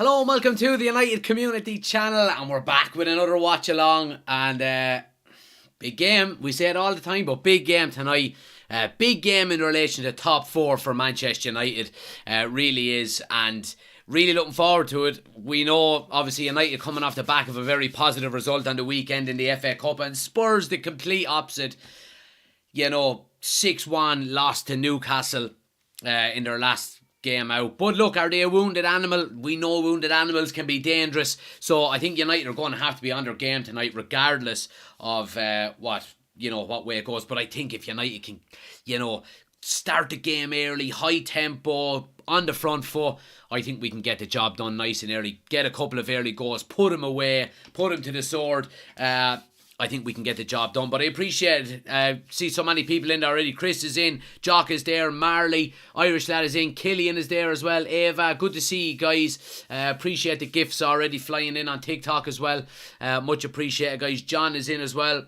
Hello and welcome to the United Community Channel, and we're back with another watch along. And big game, we say it all the time, but big game tonight. Big game in relation to top four for Manchester United. Really is, and really looking forward to it. We know obviously United coming off the back of a very positive result on the weekend in the FA Cup, and Spurs the complete opposite. 6-1 loss to Newcastle in their last game out. But look, are they a wounded animal? We know wounded animals can be dangerous, so I think United are going to have to be on their game tonight regardless of what way it goes. But I think if United can start the game early, high tempo, on the front foot, I think we can get the job done nice and early, get a couple of early goals, put them away, put them to the sword. I think we can get the job done. But I appreciate it. See so many people in there already. Chris is in, Jock is there, Marley, Irish lad is in, Killian is there as well, Ava, good to see you guys. Appreciate the gifts already flying in on TikTok as well. Much appreciated, guys. John is in as well.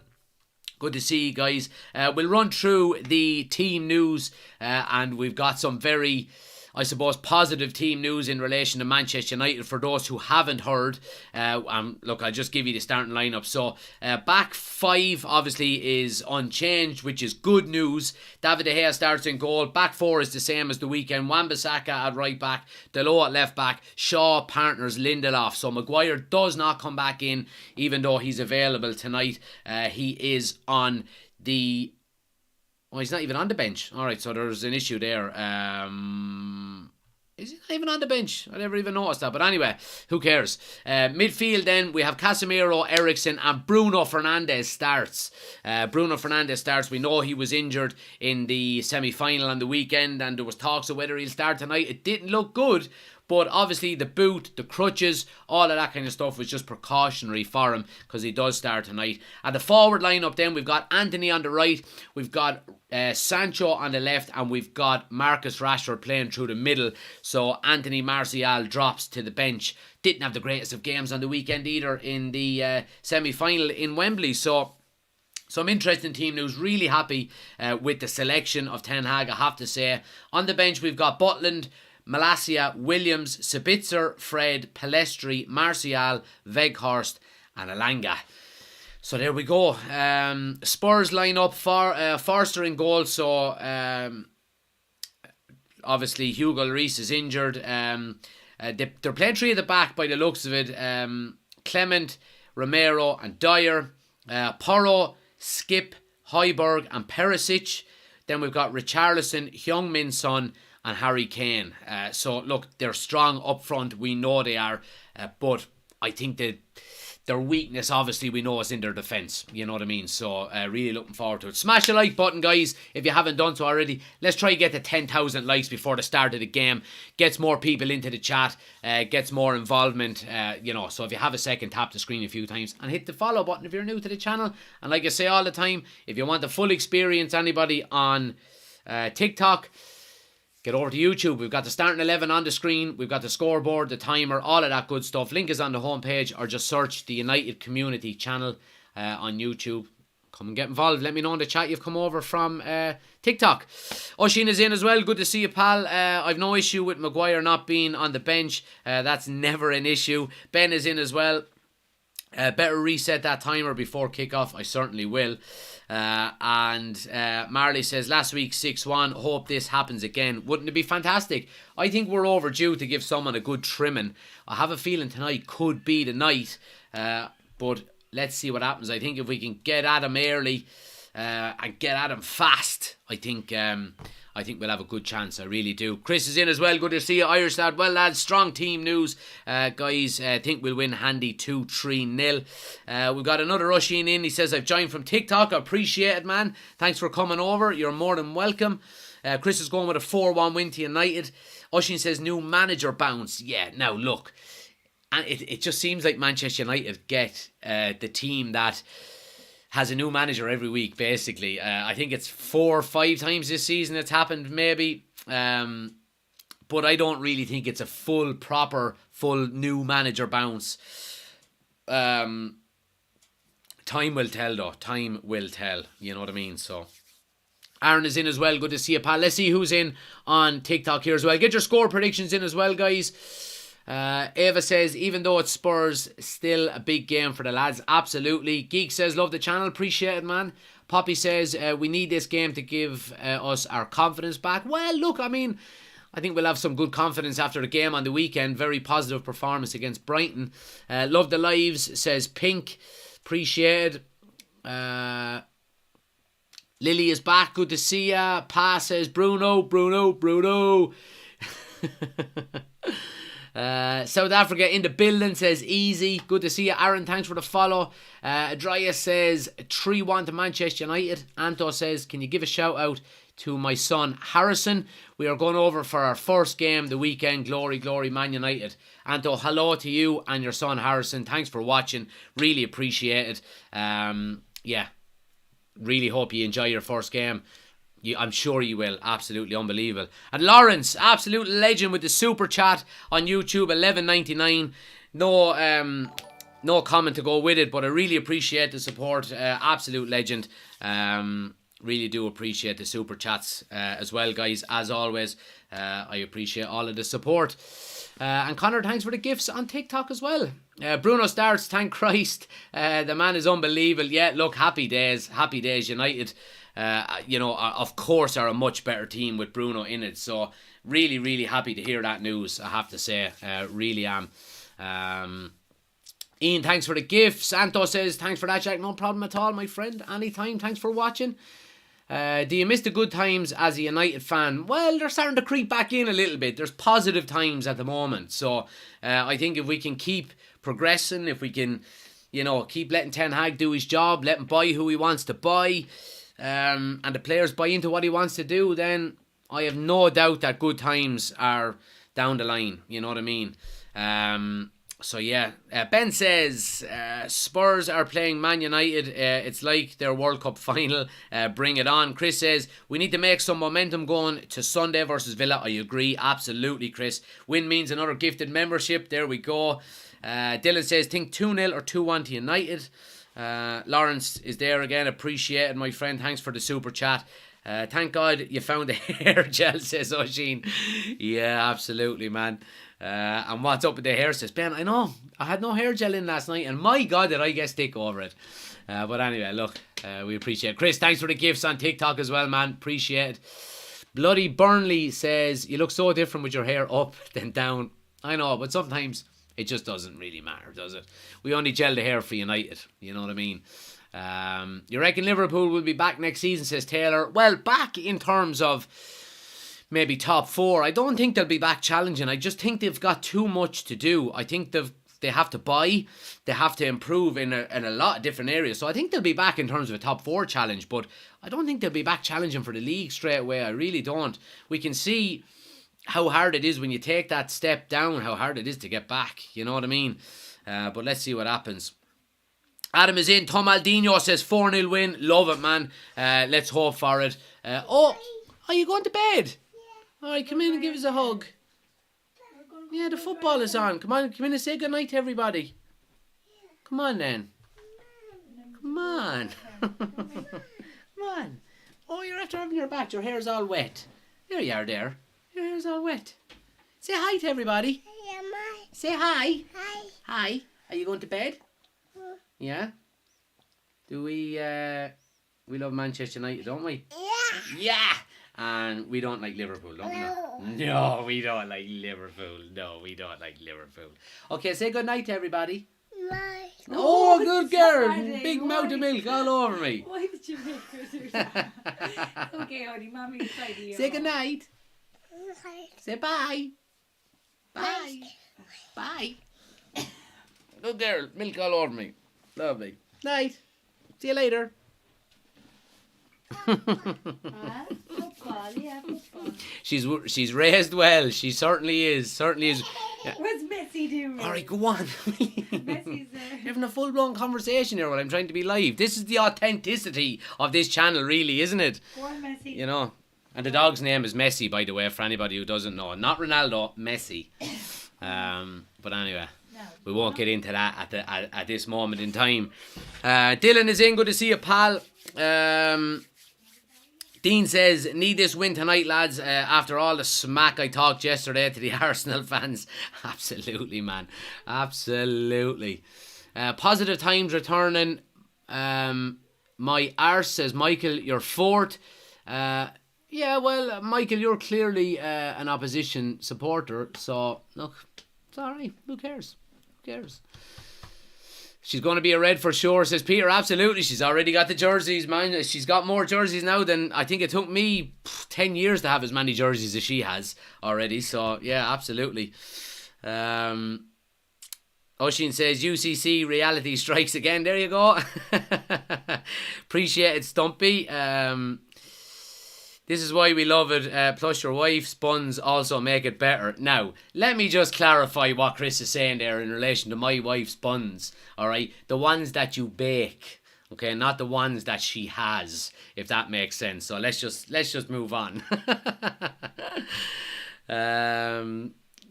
Good to see you guys. We'll run through the team news and we've got some very, I suppose, positive team news in relation to Manchester United for those who haven't heard. Look, I'll just give you the starting lineup. So, back five obviously is unchanged, which is good news. David De Gea starts in goal. Back four is the same as the weekend. Wan-Bissaka at right back. Dalot at left back. Shaw partners Lindelof. So, Maguire does not come back in, even though he's available tonight. He is on the... Oh, he's not even on the bench. Alright, so there's an issue there. Is he not even on the bench? I never even noticed that. But anyway, who cares? Midfield then, we have Casemiro, Eriksen and Bruno Fernandes starts. Bruno Fernandes starts. We know he was injured in the semi-final on the weekend and there was talks of whether he'll start tonight. It didn't look good. But obviously the boot, the crutches, all of that kind of stuff was just precautionary for him because he does start tonight. At the forward lineup then, we've got Anthony on the right, we've got Sancho on the left, and we've got Marcus Rashford playing through the middle. So Anthony Martial drops to the bench. Didn't have the greatest of games on the weekend either in the semi-final in Wembley. So some interesting team news. Really happy with the selection of Ten Hag, I have to say. On the bench, we've got Butland, Malacia, Williams, Sabitzer, Fred, Pellistri, Martial, Weghorst and Elanga. So there we go. Spurs line up for Forster in goal. So obviously Hugo Lloris is injured. They're playing three at the back by the looks of it. Clement, Romero and Dyer. Porro, Skip, Højbjerg and Perisic. Then we've got Richarlison, Heung-min Son and Harry Kane. So look, they're strong up front. We know they are. But I think that their weakness, obviously, we know is in their defence. You know what I mean? So really looking forward to it. Smash the like button, guys, if you haven't done so already. Let's try to get to 10,000 likes before the start of the game. Gets more people into the chat. Gets more involvement. So if you have a second, tap the screen a few times and hit the follow button if you're new to the channel. And like I say all the time, if you want the full experience, anybody on TikTok, get over to YouTube. We've got the starting 11 on the screen. We've got the scoreboard, the timer, all of that good stuff. Link is on the homepage, or just search the United Community Channel on YouTube. Come and get involved. Let me know in the chat you've come over from TikTok. Oshin is in as well. Good to see you, pal. I've no issue with Maguire not being on the bench. That's never an issue. Ben is in as well. Better reset that timer before kickoff. I certainly will. And Marley says, last week 6-1, hope this happens again. Wouldn't it be fantastic? I think we're overdue to give someone a good trimming. I have a feeling tonight could be the night, but let's see what happens. I think if we can get at him early and get at him fast, I think we'll have a good chance. I really do. Chris is in as well. Good to see you, Irish lad. Well, lads, strong team news. Guys, I think we'll win handy 2-3-0. We've got another Rushing in. He says, I've joined from TikTok. I appreciate it, man. Thanks for coming over. You're more than welcome. Chris is going with a 4-1 win to United. Oshin says, new manager bounce. Yeah, now look. And it just seems like Manchester United get the team that has a new manager every week, basically. I think it's 4 or 5 times this season it's happened, maybe. But I don't really think it's a full new manager bounce. Time will tell, though. Time will tell. You know what I mean? So Aaron is in as well. Good to see you, pal. Let's see who's in on TikTok here as well. Get your score predictions in as well, guys. Ava says, even though it's Spurs, still a big game for the lads. Absolutely. Geek says, love the channel. Appreciate it, man. Poppy says, we need this game to give us our confidence back. Well, look, I mean, I think we'll have some good confidence after the game on the weekend. Very positive performance against Brighton. Love the lives, says Pink. Appreciate it. Lily is back. Good to see ya. Pa says, Bruno. South Africa in the building, says easy. Good to see you, Aaron. Thanks for the follow. Adria says 3-1 to Manchester United. Anto says, can you give a shout out to my son Harrison? We are going over for our first game the weekend. Glory, glory, Man United. Anto, hello to you and your son Harrison. Thanks for watching. Really appreciate it. Yeah, really hope you enjoy your first game. I'm sure you will. Absolutely unbelievable. And Lawrence, absolute legend with the super chat on YouTube, $11.99. No comment to go with it, but I really appreciate the support. Absolute legend. Really do appreciate the super chats as well, guys. As always, I appreciate all of the support. And Connor, thanks for the gifts on TikTok as well. Bruno starts, thank Christ. The man is unbelievable. Yeah, look, happy days. Happy days, United. Of course, are a much better team with Bruno in it. So really, really happy to hear that news, I have to say. Really am. Ian, thanks for the gifts. Santo says, thanks for that, Jack. No problem at all, my friend. Anytime. Thanks for watching. Do you miss the good times as a United fan? Well, they're starting to creep back in a little bit. There's positive times at the moment. So I think if we can keep progressing, if we can, keep letting Ten Hag do his job, let him buy who he wants to buy, and the players buy into what he wants to do, then I have no doubt that good times are down the line. You know what I mean? So yeah, Ben says Spurs are playing Man United. It's like their World Cup final. Bring it on. Chris says we need to make some momentum going to Sunday versus Villa. I agree, absolutely, Chris. Win means another gifted membership. There we go. Dylan says think 2-0 or 2-1 to United. Lawrence is there again. Appreciate it, my friend. Thanks for the super chat. Thank God you found the hair gel, says Oisin. Yeah, absolutely, man. And what's up with the hair, says Ben. I know, I had no hair gel in last night, and my God, did I get stick over it. But anyway, look, we appreciate it. Chris, thanks for the gifts on TikTok as well, man. Appreciate it. Bloody Burnley says, you look so different with your hair up than down. I know, but sometimes it just doesn't really matter, does it? We only gel the hair for United, you know what I mean? You reckon Liverpool will be back next season, says Taylor? Well, back in terms of maybe top 4. I don't think they'll be back challenging. I just think they've got too much to do. I think they have to buy, they have to improve in a lot of different areas. So I think they'll be back in terms of a top 4 challenge, but I don't think they'll be back challenging for the league straight away. I really don't. We can see how hard it is when you take that step down, how hard it is to get back. You know what I mean? But let's see what happens. Adam is in. Tom Aldino says 4-0 win. Love it, man. Let's hope for it. Are you going to bed? Yeah. Alright, come in and give us a hug. Yeah, the football is on. Come in and say goodnight to everybody. Come on then. Come on. Come on. Oh, you're after having your bath. Your hair's all wet. There you are there. Your hair's all wet. Say hi to everybody. Say hi. Hi. Hi. Are you going to bed? Yeah? Do we love Manchester United, don't we? Yeah! Yeah! And we don't like Liverpool, don't we? No, we don't like Liverpool. No, we don't like Liverpool. Okay, say good night to everybody. Night. Oh, good girl. Big mouth of milk all over me. Why did you make her do that? Okay, honey, Mommy's side of you. Say good night. Say bye. Bye. Bye. Good girl. Milk all over me. Lovely. Night. See you later. Football, yeah, football. She's raised well. She certainly is. Certainly is. What's Messi doing? All right, go on. Messi's You're having a full-blown conversation here while I'm trying to be live. This is the authenticity of this channel, really, isn't it? Go on, Messi. You know. And the dog's name is Messi, by the way, for anybody who doesn't know. Not Ronaldo, Messi. But anyway. No, we won't get into that at this moment in time. Dylan is in. Good to see you, pal. Dean says, need this win tonight, lads, after all the smack I talked yesterday to the Arsenal fans. Absolutely, man. Absolutely. Positive times returning. My arse says, Michael, you're fourth. Yeah, well, Michael, you're clearly an opposition supporter. So, look, it's all right. Who cares? Who cares? She's going to be a red for sure, says Peter. Absolutely. She's already got the jerseys, man. She's got more jerseys now than I think it took me 10 years to have as many jerseys as she has already. So, yeah, absolutely. Oshin says, UCC reality strikes again. There you go. Appreciate it, Stumpy. This is why we love it. Plus your wife's buns also make it better. Now, let me just clarify what Chris is saying there in relation to my wife's buns. Alright, the ones that you bake. Okay, not the ones that she has, if that makes sense. So let's just move on.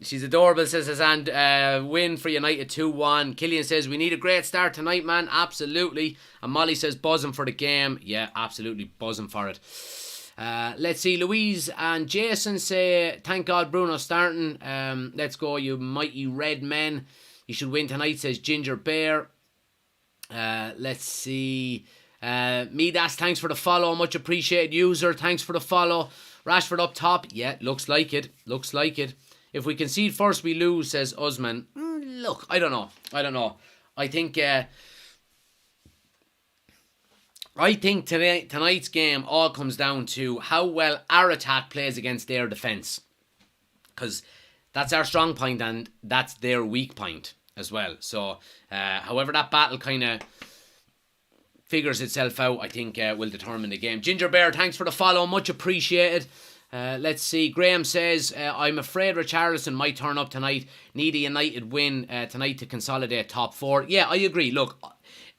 She's adorable, says Hassan. Win for United 2-1. Killian says, we need a great start tonight, man. Absolutely. And Molly says, buzzing for the game. Yeah, absolutely buzzing for it. Let's see, Louise and Jason say, thank God Bruno's starting. Let's go, you mighty red men. You should win tonight, says Ginger Bear. Let's see. Midas, thanks for the follow. Much appreciated, user. Thanks for the follow. Rashford up top. Yeah, looks like it. Looks like it. If we concede first, we lose, says Usman. Look, I don't know. I think tonight's game all comes down to how well our attack plays against their defence. Because that's our strong point and that's their weak point as well. So, however that battle kind of figures itself out, I think will determine the game. Ginger Bear, thanks for the follow. Much appreciated. Let's see. Graham says, I'm afraid Richarlison might turn up tonight. Need a United win tonight to consolidate top four. Yeah, I agree. Look,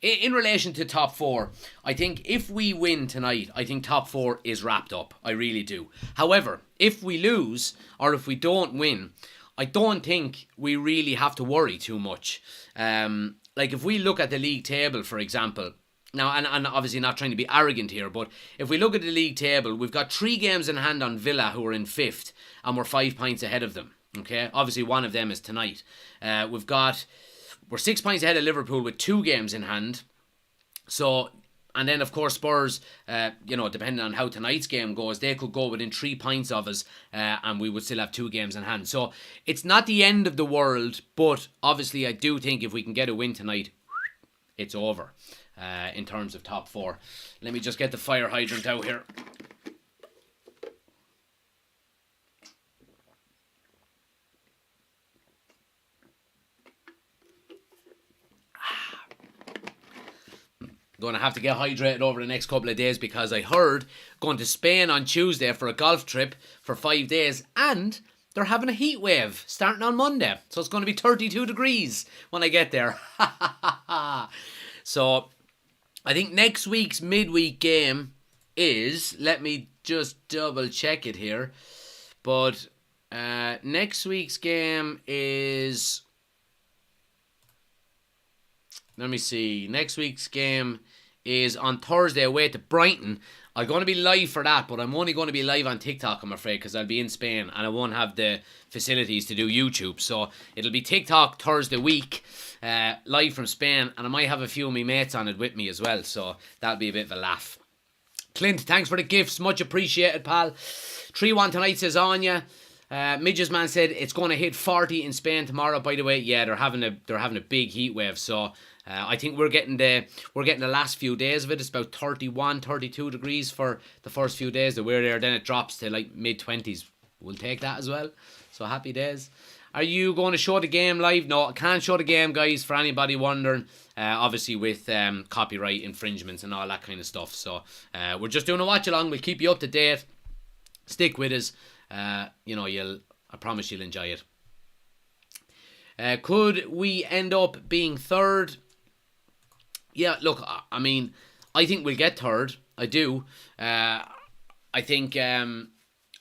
in relation to top four, I think if we win tonight, I think top four is wrapped up. I really do. However, if we lose or if we don't win, I don't think we really have to worry too much. Like if we look at the league table, for example, now, and obviously not trying to be arrogant here, but if we look at the league table, we've got 3 games in hand on Villa, who are in 5th, and we're 5 points ahead of them. Okay, obviously one of them is tonight. We're 6 points ahead of Liverpool with 2 games in hand. So, and then of course Spurs, depending on how tonight's game goes, they could go within 3 points of us, and we would still have 2 games in hand. So it's not the end of the world, but obviously I do think if we can get a win tonight, it's over. In terms of top four. Let me just get the fire hydrant out here. Going to have to get hydrated over the next couple of days because I heard going to Spain on Tuesday for a golf trip for 5 days and they're having a heat wave starting on Monday. So it's going to be 32 degrees when I get there. So I think next week's midweek game is, let me just double check it here, but next week's game is, let me see, next week's game is on Thursday away to Brighton. I'm going to be live for that, but I'm only going to be live on TikTok, I'm afraid, because I'll be in Spain and I won't have the facilities to do YouTube. So it'll be TikTok Thursday week, live from Spain, and I might have a few of my mates on it with me as well. So that'll be a bit of a laugh. Clint, thanks for the gifts. Much appreciated, pal. 3-1 tonight, says Anya. Midges man said it's going to hit 40 in Spain tomorrow. By the way, yeah, they're having a big heat wave. So I think we're getting the last few days of it. It's about 31, 32 degrees for the first few days that we're there. Then it drops to like mid-20s. We'll take that as well. So happy days. Are you going to show the game live? No, I can't show the game, guys, for anybody wondering. Obviously with copyright infringements and all that kind of stuff. So we're just doing a watch along. We'll keep you up to date. Stick with us. I promise you'll enjoy it. Could we end up being third? Yeah, look, I mean, I think we'll get third. I do. I think,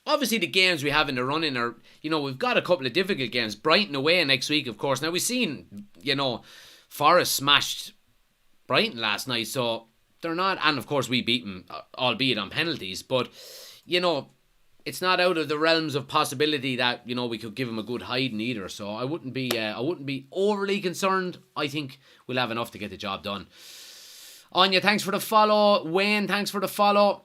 obviously the games we have in the running are, we've got a couple of difficult games. Brighton away next week, of course. Now, we've seen, Forest smashed Brighton last night, so they're not, and of course we beat them, albeit on penalties, but, you know, it's not out of the realms of possibility that, you know, we could give them a good hiding either. So I wouldn't be overly concerned. I think we'll have enough to get the job done. Anya, thanks for the follow. Wayne, thanks for the follow.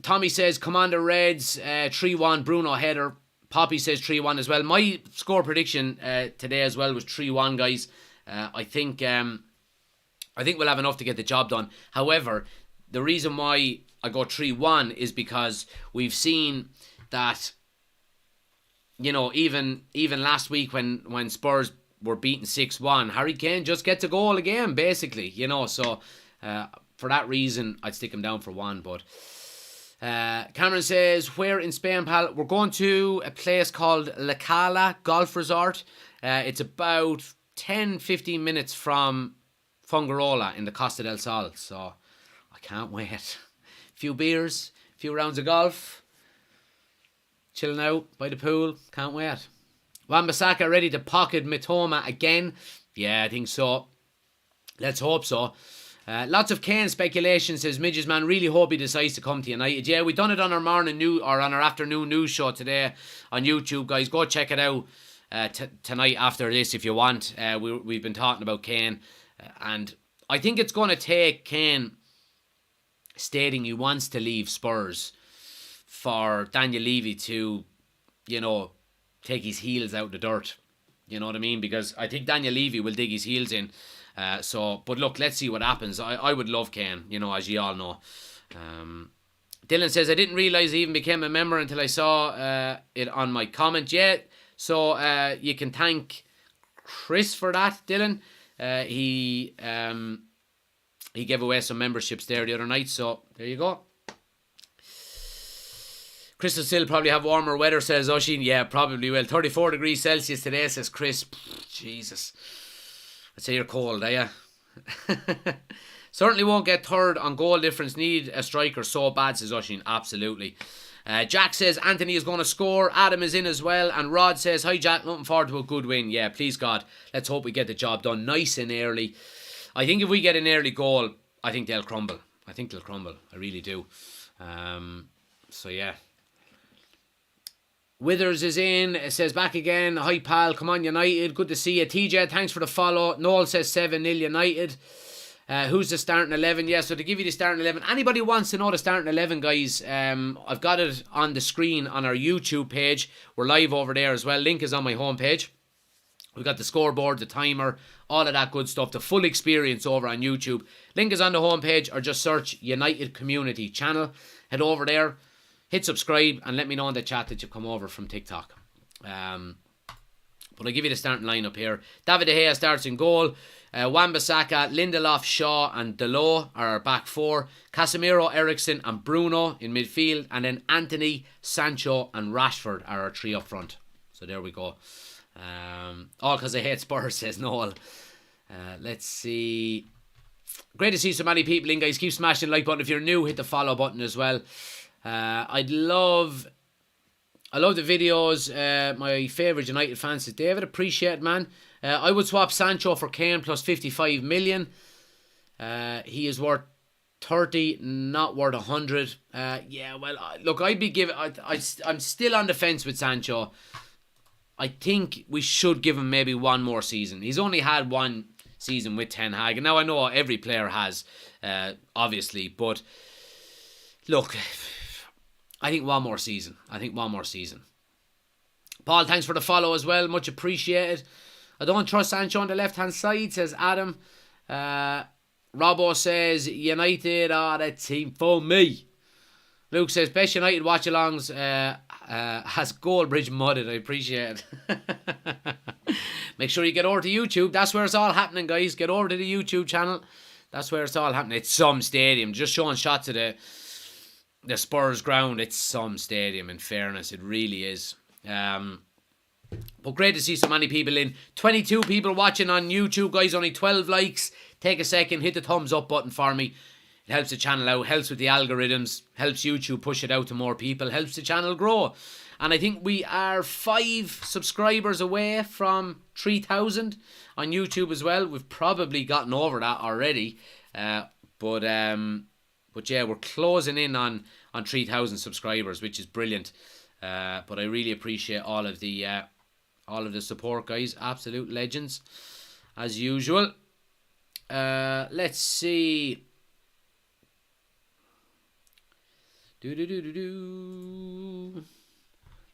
Tommy says, Commander Reds, 3-1, Bruno header. Poppy says 3-1 as well. My score prediction today as well was 3-1, guys. I think we'll have enough to get the job done. However, the reason why I go 3-1 is because we've seen that, you know, even last week when Spurs were beaten 6-1, Harry Kane just gets a goal again, basically, you know. So for that reason, I'd stick him down for 1. But Cameron says, where in Spain, pal? We're going to a place called La Cala Golf Resort. It's about 10-15 minutes from Fungarola in the Costa del Sol. So I can't wait. Few beers, few rounds of golf, chilling out by the pool. Can't wait. Wan-Bissaka ready to pocket Mitoma again? Yeah, I think so. Let's hope so. Lots of Kane speculation, says Midges Man. Really hope he decides to come to United. Yeah, we done it on our on our afternoon news show today on YouTube, guys. Go check it out tonight after this if you want. We've been talking about Kane, and I think it's going to take Kane stating he wants to leave Spurs for Daniel Levy to, you know, take his heels out the dirt. You know what I mean? Because I think Daniel Levy will dig his heels in. But look, let's see what happens. I would love Kane, you know, as you all know. Dylan says, I didn't realise he even became a member until I saw it on my comment. Yeah, so you can thank Chris for that, Dylan. He gave away some memberships there the other night, so there you go. Chris will still probably have warmer weather, says Oshin. Yeah, probably will. 34 degrees Celsius today, says Chris. Jesus. I'd say you're cold, are you? Certainly won't get third on goal difference. Need a striker so bad, says Oshin. Absolutely. Jack says Anthony is going to score. Adam is in as well. And Rod says, hi Jack, looking forward to a good win. Yeah, please God. Let's hope we get the job done nice and early. I think if we get an early goal, I think they'll crumble. I really do. So yeah. Withers is in. It says back again. Hi pal, come on United. Good to see you. TJ, thanks for the follow. Noel says 7-0 United. Who's the starting 11? Yeah, so to give you the starting 11, anybody wants to know the starting 11, guys, I've got it on the screen on our YouTube page. We're live over there as well. Link is on my homepage. We've got the scoreboard, the timer, all of that good stuff. The full experience over on YouTube. Link is on the homepage, or just search United Community Channel. Head over there, hit subscribe, and let me know in the chat that you've come over from TikTok. But I'll give you the starting lineup here. David De Gea starts in goal. Wan-Bissaka, Lindelof, Shaw and Dalot are our back four. Casemiro, Eriksen and Bruno in midfield. And then Anthony, Sancho and Rashford are our three up front. So there we go. All because I hate Spurs, says Noel. Let's see. Great to see so many people in, guys. Keep smashing the like button. If you're new, hit the follow button as well. I love the videos. My favourite United fan says, David, appreciate it, man. I would swap Sancho for Kane plus 55 million. He is worth 30, not worth 100. Yeah, well, look, I'd be giving. I'm still on the fence with Sancho. I think we should give him maybe one more season. He's only had one season with Ten Hag. And now I know every player has, obviously. But look, I think one more season. Paul, thanks for the follow as well. Much appreciated. I don't trust Sancho on the left-hand side, says Adam. Robbo says, United are the team for me. Luke says, best United watch-alongs has Goldbridge mudded. I appreciate it. Make sure you get over to YouTube. That's where it's all happening, guys. Get over to the YouTube channel. That's where it's all happening. It's some stadium. Just showing shots of the Spurs ground. It's some stadium, in fairness. It really is. But great to see so many people in. 22 people watching on YouTube, guys. Only 12 likes. Take a second. Hit the thumbs up button for me. It helps the channel out, helps with the algorithms, helps YouTube push it out to more people, helps the channel grow. And I think we are 5 subscribers away from 3,000 on YouTube as well. We've probably gotten over that already. But But yeah, we're closing in on 3,000 subscribers, which is brilliant. But I really appreciate all of the support, guys. Absolute legends, as usual. Let's see.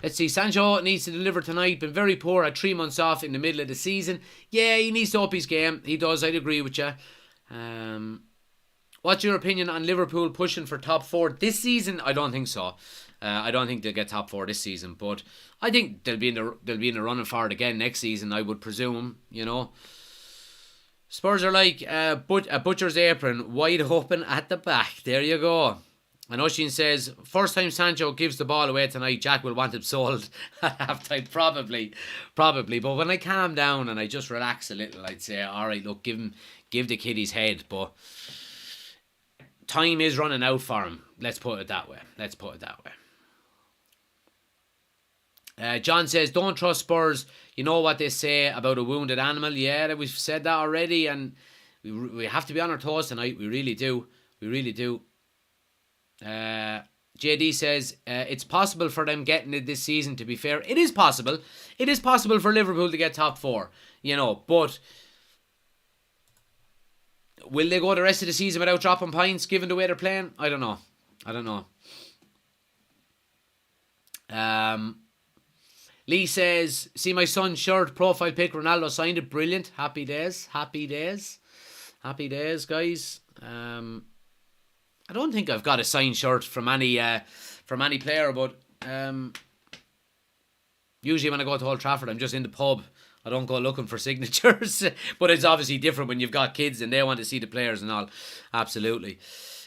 Let's see. Sancho needs to deliver tonight. Been very poor at 3 months off in the middle of the season. Yeah, he needs to up his game. He does. I'd agree with you. What's your opinion on Liverpool pushing for top 4 this season? I don't think so. I don't think they'll get top 4 this season, but I think they'll be in the running for it again next season, I would presume. You know, Spurs are like a butcher's apron, wide open at the back. There you go. And Oshin says, first time Sancho gives the ball away tonight, Jack will want him sold at halftime. Probably. But when I calm down and I just relax a little, I'd say, all right, look, give the kid his head. But time is running out for him. Let's put it that way. John says, don't trust Spurs. You know what they say about a wounded animal. Yeah, we've said that already, and we have to be on our toes tonight. We really do. JD says it's possible for them getting it this season. To be fair, it is possible. It is possible for Liverpool to get top 4. You know, but will they go the rest of the season without dropping points given the way they're playing? I don't know. Lee says, see my son's shirt, profile pic, Ronaldo signed it. Brilliant. Happy days, guys. I don't think I've got a signed shirt from any player, but usually when I go to Old Trafford, I'm just in the pub. I don't go looking for signatures. But it's obviously different when you've got kids and they want to see the players and all. Absolutely.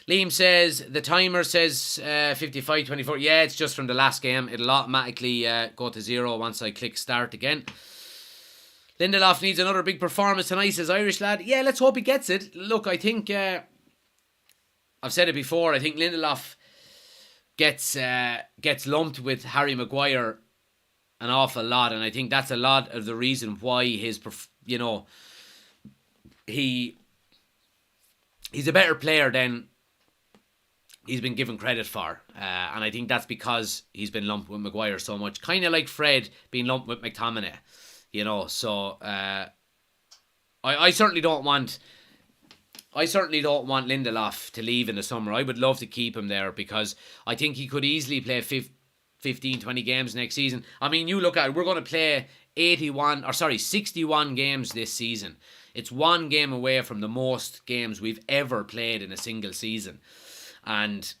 Liam says, the timer says 55-24. Yeah, it's just from the last game. It'll automatically go to 0 once I click start again. Lindelof needs another big performance tonight, says Irish lad. Yeah, let's hope he gets it. Look, I think... I've said it before. I think Lindelof gets lumped with Harry Maguire an awful lot, and I think that's a lot of the reason why he's a better player than he's been given credit for, and I think that's because he's been lumped with Maguire so much, kind of like Fred being lumped with McTominay. You know, so I certainly don't want Lindelof to leave in the summer. I would love to keep him there because I think he could easily play 15, 20 games next season. I mean, you look at it, we're going to play 61 games this season. It's one game away from the most games we've ever played in a single season. And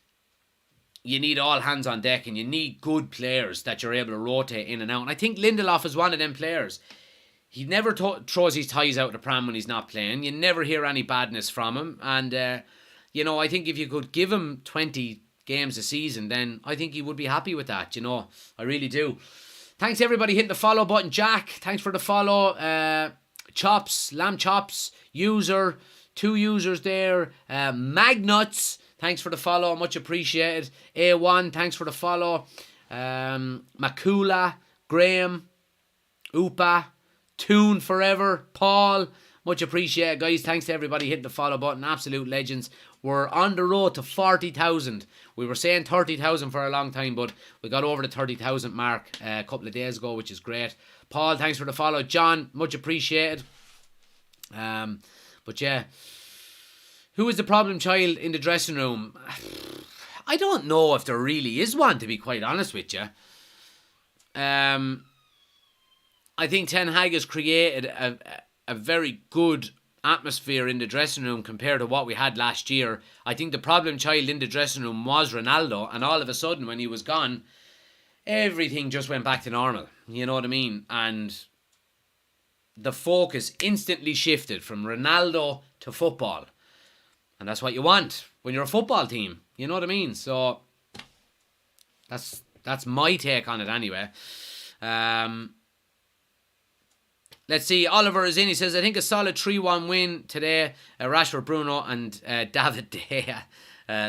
you need all hands on deck and you need good players that you're able to rotate in and out. And I think Lindelof is one of them players. He never throws his ties out of the pram when he's not playing. You never hear any badness from him. And, I think if you could give him 20 games a season, then I think he would be happy with that. I really do. Thanks everybody hitting the follow button. Jack, thanks for the follow. Lamb Chops, user, 2 users there. Magnuts, thanks for the follow. Much appreciated. A1, thanks for the follow. Makula, Graham, Upa, Toon Forever, Paul, much appreciated, guys. Thanks to everybody hitting the follow button. Absolute legends. We're on the road to 40,000. We were saying 30,000 for a long time, but we got over the 30,000 mark a couple of days ago, which is great. Paul, thanks for the follow. John, much appreciated. But yeah, who is the problem child in the dressing room? I don't know if there really is one, to be quite honest with you. I think Ten Hag has created a very good atmosphere in the dressing room compared to what we had last year. I think the problem child in the dressing room was Ronaldo, and all of a sudden when he was gone, everything just went back to normal. You know what I mean? And the focus instantly shifted from Ronaldo to football. And that's what you want when you're a football team. You know what I mean? So that's my take on it anyway. Let's see. Oliver is in. He says, I think a solid 3-1 win today. Rashford, Bruno and David De Gea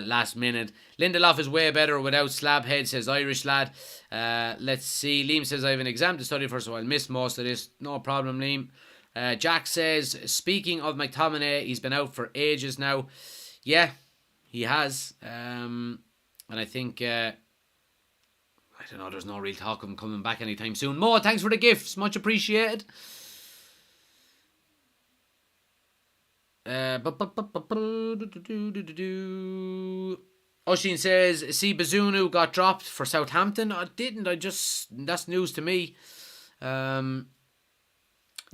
last minute. Lindelof is way better without Slabhead, says Irish lad. Let's see. Liam says, I have an exam to study for, so I'll miss most of this. No problem, Liam. Jack says, speaking of McTominay, he's been out for ages now. Yeah, He has. And I think, I don't know, there's no real talk of him coming back anytime soon. Mo, thanks for the gifts. Much appreciated. Oshin says, see, Bazunu got dropped for Southampton. I didn't. That's news to me.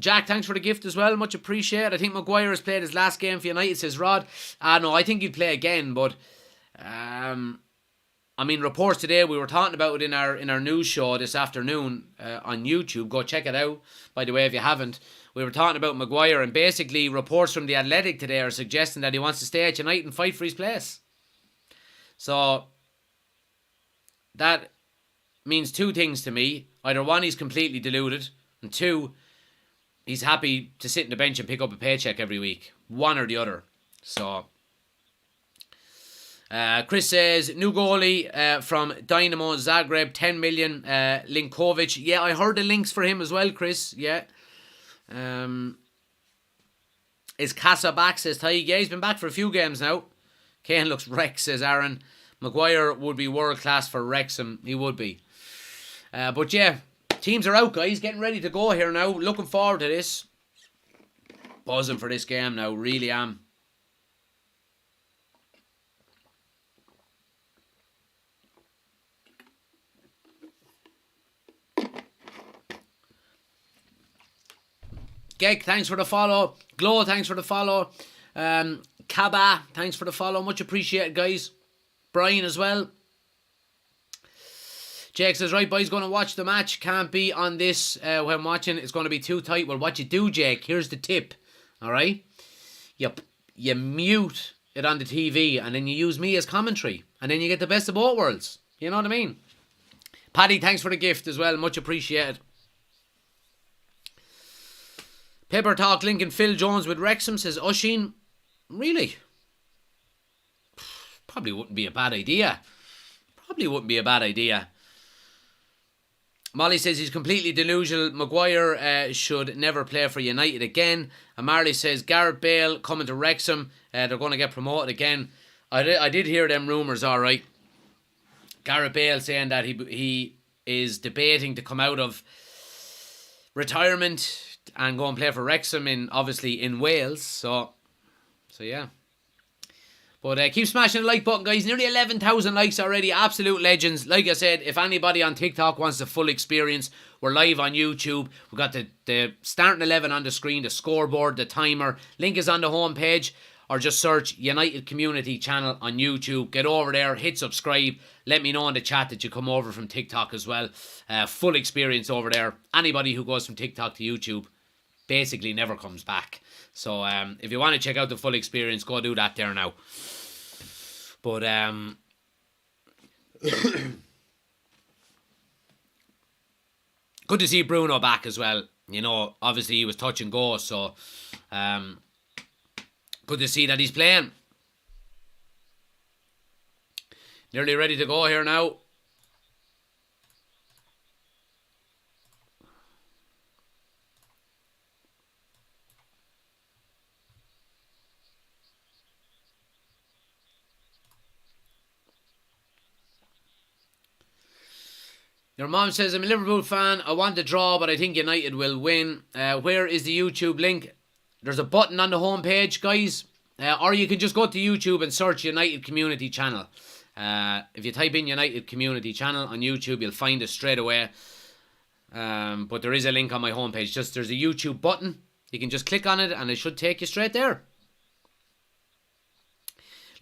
Jack, thanks for the gift as well. Much appreciated. I think Maguire has played his last game for United, says Rod. No, I think he'll play again, but I mean, reports today, we were talking about it in our news show this afternoon on YouTube. Go check it out, by the way, if you haven't. We were talking about Maguire, and basically reports from The Athletic today are suggesting that he wants to stay at United and fight for his place. So that means two things to me. Either one, he's completely deluded, and two, he's happy to sit on the bench and pick up a paycheck every week. One or the other. So Chris says, new goalie from Dynamo Zagreb, 10 million, Linkovic. Yeah, I heard the links for him as well, Chris. Yeah. Is Casa back, says Ty? Yeah, he's been back for a few games now. Kane looks wrecked, says Aaron. Maguire would be world class for Wrexham. He would be. But yeah, teams are out, guys. Getting ready to go here now. Looking forward to this. Buzzing for this game now. Really am. Gek, thanks for the follow. Glow, thanks for the follow. Kaba, thanks for the follow. Much appreciated, guys. Brian as well. Jake says, right, boys, going to watch the match. Can't be on this when watching. It's going to be too tight. Well, what you do, Jake, here's the tip. All right? You mute it on the TV and then you use me as commentary. And then you get the best of both worlds. You know what I mean? Paddy, thanks for the gift as well. Much appreciated. Pepper Talk linking Phil Jones with Wrexham, says Oshin. Really? Probably wouldn't be a bad idea. Molly says he's completely delusional. Maguire should never play for United again. And Marley says Gareth Bale coming to Wrexham. They're going to get promoted again. I did hear them rumours, alright. Gareth Bale saying that he is debating to come out of retirement and go and play for Wrexham obviously in Wales. So yeah. But keep smashing the like button, guys. Nearly 11,000 likes already. Absolute legends. Like I said, if anybody on TikTok wants the full experience, we're live on YouTube. We've got the starting 11 on the screen, the scoreboard, the timer. Link is on the homepage. Or just search United Community Channel on YouTube. Get over there, hit subscribe. Let me know in the chat that you come over from TikTok as well. Full experience over there. Anybody who goes from TikTok to YouTube basically never comes back. So if you want to check out the full experience, go do that there now. But good to see Bruno back as well. You know, obviously he was touch and go, so good to see that he's playing. Nearly ready to go here now. Your mom says, I'm a Liverpool fan. I want to draw, but I think United will win. Where is the YouTube link? There's a button on the homepage, guys. Or you can just go to YouTube and search United Community Channel. If you type in United Community Channel on YouTube, you'll find it straight away. But there is a link on my homepage. There's a YouTube button. You can just click on it and it should take you straight there.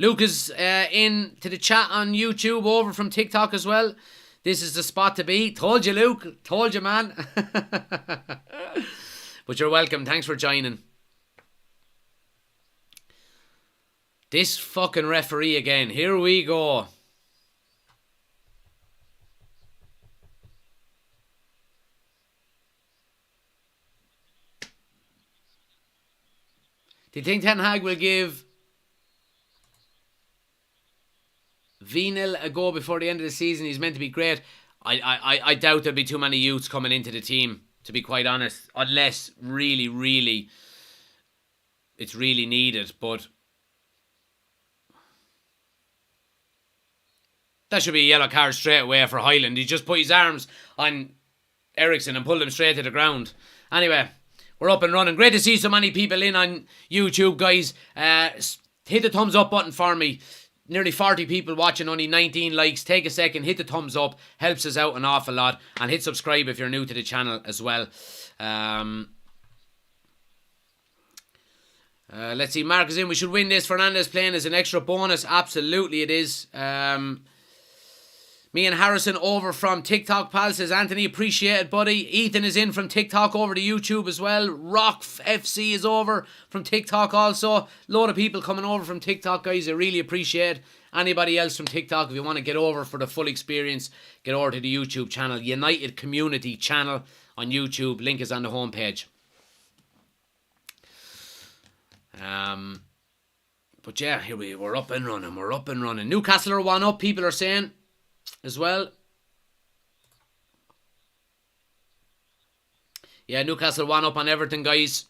Luke is in to the chat on YouTube over from TikTok as well. This is the spot to be. Told you, Luke. Told you, man. But you're welcome. Thanks for joining. This fucking referee again. Here we go. Do you think Ten Hag will give Vinal a go before the end of the season? He's meant to be great. I doubt there'll be too many youths coming into the team, to be quite honest, unless really it's really needed. But That should be a yellow card straight away for Highland. He just put his arms on Ericsson and pulled him straight to the ground. Anyway, we're up and running. Great to see so many people in on YouTube, guys. Hit the thumbs up button for me. Nearly 40 people watching, only 19 likes. Take a second, hit the thumbs up. Helps us out an awful lot. And hit subscribe if you're new to the channel as well. Let's see, Mark is in. We should win this. Fernandez playing as an extra bonus. Absolutely it is. Me and Harrison over from TikTok, pal, says Anthony. Appreciate it, buddy. Ethan is in from TikTok over to YouTube as well. Rock FC is over from TikTok also. Load of people coming over from TikTok, guys. I really appreciate it. Anybody else from TikTok, if you want to get over for the full experience, get over to the YouTube channel. United Community channel on YouTube. Link is on the homepage. But yeah, here we're up and running. We're up and running. Newcastle are 1 up, people are saying as well. Yeah, Newcastle 1 up on everything, guys.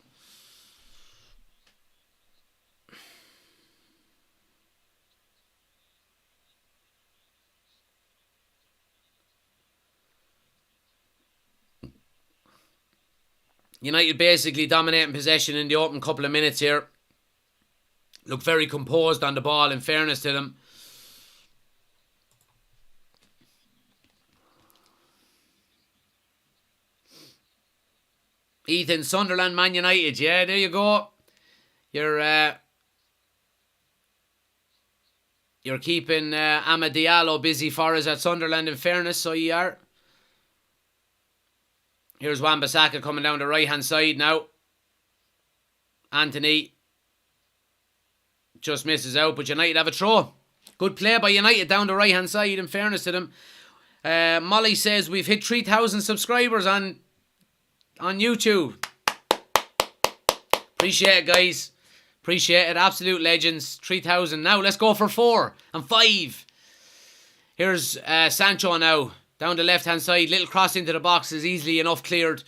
United basically dominating possession in the open couple of minutes here. Look very composed on the ball, in fairness to them. Ethan, Sunderland, Man United. Yeah, there you go. You're keeping Amad Diallo busy for us at Sunderland, in fairness, so you are. Here's Wan-Bissaka coming down the right-hand side now. Anthony just misses out, but United have a throw. Good play by United down the right-hand side, in fairness to them. Molly says we've hit 3,000 subscribers on YouTube. Appreciate it, guys. Appreciate it. Absolute legends. 3,000. Now let's go for 4 and 5. Here's Sancho now. Down the left-hand side. Little cross into the box is easily enough cleared.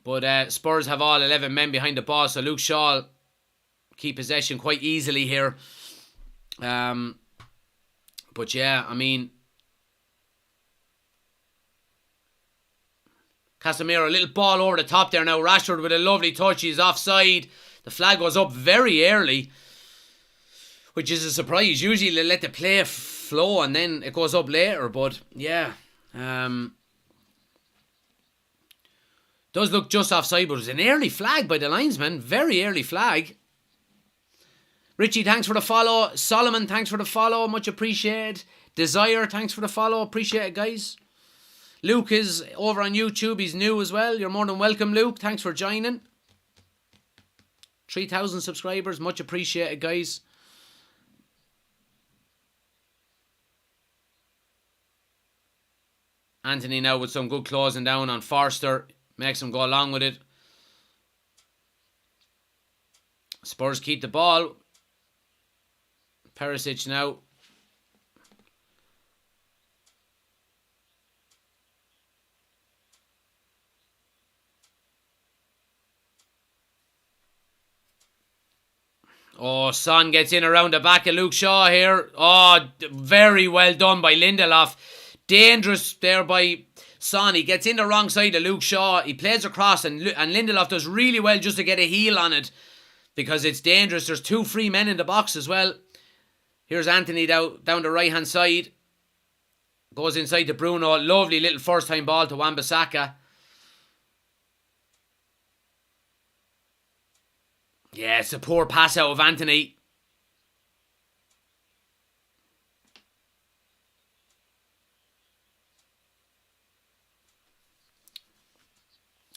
But Spurs have all 11 men behind the ball. So Luke Shaw keep possession quite easily here. But yeah, I mean, Casemiro, a little ball over the top there now. Rashford with a lovely touch. He's offside. The flag goes up very early, which is a surprise. Usually they let the play flow and then it goes up later. But yeah, does look just offside, but it was an early flag by the linesman. Very early flag. Richie, thanks for the follow. Solomon, thanks for the follow. Much appreciated. Desire, thanks for the follow. Appreciate it, guys. Luke is over on YouTube. He's new as well. You're more than welcome, Luke. Thanks for joining. 3,000 subscribers. Much appreciated, guys. Anthony now with some good closing down on Forster. Makes him go along with it. Spurs keep the ball. Perisic now. Oh, Son gets in around the back of Luke Shaw here. Oh, very well done by Lindelof. Dangerous there by Son. He gets in the wrong side of Luke Shaw. He plays across and Lindelof does really well just to get a heel on it because it's dangerous. There's 2 free men in the box as well. Here's Anthony down the right-hand side. Goes inside to Bruno. Lovely little first-time ball to Wan-Bissaka. Yeah, it's a poor pass out of Anthony.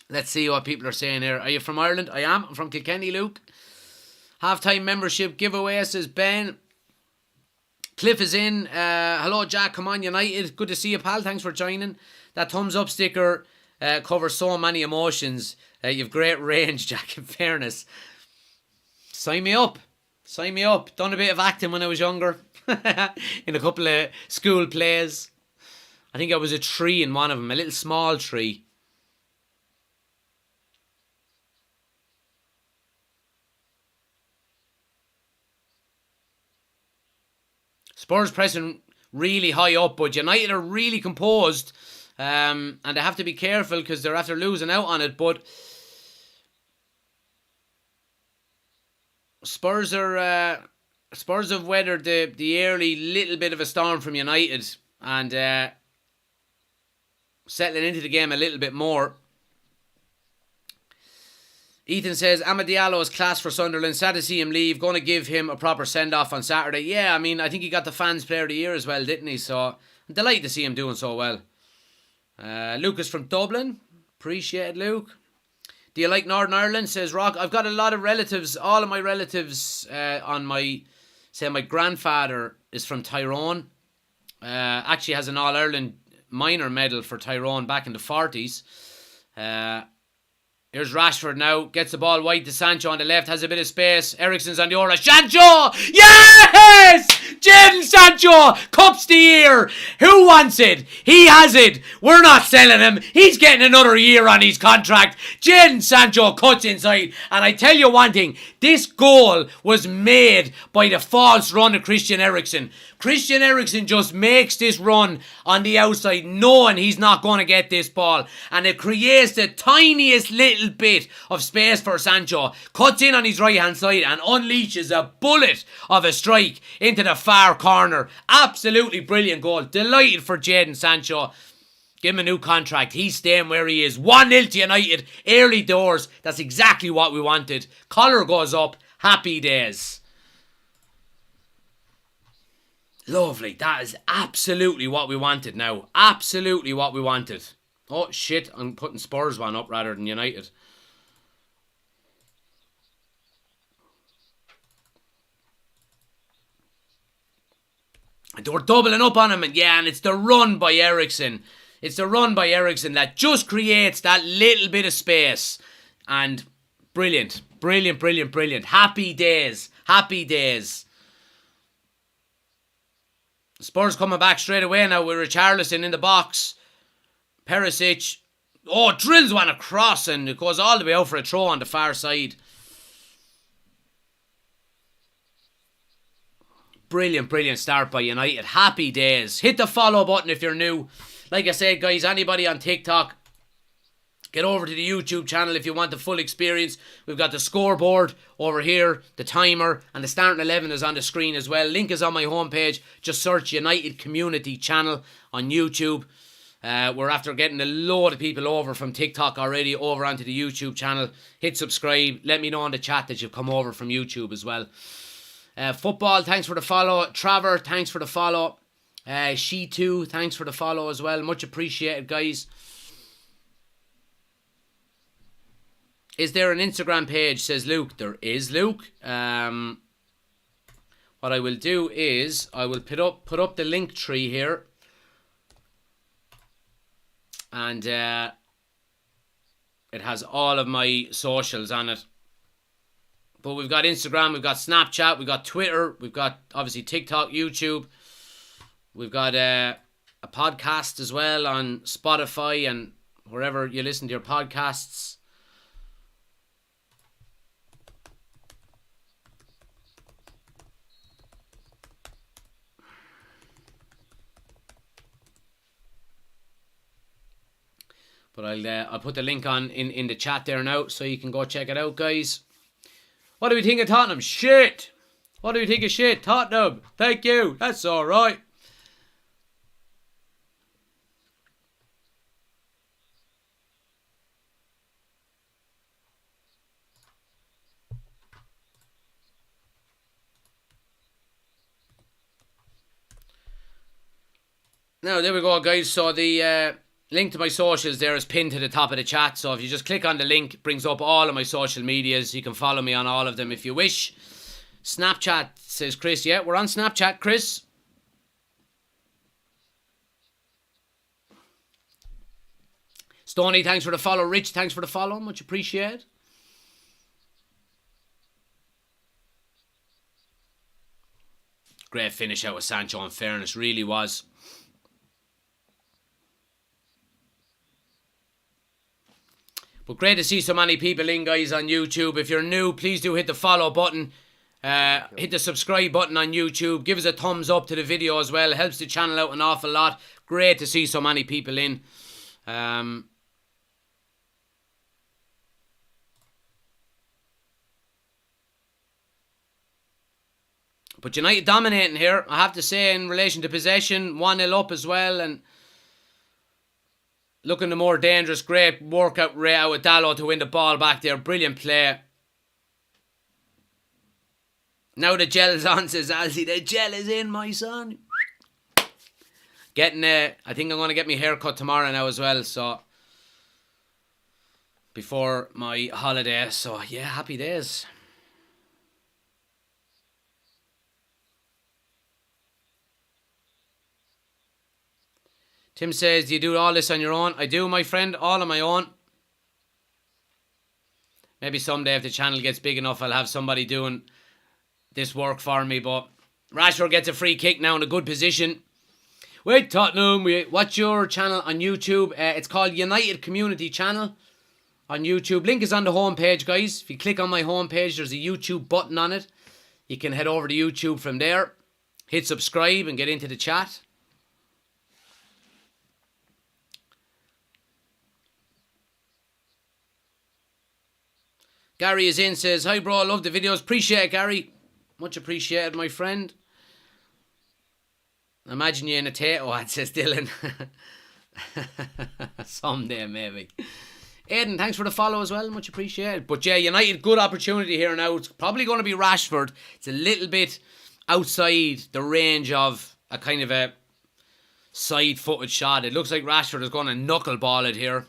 Let's see what people are saying here. Are you from Ireland? I am. I'm from Kilkenny, Luke. Half-time membership giveaway, says Ben. Cliff is in. Hello, Jack. Come on, United. Good to see you, pal. Thanks for joining. That thumbs up sticker covers so many emotions. You've great range, Jack, in fairness. Sign me up. Sign me up. Done a bit of acting when I was younger. In a couple of school plays. I think I was a tree in one of them. A little small tree. Spurs pressing really high up, but United are really composed, and they have to be careful because they're after losing out on it. But Spurs have weathered the early little bit of a storm from United and settling into the game a little bit more. Ethan says, Amad Diallo is class for Sunderland. Sad to see him leave. Going to give him a proper send-off on Saturday. Yeah, I mean, I think he got the Fans Player of the Year as well, didn't he? So, I'm delighted to see him doing so well. Lucas from Dublin. Appreciate it, Luke. Do you like Northern Ireland? Says Rock. I've got a lot of relatives. All of my relatives my grandfather is from Tyrone. Actually has an All-Ireland minor medal for Tyrone back in the 40s. Here's Rashford now. Gets the ball wide to Sancho on the left. Has a bit of space. Eriksen's on the aura. Sancho! Yes! Jadon Sancho! Cups the year. Who wants it? He has it. We're not selling him. He's getting another year on his contract. Jadon Sancho cuts inside. And I tell you one thing. This goal was made by the false run of Christian Eriksen. Christian Eriksen just makes this run on the outside knowing he's not going to get this ball. And it creates the tiniest little bit of space for Sancho. Cuts in on his right hand side and unleashes a bullet of a strike into the far corner. Absolutely brilliant goal. Delighted for Jadon Sancho. Give him a new contract. He's staying where he is. 1-0 to United. Early doors. That's exactly what we wanted. Collar goes up. Happy days. Lovely. That is absolutely what we wanted now. Absolutely what we wanted. Oh, shit. I'm putting Spurs one up rather than United. They were doubling up on him. And it's the run by Eriksen. It's the run by Eriksen that just creates that little bit of space. And brilliant. Brilliant, brilliant, brilliant. Happy days. Happy days. Spurs coming back straight away now with Richarlison in the box. Perisic. Oh, drills one across and it goes all the way out for a throw on the far side. Brilliant, brilliant start by United. Happy days. Hit the follow button if you're new. Like I said, guys, anybody on TikTok, get over to the YouTube channel if you want the full experience. We've got the scoreboard over here, the timer, and the starting 11 is on the screen as well. Link is on my homepage. Just search United Community Channel on YouTube. We're after getting a load of people over from TikTok already over onto the YouTube channel. Hit subscribe. Let me know in the chat that you've come over from YouTube as well. Football, thanks for the follow. Trevor, thanks for the follow. She too, thanks for the follow as well. Much appreciated, guys. Is there an Instagram page, says Luke? There is, Luke. What I will do is I will put up the link tree here. And it has all of my socials on it. But we've got Instagram, we've got Snapchat, we've got Twitter, we've got obviously TikTok, YouTube. We've got a podcast as well on Spotify and wherever you listen to your podcasts. But I'll put the link on in the chat there now so you can go check it out, guys. What do we think of Tottenham? Shit! What do we think of shit? Tottenham! Thank you! That's alright. Now, there we go, guys. So the link to my socials there is pinned to the top of the chat. So if you just click on the link, it brings up all of my social medias. You can follow me on all of them if you wish. Snapchat, says Chris. Yeah, we're on Snapchat, Chris. Stoney, thanks for the follow. Rich, thanks for the follow. Much appreciated. Great finish out with Sancho, in fairness. Really was. But great to see so many people in, guys, on YouTube. If you're new, please do hit the follow button. Hit the subscribe button on YouTube. Give us a thumbs up to the video as well. Helps the channel out an awful lot. Great to see so many people in. But United dominating here, I have to say, in relation to possession. 1-0 up as well, and looking the more dangerous. Great workout rate out with Dalot to win the ball back there. Brilliant play. Now the gel's on, says Alcy. The gel is in, my son. I think I'm going to get my hair cut tomorrow now as well, so before my holiday. So yeah, happy days. Tim says, do you do all this on your own? I do, my friend, all on my own. Maybe someday if the channel gets big enough, I'll have somebody doing this work for me. But Rashford gets a free kick now in a good position. Wait, Tottenham, watch your channel on YouTube. It's called United Community Channel on YouTube. Link is on the homepage, guys. If you click on my homepage, there's a YouTube button on it. You can head over to YouTube from there. Hit subscribe and get into the chat. Gary is in, says, hi bro, I love the videos. Appreciate it, Gary. Much appreciated, my friend. Imagine you in a Tato ad, says Dylan. Someday, maybe. Aiden, thanks for the follow as well. Much appreciated. But yeah, United, good opportunity here now. It's probably going to be Rashford. It's a little bit outside the range of a kind of a side-footed shot. It looks like Rashford is going to knuckleball it here.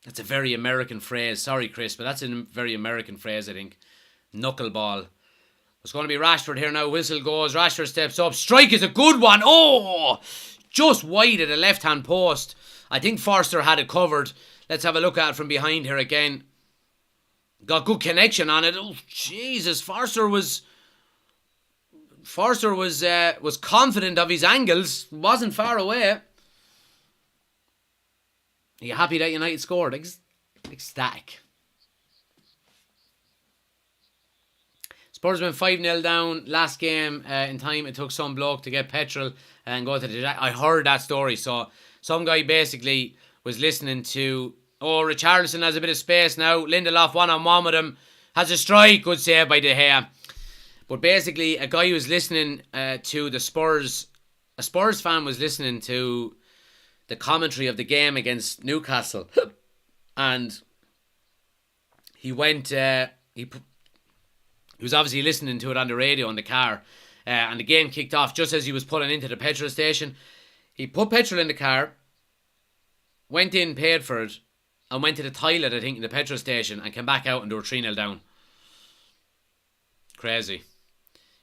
That's a very American phrase. Sorry, Chris, but that's a very American phrase, I think. Knuckleball. It's going to be Rashford here now. Whistle goes. Rashford steps up. Strike is a good one. Oh! Just wide at the left-hand post. I think Forster had it covered. Let's have a look at it from behind here again. Got good connection on it. Oh, Jesus. Forster was confident of his angles. Wasn't far away. Are you happy that United scored? Ecstatic. Spurs went 5-0 down last game. In time, it took some bloke to get petrol and go to the... I heard that story. So, some guy basically was listening to... Oh, Richarlison has a bit of space now. Lindelof one-on-one with him. Has a strike. Good save by De Gea. But basically, a guy was listening to the Spurs... A Spurs fan was listening to the commentary of the game against Newcastle. And he went... He was obviously listening to it on the radio in the car. And the game kicked off just as he was pulling into the petrol station. He put petrol in the car, went in, paid for it, and went to the toilet, I think, in the petrol station, and came back out and they were 3-0 down. Crazy.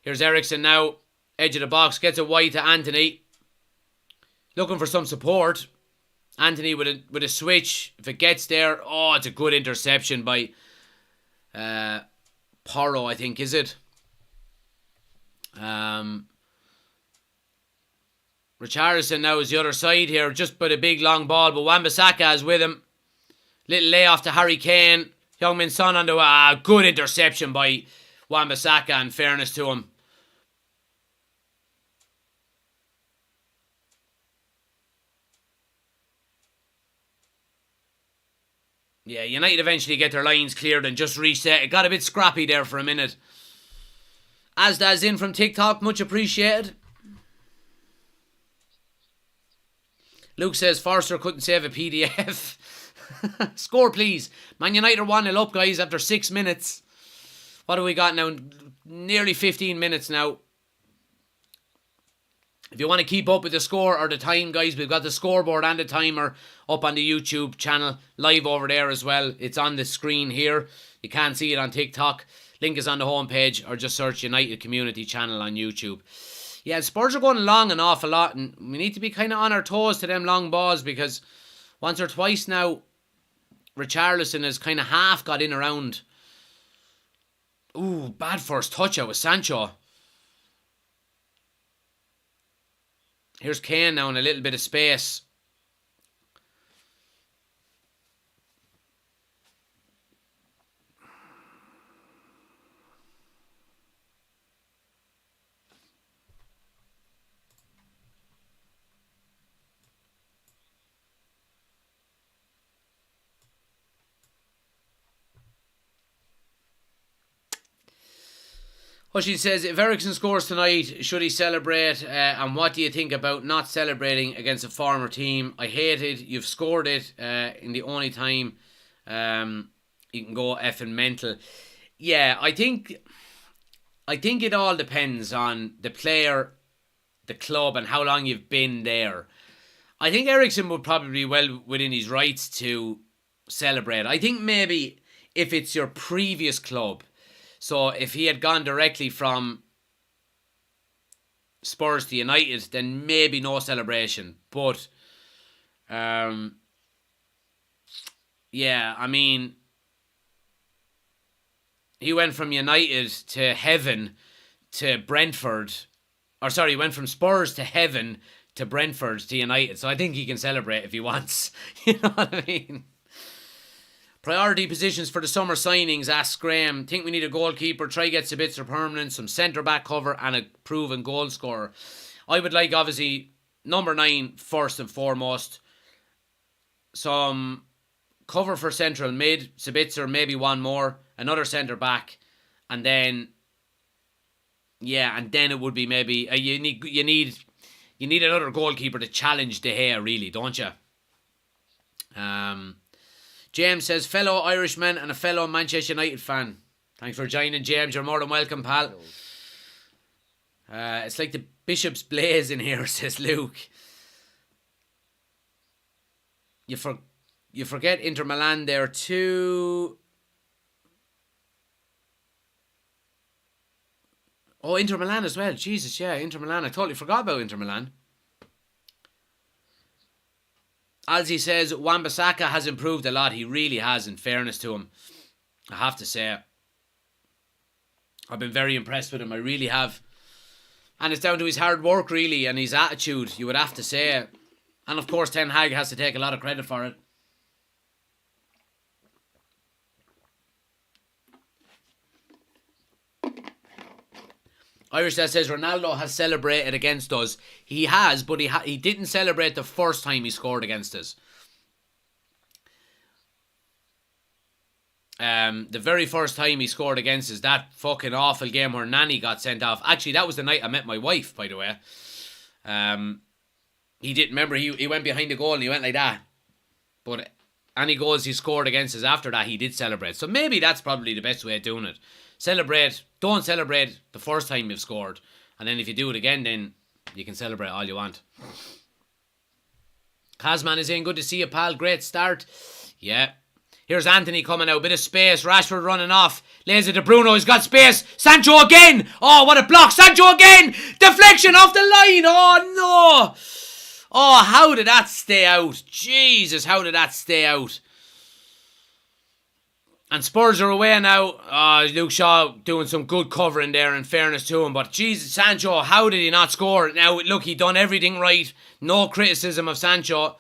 Here's Ericsson now, edge of the box, gets it wide to Anthony. Looking for some support. Anthony with a switch. If it gets there, oh, it's a good interception by... Porro, I think, is it? Richarlison now is the other side here, just by the big long ball, but Wan-Bissaka is with him. Little layoff to Harry Kane. Heung-min Son on the good interception by Wan-Bissaka, in fairness to him. Yeah, United eventually get their lines cleared and just reset. It got a bit scrappy there for a minute. Asda's in from TikTok, much appreciated. Luke says Forster couldn't save a PDF. Score, please. Man United are 1-0 up, guys, after 6 minutes. What have we got now? Nearly 15 minutes now. If you want to keep up with the score or the time, guys, we've got the scoreboard and the timer up on the YouTube channel, live over there as well. It's on the screen here. You can't see it on TikTok. Link is on the homepage, or just search United Community Channel on YouTube. Yeah, Spurs are going long an awful lot, and we need to be kind of on our toes to them long balls, because once or twice now, Richarlison has kind of half got in around. Ooh, bad first touch out with Sancho. Here's Kane now in a little bit of space. Well, she says, if Ericsson scores tonight, should he celebrate? And what do you think about not celebrating against a former team? I hate it. You've scored it in the only time you can go effing mental. Yeah, I think it all depends on the player, the club, and how long you've been there. I think Ericsson would probably be well within his rights to celebrate. I think maybe if it's your previous club, so if he had gone directly from Spurs to United, then maybe no celebration. But, yeah, I mean, he went from United to heaven to Brentford. Or sorry, he went from Spurs to heaven to Brentford to United. So I think he can celebrate if he wants. You know what I mean? Priority positions for the summer signings, asks Graham. Think we need a goalkeeper, try get Sabitzer permanent, some centre-back cover and a proven goal scorer. I would like, obviously, number 9 first and foremost. Some cover for central mid, Sabitzer, maybe one more, another centre-back, and then, yeah, and then it would be maybe, you need another goalkeeper to challenge De Gea, really, don't you? James says, fellow Irishman and a fellow Manchester United fan. Thanks for joining, James. You're more than welcome, pal. It's like the Bishop's Blaze in here, says Luke. You forget Inter Milan there too. Oh, Inter Milan as well. Jesus, yeah, Inter Milan. I totally forgot about Inter Milan. Alzi says, Wan-Bissaka has improved a lot. He really has, in fairness to him. I have to say. I've been very impressed with him. I really have. And it's down to his hard work, really, and his attitude, you would have to say. And of course, Ten Hag has to take a lot of credit for it. Irish that says Ronaldo has celebrated against us. He has, but he didn't celebrate the first time he scored against us. The very first time he scored against us, that fucking awful game where Nani got sent off. Actually, that was the night I met my wife, by the way. He didn't remember. He went behind the goal and he went like that. But any goals he scored against us after that, he did celebrate. So maybe that's probably the best way of doing it. Celebrate. Don't celebrate the first time you've scored. And then if you do it again, then you can celebrate all you want. Kazman is in. Good to see you, pal. Great start. Yeah. Here's Anthony coming out. Bit of space. Rashford running off. Lays it to Bruno. He's got space. Sancho again. Oh, what a block. Sancho again. Deflection off the line. Oh, no. Oh, how did that stay out? Jesus, how did that stay out? And Spurs are away now. Luke Shaw doing some good covering there, in fairness to him. But Jesus, Sancho, how did he not score? Now, look, he done everything right. No criticism of Sancho.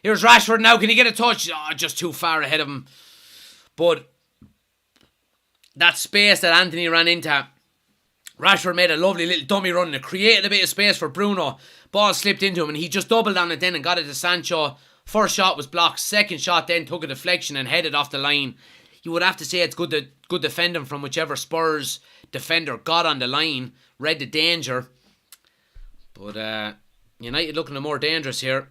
Here's Rashford now. Can he get a touch? Oh, just too far ahead of him. But that space that Anthony ran into, Rashford made a lovely little dummy run and it created a bit of space for Bruno. Ball slipped into him and he just doubled on it then and got it to Sancho. First shot was blocked. Second shot then took a deflection and headed off the line. You would have to say it's good defending from whichever Spurs defender got on the line, read the danger. But United looking more dangerous here.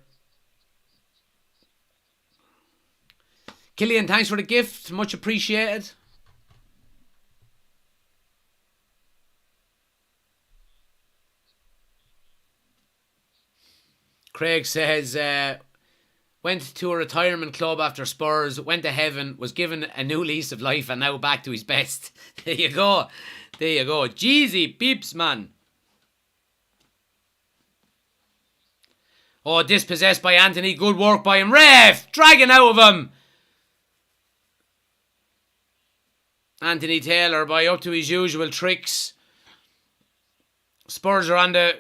Killian, thanks for the gift. Much appreciated. Craig says, went to a retirement club after Spurs, went to heaven, was given a new lease of life and now back to his best. There you go. There you go. Jeezy peeps, man. Oh, dispossessed by Anthony. Good work by him. Ref! Dragging out of him. Anthony Taylor by up to his usual tricks. Spurs are on the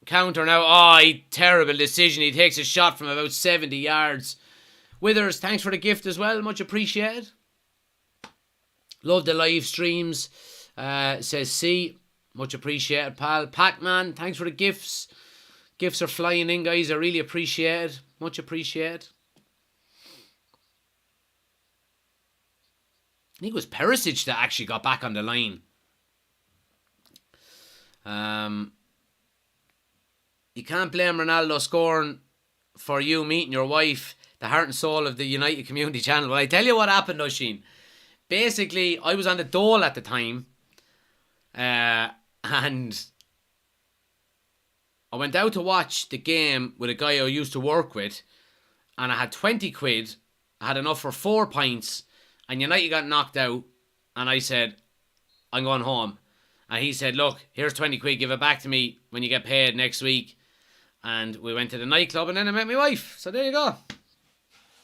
counter now. Oh, terrible decision. He takes a shot from about 70 yards. Withers, thanks for the gift as well. Much appreciated. Love the live streams. Says C. Much appreciated, pal. Pac-Man, thanks for the gifts. Gifts are flying in, guys. I really appreciate it. Much appreciated. I think it was Perisic that actually got back on the line. You can't blame Ronaldo scoring for you meeting your wife, the heart and soul of the United Community Channel. Well, I tell you what happened, Oisin. Basically, I was on the dole at the time, and I went out to watch the game with a guy I used to work with, and I had 20 quid. I had enough for 4 pints, and United got knocked out, and I said, I'm going home. And he said, look, here's 20 quid, give it back to me when you get paid next week. And we went to the nightclub, and then I met my wife. So there you go.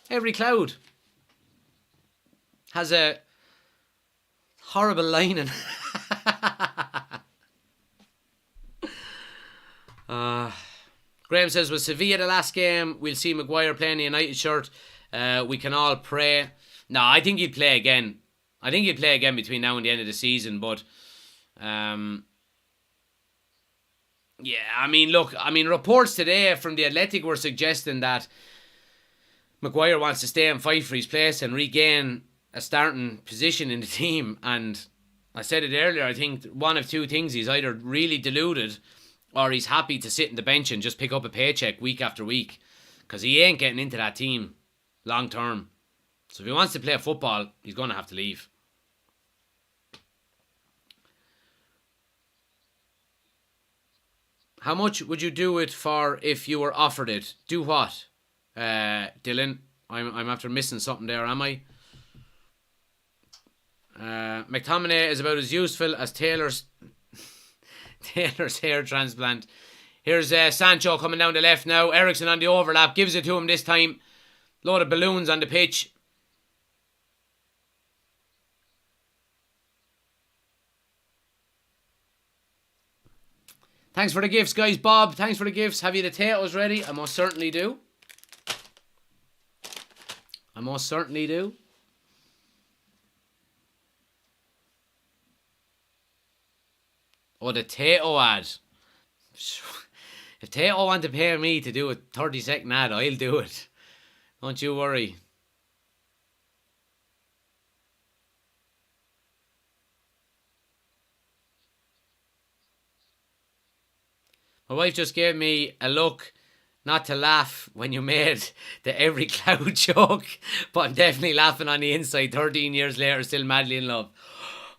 Every cloud has a horrible lining. Graham says, was Sevilla the last game? We'll see Maguire playing the United shirt. We can all pray. No, I think he'll play again. I think he'll play again between now and the end of the season. But, yeah, I mean, look, reports today from the Athletic were suggesting that Maguire wants to stay and fight for his place and regain a starting position in the team. And I said it earlier, I think one of two things: he's either really deluded or he's happy to sit in the bench and just pick up a paycheck week after week, because he ain't getting into that team long term. So if he wants to play football, he's going to have to leave. How much would you do it for if you were offered it? Do what? Dylan, I'm after missing something there, am I? McTominay is about as useful as Taylor's hair transplant. Here's Sancho coming down the left now. Eriksen on the overlap, gives it to him this time. Load of balloons on the pitch. Thanks for the gifts, guys. Bob, thanks for the gifts. Have you the potatoes ready? I most certainly do. I most certainly do. Oh, the Tato ad. If Tato want to pay me to do a 30-second ad, I'll do it. Don't you worry. My wife just gave me a look not to laugh when you made the every cloud joke, but I'm definitely laughing on the inside 13 years later, still madly in love.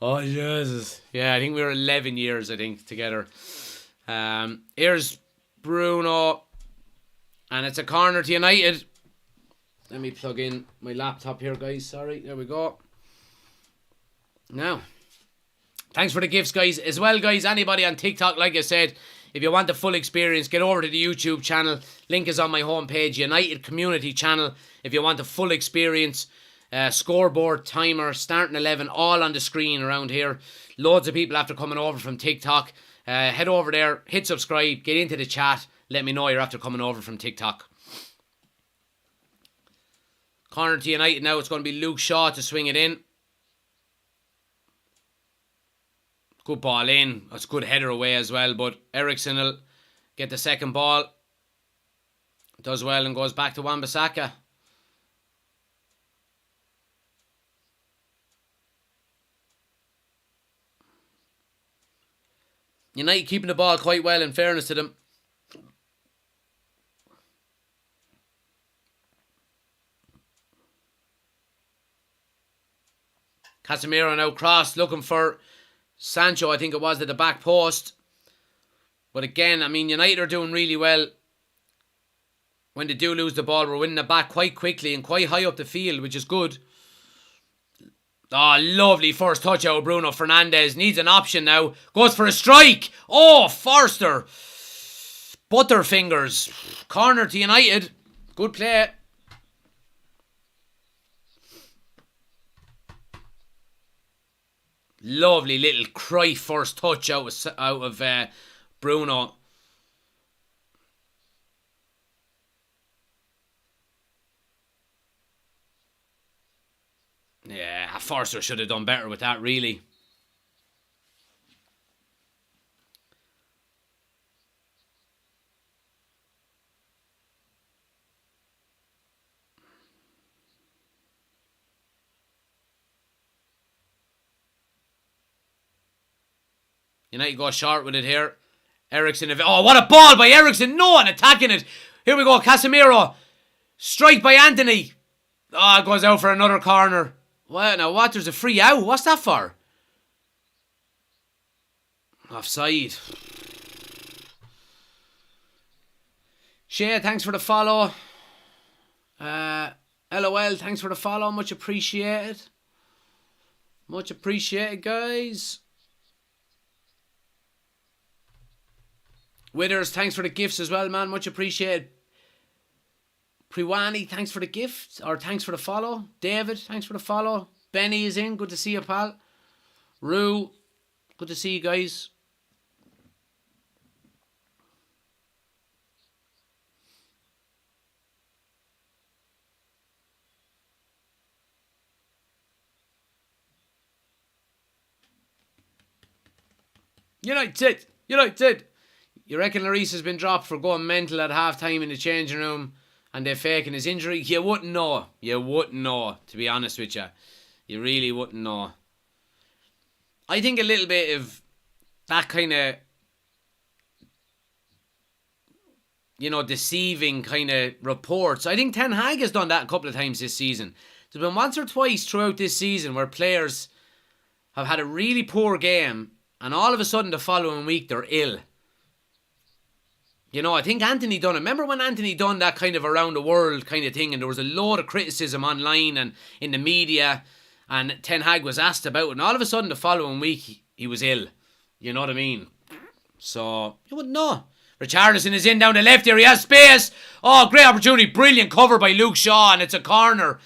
Oh, Jesus. Yeah, I think we were 11 years, together. Here's Bruno. And it's a corner to United. Let me plug in my laptop here, guys. Sorry. There we go. Now, thanks for the gifts, guys. As well, guys, anybody on TikTok, like I said, if you want the full experience, get over to the YouTube channel. Link is on my homepage, United Community Channel. If you want the full experience, scoreboard, timer, starting 11, all on the screen around here. Loads of people after coming over from TikTok. Head over there, hit subscribe, get into the chat. Let me know you're after coming over from TikTok. Corner to United now. It's going to be Luke Shaw to swing it in. Good ball in. That's a good header away as well. But Eriksen will get the second ball. Does well and goes back to Wan-Bissaka. United keeping the ball quite well, in fairness to them. Casemiro now crossed, looking for Sancho, I think it was, at the back post. But again, I mean, United are doing really well. When they do lose the ball, we're winning it back quite quickly and quite high up the field, which is good. Oh, lovely first touch out of Bruno Fernandes. Needs an option now. Goes for a strike. Oh, Forster. Butterfingers. Corner to United. Good play. Lovely little Cruyff first touch out of Bruno. Yeah, Forster should have done better with that, really. United go short with it here. Ericsson. Oh, what a ball by Ericsson. No one attacking it. Here we go. Casemiro. Strike by Anthony. Oh, it goes out for another corner. Well, now what? There's a free out. What's that for? Offside. Shea, thanks for the follow. LOL, thanks for the follow. Much appreciated. Much appreciated, guys. Withers, thanks for the gifts as well, man. Much appreciated. Priwani, thanks for the gift. Or thanks for the follow. David, thanks for the follow. Benny is in. Good to see you, pal. Rue, good to see you guys. United. You reckon Lloris has been dropped for going mental at half time in the changing room and they're faking his injury? You wouldn't know. You wouldn't know, to be honest with you. You really wouldn't know. I think a little bit of that kind of, deceiving kind of reports. I think Ten Hag has done that a couple of times this season. There's been once or twice throughout this season where players have had a really poor game and all of a sudden the following week they're ill. I think Anthony done it. Remember when Anthony done that kind of around the world kind of thing and there was a load of criticism online and in the media and Ten Hag was asked about it and all of a sudden the following week he was ill. You know what I mean? So, you wouldn't know. Richarlison is in down the left here. He has space. Oh, great opportunity. Brilliant cover by Luke Shaw and it's a corner.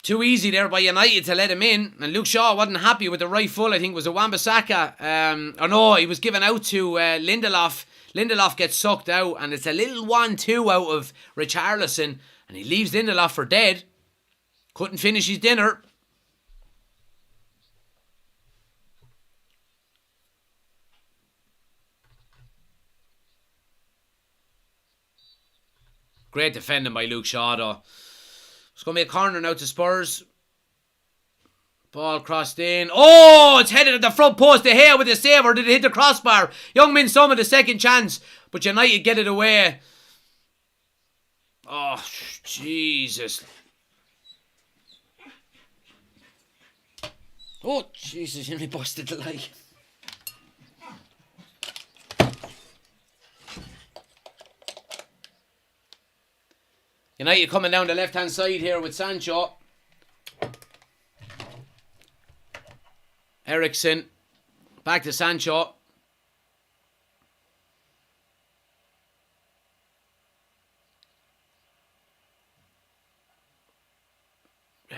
Too easy there by United to let him in. And Luke Shaw wasn't happy with the right full. I think it was a Wan-Bissaka. He was given out to Lindelof. Lindelof gets sucked out and it's a little 1-2 out of Richarlison and he leaves Lindelof for dead. Couldn't finish his dinner. Great defending by Luke Shaw though. It's going to be a corner now to Spurs. Ball crossed in. Oh, it's headed at the front post. De Gea with the save, or did it hit the crossbar? Young-Min Son with the second chance. But United get it away. Oh, Jesus. Oh, Jesus, you nearly busted the light. United coming down the left-hand side here with Sancho. Ericsson. Back to Sancho.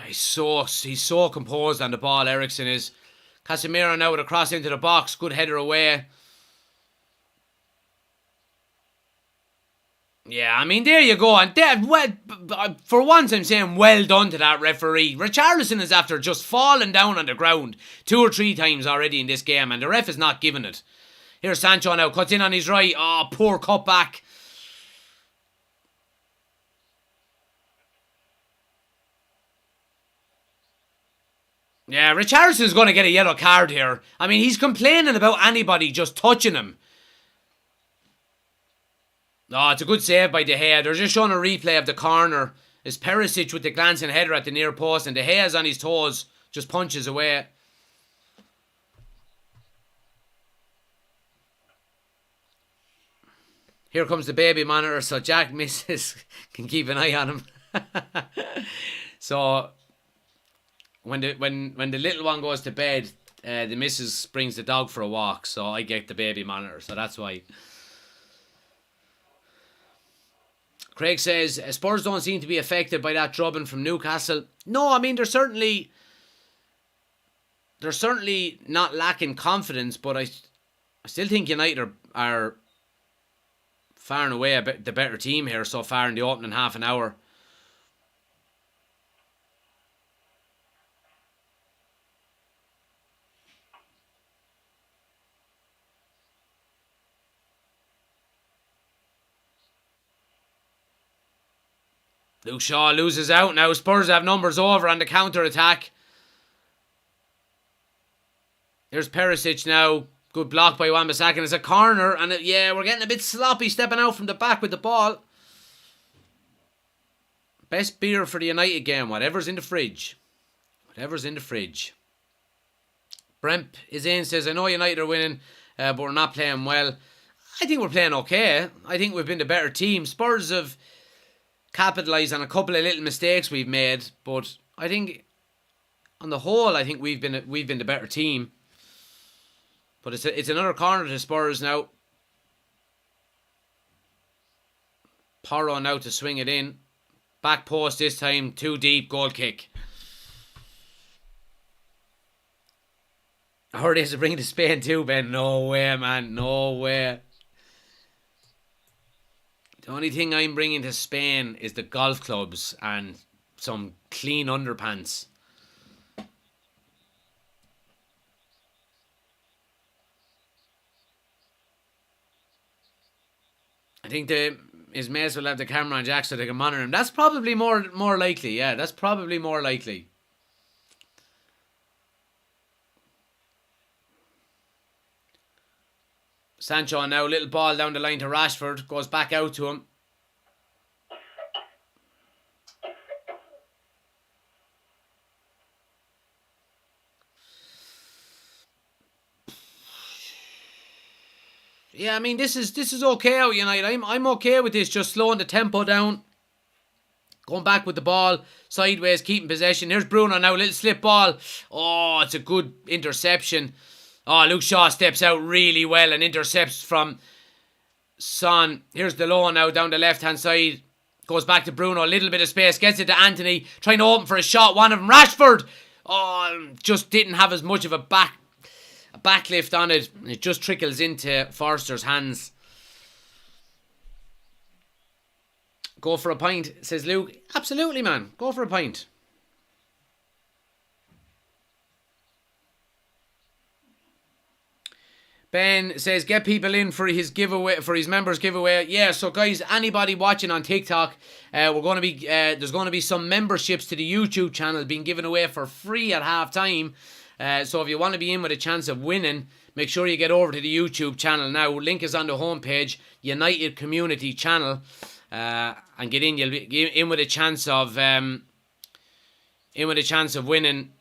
He's so composed on the ball, Ericsson is. Casemiro now with a cross into the box. Good header away. Yeah, I mean, there you go. And for once, I'm saying well done to that referee. Richarlison is after just falling down on the ground 2 or 3 times already in this game, and the ref is not giving it. Here's Sancho now, cuts in on his right. Oh, poor cutback. Yeah, Richarlison's going to get a yellow card here. I mean, he's complaining about anybody just touching him. Oh, it's a good save by De Gea. They're just showing a replay of the corner. It's Perisic with the glancing header at the near post, and De Gea's on his toes, just punches away. Here comes the baby monitor, so Jack misses can keep an eye on him. So when the little one goes to bed, the missus brings the dog for a walk, so I get the baby monitor, so that's why. Craig says, Spurs don't seem to be affected by that drubbing from Newcastle. No, I mean, they're certainly not lacking confidence, but I still think United are far and away the better team here so far in the opening half an hour. Luke Shaw loses out now. Spurs have numbers over on the counter-attack. Here's Perisic now. Good block by Wan-Bissaka. And it's a corner. And we're getting a bit sloppy stepping out from the back with the ball. Best beer for the United game. Whatever's in the fridge. Whatever's in the fridge. Brent is in, says, I know United are winning, but we're not playing well. I think we're playing okay. I think we've been the better team. Spurs have capitalised on a couple of little mistakes we've made, but I think on the whole, I think we've been the better team. But it's another corner to Spurs now. Porro now to swing it in. Back post this time, too deep, goal kick. I heard they have to bring it to Spain too, Ben. No way, man. No way. The only thing I'm bringing to Spain is the golf clubs and some clean underpants. I think his mates will have the camera on Jack so they can monitor him. That's probably more likely. Yeah, that's probably more likely. Sancho now, little ball down the line to Rashford. Goes back out to him. Yeah, I mean, this is okay out United. I'm okay with this, just slowing the tempo down. Going back with the ball, sideways, keeping possession. Here's Bruno now, little slip ball. Oh, it's a good interception. Oh, Luke Shaw steps out really well and intercepts from Son. Here's Delon now down the left-hand side. Goes back to Bruno, a little bit of space. Gets it to Anthony, trying to open for a shot. One of them, Rashford. Oh, just didn't have as much of a backlift on it. It just trickles into Forster's hands. Go for a pint, says Luke. Absolutely, man. Go for a pint. Ben says, get people in for his giveaway, for his members giveaway. Yeah, so guys, anybody watching on TikTok, we're going to be there's going to be some memberships to the YouTube channel being given away for free at half time. So if you want to be in with a chance of winning, make sure you get over to the YouTube channel now. Link is on the homepage, United Community Channel, and get in. You'll be in with a chance of winning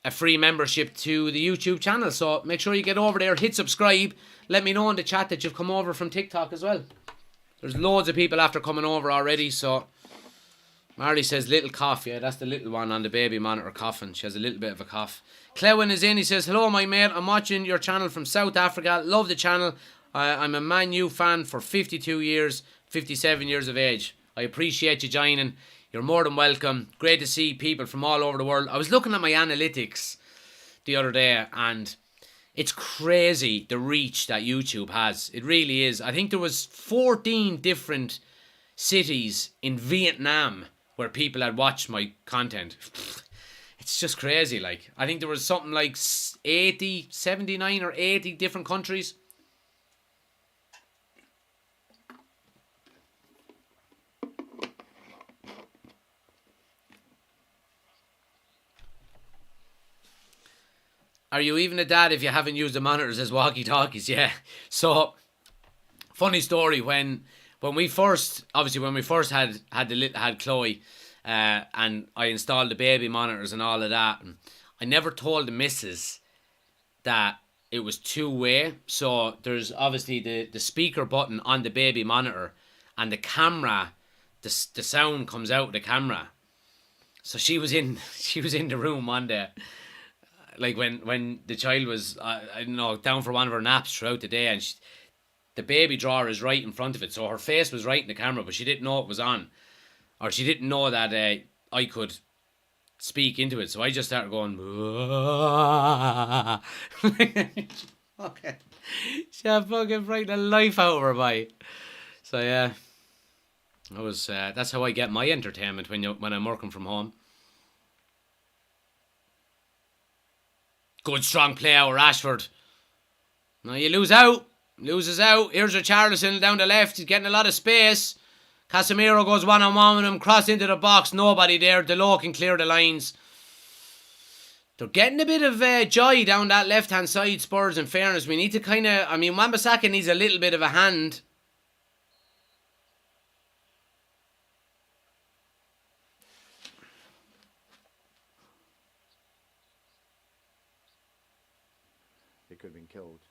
a free membership to the YouTube channel. So make sure you get over there, hit subscribe. Let me know in the chat that you've come over from TikTok as well. There's loads of people after coming over already. So Marley says little cough. Yeah, that's the little one on the baby monitor coughing. She has a little bit of a cough. Clewin is in. He says, hello my mate, I'm watching your channel from South Africa. Love the channel. I'm a Man U fan for 52 years, 57 years of age. I appreciate you joining. You're more than welcome. Great to see people from all over the world. I was looking at my analytics the other day and it's crazy the reach that YouTube has. It really is. I think there was 14 different cities in Vietnam where people had watched my content. It's just crazy. Like, I think there was something like 79 or 80 different countries. Are you even a dad if you haven't used the monitors as walkie-talkies? Yeah. So, funny story, when we first had Chloe, and I installed the baby monitors and all of that, and I never told the missus that it was two-way. So there's obviously the speaker button on the baby monitor, and the camera, the sound comes out of the camera. So she was in the room one day, like when the child was I don't know, down for one of her naps throughout the day, and the baby drawer is right in front of it, so her face was right in the camera, but she didn't know it was on, or she didn't know that I could speak into it. So I just started going, okay, she had fucking frightened the life out of her, boy. So yeah, I was that's how I get my entertainment when I'm working from home. Good strong play out of Rashford. Now you loses out. Here's Richarlison down the left. He's getting a lot of space. Casemiro goes one-on-one with him. Cross into the box. Nobody there. Delon can clear the lines. They're getting a bit of joy down that left-hand side, Spurs, in fairness. We need to kind of... I mean, Wan-Bissaka needs a little bit of a hand. They could have been killed.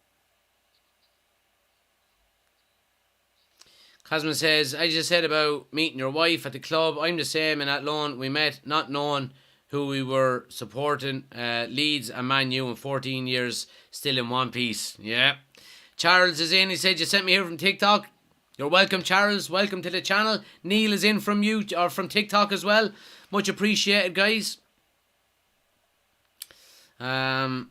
Cosman says, I just said about meeting your wife at the club. I'm the same in that loan. We met not knowing who we were supporting. Leeds and Man U in 14 years, still in one piece. Yeah. Charles is in. He said, you sent me here from TikTok. You're welcome, Charles. Welcome to the channel. Neil is in from you, or from TikTok as well. Much appreciated, guys. In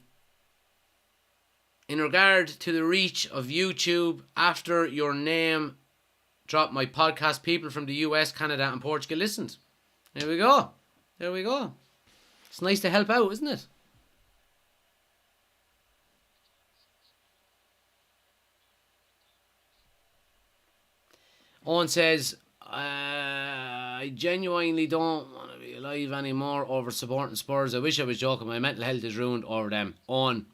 regard to the reach of YouTube, after your name dropped, my podcast, people from the US, Canada and Portugal listened. There we go. There we go. It's nice to help out, isn't it? Owen says, I genuinely don't want to be alive anymore over supporting Spurs. I wish I was joking. My mental health is ruined over them. Owen,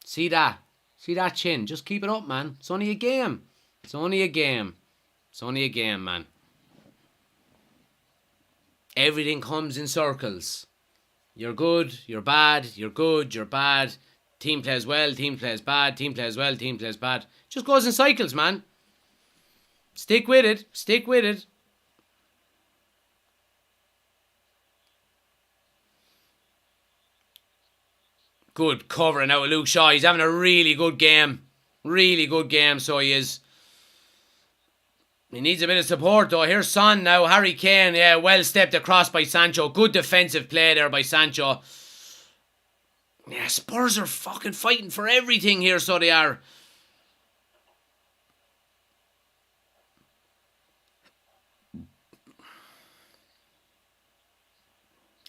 see that? See that chin? Just keep it up, man. It's only a game. It's only a game. It's only a game, man. Everything comes in circles. You're good, you're bad, you're good, you're bad. Team plays well, team plays bad, team plays well, team plays bad. Just goes in cycles, man. Stick with it. Stick with it. Good covering out of Luke Shaw. He's having a really good game. Really good game, so he is. He needs a bit of support, though. Here's Son now. Harry Kane, yeah, well stepped across by Sancho. Good defensive play there by Sancho. Yeah, Spurs are fucking fighting for everything here, so they are.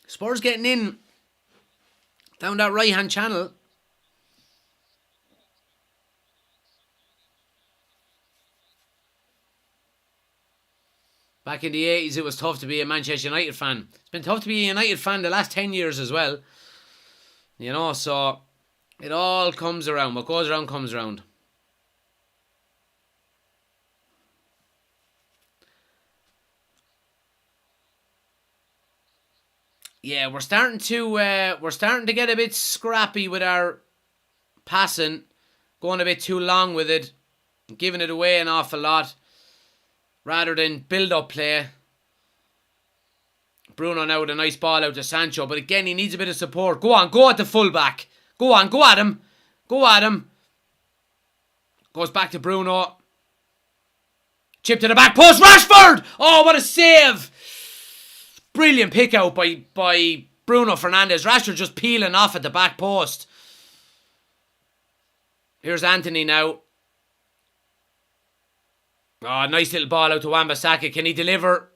Spurs getting in down that right-hand channel. Back in the 80s, it was tough to be a Manchester United fan. It's been tough to be a United fan the last 10 years as well. You know, so it all comes around. What goes around comes around. Yeah, we're starting to get a bit scrappy with our passing, going a bit too long with it, giving it away an awful lot, rather than build-up play. Bruno now with a nice ball out to Sancho, but again, he needs a bit of support. Go on, go at the fullback. Go on, go at him. Go at him. Goes back to Bruno. Chip to the back post, Rashford! Oh, what a save! Brilliant pick out by Bruno Fernandes. Rashford just peeling off at the back post. Here's Anthony now. Oh, nice little ball out to Wan-Bissaka. Can he deliver?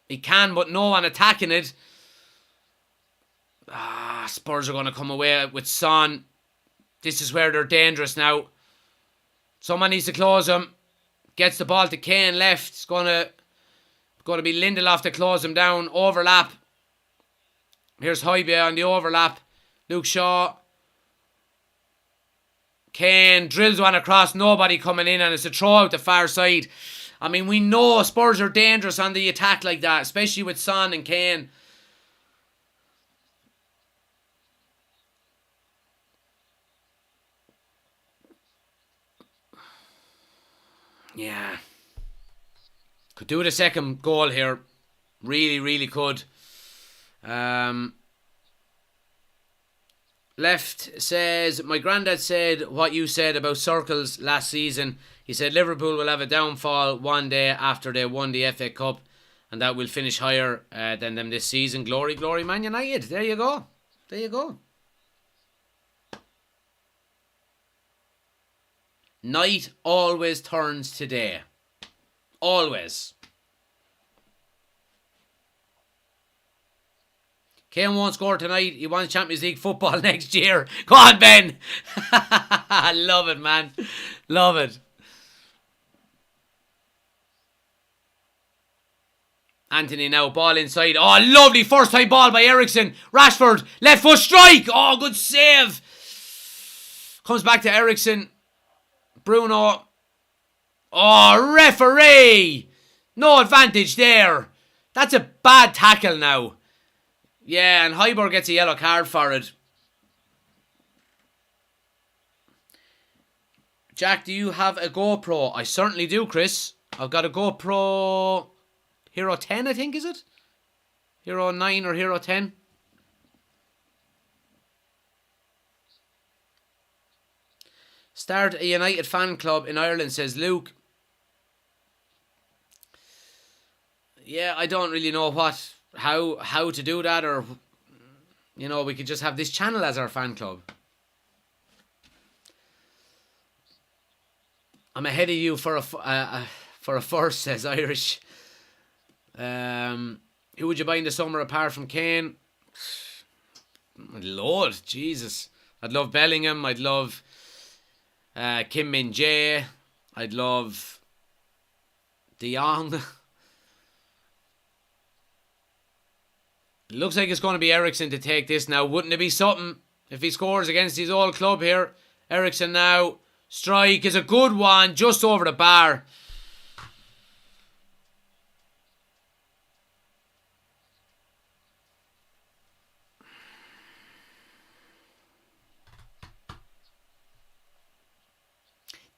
He can, but no one attacking it. Spurs are going to come away with Son. This is where they're dangerous now. Someone needs to close him. Gets the ball to Kane left. It's going to be Lindelof to close him down. Overlap. Here's Højbjerg on the overlap. Luke Shaw. Kane drills one across. Nobody coming in, and it's a throw out the far side. I mean, we know Spurs are dangerous on the attack like that, especially with Son and Kane. Yeah. Could do with a second goal here. Really, really could. Left says, my granddad said what you said about circles last season. He said Liverpool will have a downfall one day after they won the FA Cup, and that will finish higher than them this season. Glory, glory, Man United. There you go. There you go. Night always turns to day. Always. Kane won't score tonight. He wants Champions League football next year. Go on, Ben. I love it, man. Love it. Anthony now, ball inside. Oh, lovely first time ball by Ericsson. Rashford, left foot strike. Oh, good save. Comes back to Ericsson. Bruno. Oh, referee. No advantage there. That's a bad tackle now. Yeah, and Hotspur gets a yellow card for it. Jack, do you have a GoPro? I certainly do, Chris. I've got a GoPro Hero 10, I think, is it? Hero 9 or Hero 10? Start a United fan club in Ireland, says Luke. Yeah, I don't really know how to do that, or, you know, we could just have this channel as our fan club. I'm ahead of you for a first, says Irish. Who would you buy in the summer apart from Kane? Lord, Jesus. I'd love Bellingham. I'd love Kim Min-jae. I'd love De Jong. Looks like it's going to be Ericsson to take this now. Wouldn't it be something if he scores against his old club here? Ericsson now. Strike is a good one, just over the bar.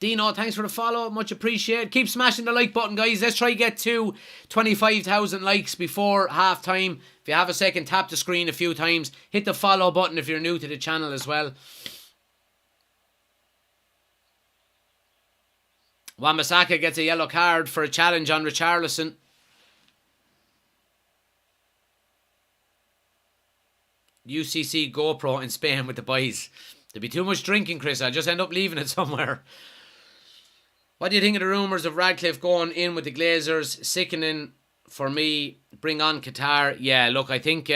Dino, thanks for the follow. Much appreciated. Keep smashing the like button, guys. Let's try get to 25,000 likes before half time. If you have a second, tap the screen a few times. Hit the follow button if you're new to the channel as well. Wan-Bissaka gets a yellow card for a challenge on Richarlison. UCC GoPro in Spain with the boys. There'd be too much drinking, Chris. I'll just end up leaving it somewhere. What do you think of the rumours of Radcliffe going in with the Glazers? Sickening for me. Bring on Qatar. Yeah, look, I think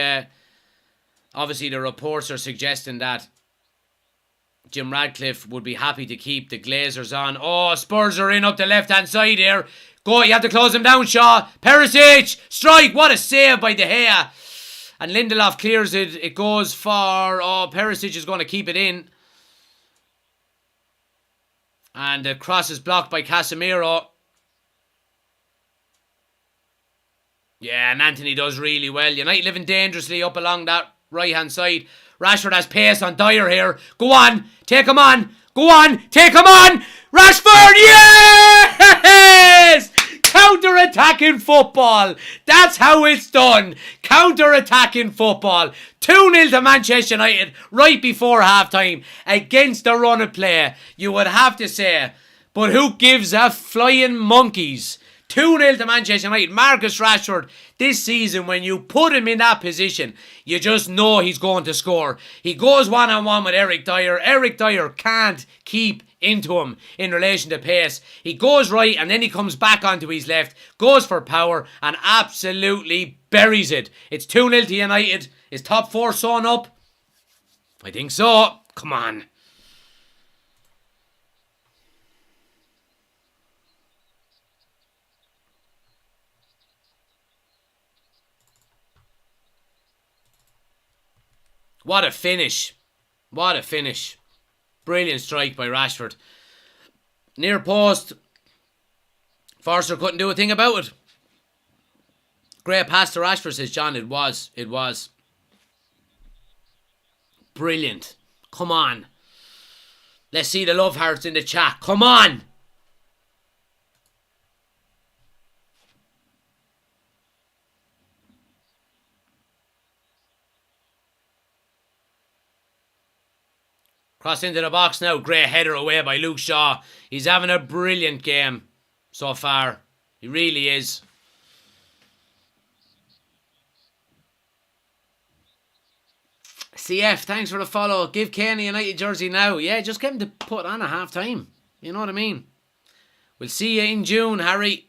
obviously the reports are suggesting that Jim Radcliffe would be happy to keep the Glazers on. Oh, Spurs are in up the left-hand side here. Go, you have to close them down, Shaw. Perisic, strike. What a save by De Gea. And Lindelof clears it. It goes for... Oh, Perisic is going to keep it in. And the cross is blocked by Casemiro. Yeah, and Anthony does really well. United living dangerously up along that right-hand side. Rashford has pace on Dyer here. Go on. Take him on. Go on. Take him on. Rashford. Yes! Counter-attacking football. That's how it's done. Counter-attacking football. 2-0 to Manchester United right before half-time against the run of play, you would have to say. But who gives a flying monkeys? 2-0 to Manchester United. Marcus Rashford, this season, when you put him in that position, you just know he's going to score. He goes one-on-one with Eric Dyer. Eric Dyer can't keep into him in relation to pace. He goes right and then he comes back onto his left, goes for power and absolutely buries it. It's 2-0 to United. Is top four sewn up? I think so. Come on. What a finish. What a finish. Brilliant strike by Rashford. Near post. Forster couldn't do a thing about it. Great pass to Rashford, says John. It was. It was. Brilliant. Come on. Let's see the love hearts in the chat. Come on. Cross into the box now. Great header away by Luke Shaw. He's having a brilliant game so far. He really is. CF, thanks for the follow. Give Kane a United jersey now. Yeah, just get him to put on a half time. You know what I mean? We'll see you in June, Harry.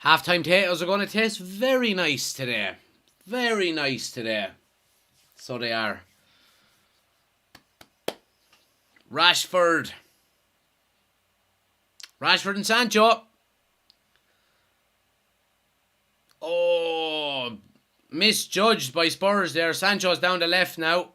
Half-time potatoes are going to taste very nice today. Very nice today. So they are. Rashford and Sancho. Oh, misjudged by Spurs there. Sancho's down the left now.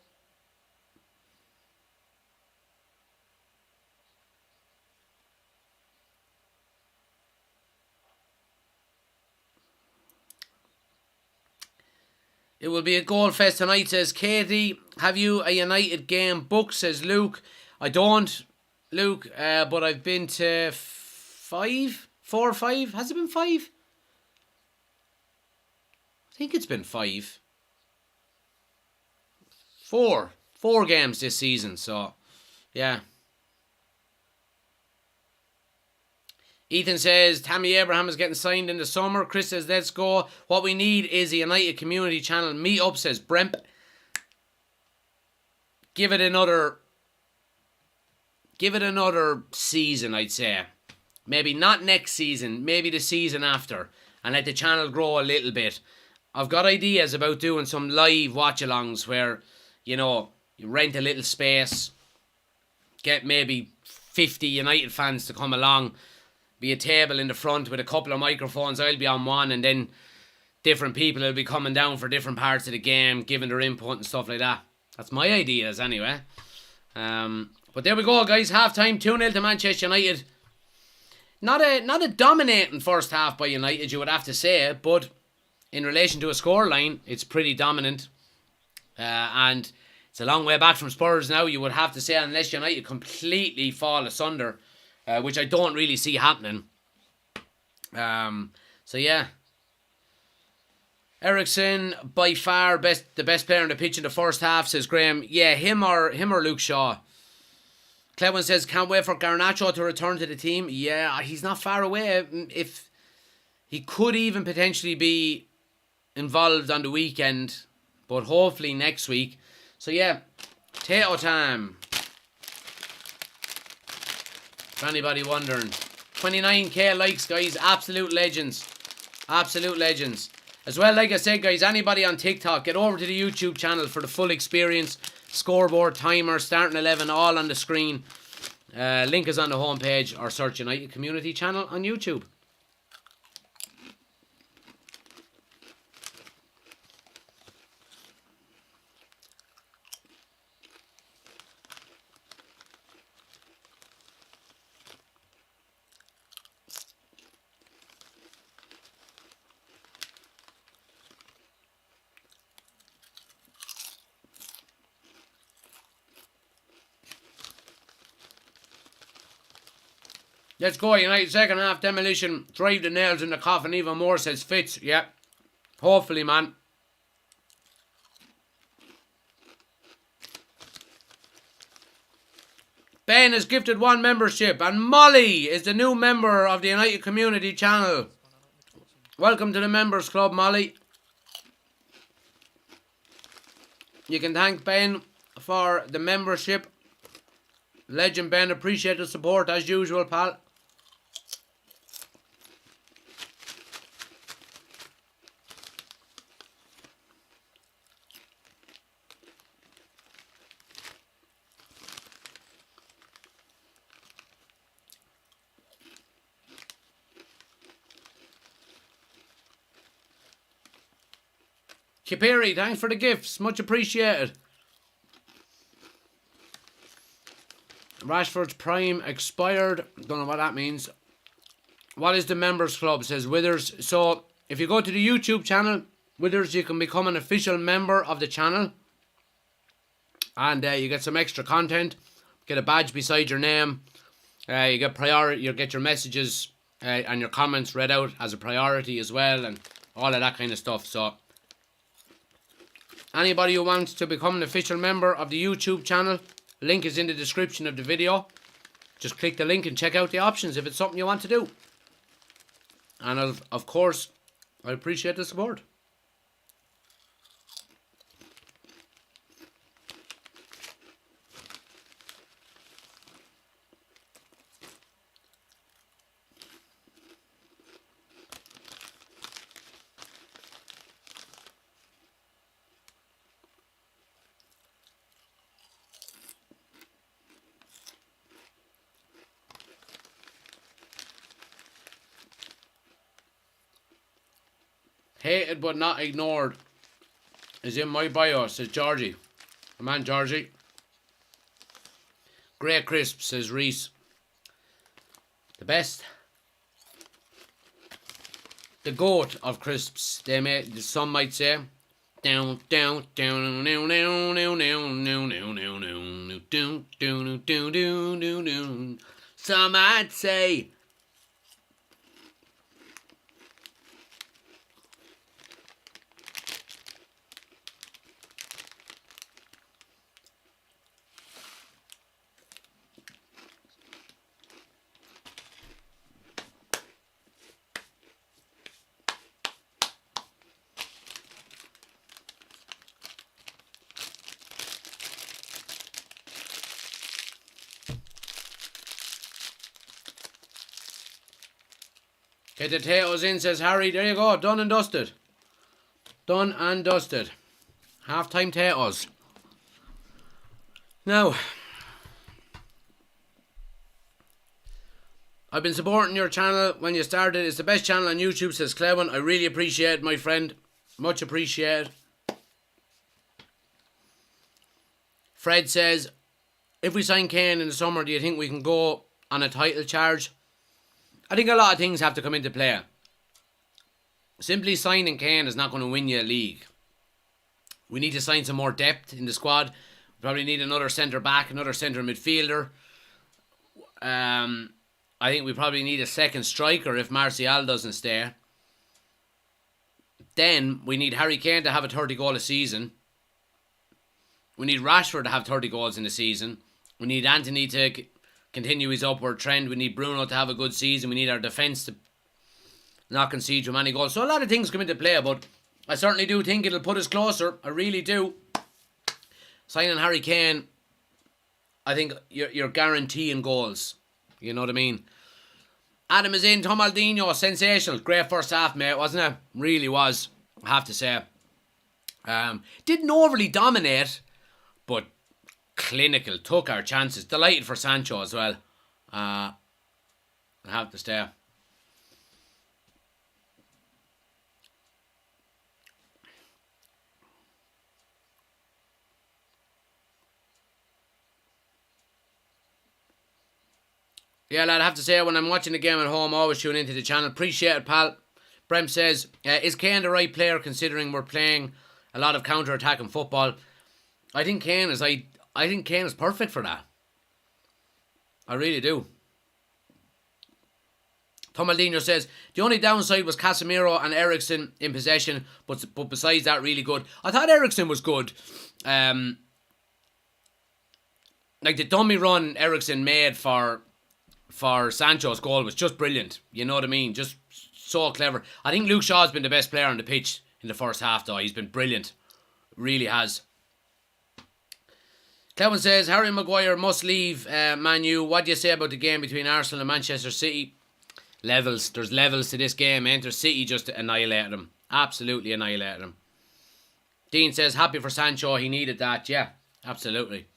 It will be a goal fest tonight, says Katie. Have you a United game booked, says Luke. I don't, Luke, but I've been to 4 or 5. Has it been 5? I think it's been 5. 4 games this season, so yeah. Ethan says Tammy Abraham is getting signed in the summer. Chris says let's go. What we need is a United Community Channel meet-up, says Brent. Give it another season, I'd say. Maybe not next season, maybe the season after, and let the channel grow a little bit. I've got ideas about doing some live watch-alongs where, you know, you rent a little space, get maybe 50 United fans to come along, be a table in the front with a couple of microphones. I'll be on one, and then different people will be coming down for different parts of the game, giving their input and stuff like that. That's my ideas anyway. But there we go, guys. Half-time, 2-0 to Manchester United. Not a dominating first half by United, you would have to say, but in relation to a scoreline, it's pretty dominant. And it's a long way back from Spurs now, you would have to say, unless United completely fall asunder, which I don't really see happening. So yeah. Ericsson, by far the best player on the pitch in the first half, says Graham. Yeah, him or Luke Shaw. Clewin says, can't wait for Garnacho to return to the team. Yeah, he's not far away. If he could even potentially be involved on the weekend, but hopefully next week. So yeah, potato time. For anybody wondering. 29k likes, guys. Absolute legends. Absolute legends. As well, like I said, guys, anybody on TikTok, get over to the YouTube channel for the full experience. Scoreboard, timer, starting 11, all on the screen. Link is on the homepage, or search United Community Channel on YouTube. Let's go, United. Second half demolition. Drive the nails in the coffin even more, says Fitz. Yeah. Hopefully, man. Ben has gifted 1 membership, and Molly is the new member of the United Community Channel. Welcome to the Members Club, Molly. You can thank Ben for the membership. Legend Ben, appreciate the support as usual, pal. Kipiri, thanks for the gifts. Much appreciated. Rashford's prime expired. Don't know what that means. What is the members club, says Withers. So if you go to the YouTube channel, Withers, you can become an official member of the channel. And you get some extra content. Get a badge beside your name. You get priority. You get your messages and your comments read out as a priority as well, and all of that kind of stuff. So anybody who wants to become an official member of the YouTube channel, link is in the description of the video. Just click the link and check out the options if it's something you want to do. And of course, I appreciate the support. Hated but not ignored is in my bio, says Georgie. Come on, Georgie. Great crisp, says Reese. The best. The goat of crisps, some might say. Down, down, down, down, down, down, down, down, down, down, down, down, down, down, down. Some might say. Get the potatoes in, says Harry. There you go. Done and dusted. Done and dusted. Half-time potatoes. Now, I've been supporting your channel when you started. It's the best channel on YouTube, says Clevin. I really appreciate it, my friend. Much appreciated. Fred says, if we sign Kane in the summer, do you think we can go on a title charge? I think a lot of things have to come into play. Simply signing Kane is not going to win you a league. We need to sign some more depth in the squad. We probably need another centre back, another centre midfielder. I think we probably need a second striker if Martial doesn't stay. Then we need Harry Kane to have a 30 goal a season. We need Rashford to have 30 goals in a season. We need Anthony to continue his upward trend. We need Bruno to have a good season. We need our defence to not concede too many goals. So a lot of things come into play, but I certainly do think it'll put us closer. I really do. Signing Harry Kane, I think you're guaranteeing goals. You know what I mean? Adam is in. Tom Aldino, sensational. Great first half, mate, wasn't it? Really was, I have to say. Didn't overly dominate, but clinical, took our chances. Delighted for Sancho as well. I have to stay. Yeah, lad, I have to say, when I'm watching the game at home, I always tune into the channel. Appreciate it, pal. Brem says, is Kane the right player considering we're playing a lot of counter-attacking football? I think Kane is perfect for that. I really do. Tomaldino says, the only downside was Casemiro and Eriksen in possession, but besides that, really good. I thought Eriksen was good. Like the dummy run Eriksen made for Sancho's goal was just brilliant. You know what I mean? Just so clever. I think Luke Shaw's been the best player on the pitch in the first half, though. He's been brilliant. Really has. Clevin says, Harry Maguire must leave Man U. What do you say about the game between Arsenal and Manchester City? Levels. There's levels to this game. Enter City just annihilated him. Absolutely annihilated him. Dean says, happy for Sancho. He needed that. Yeah, absolutely.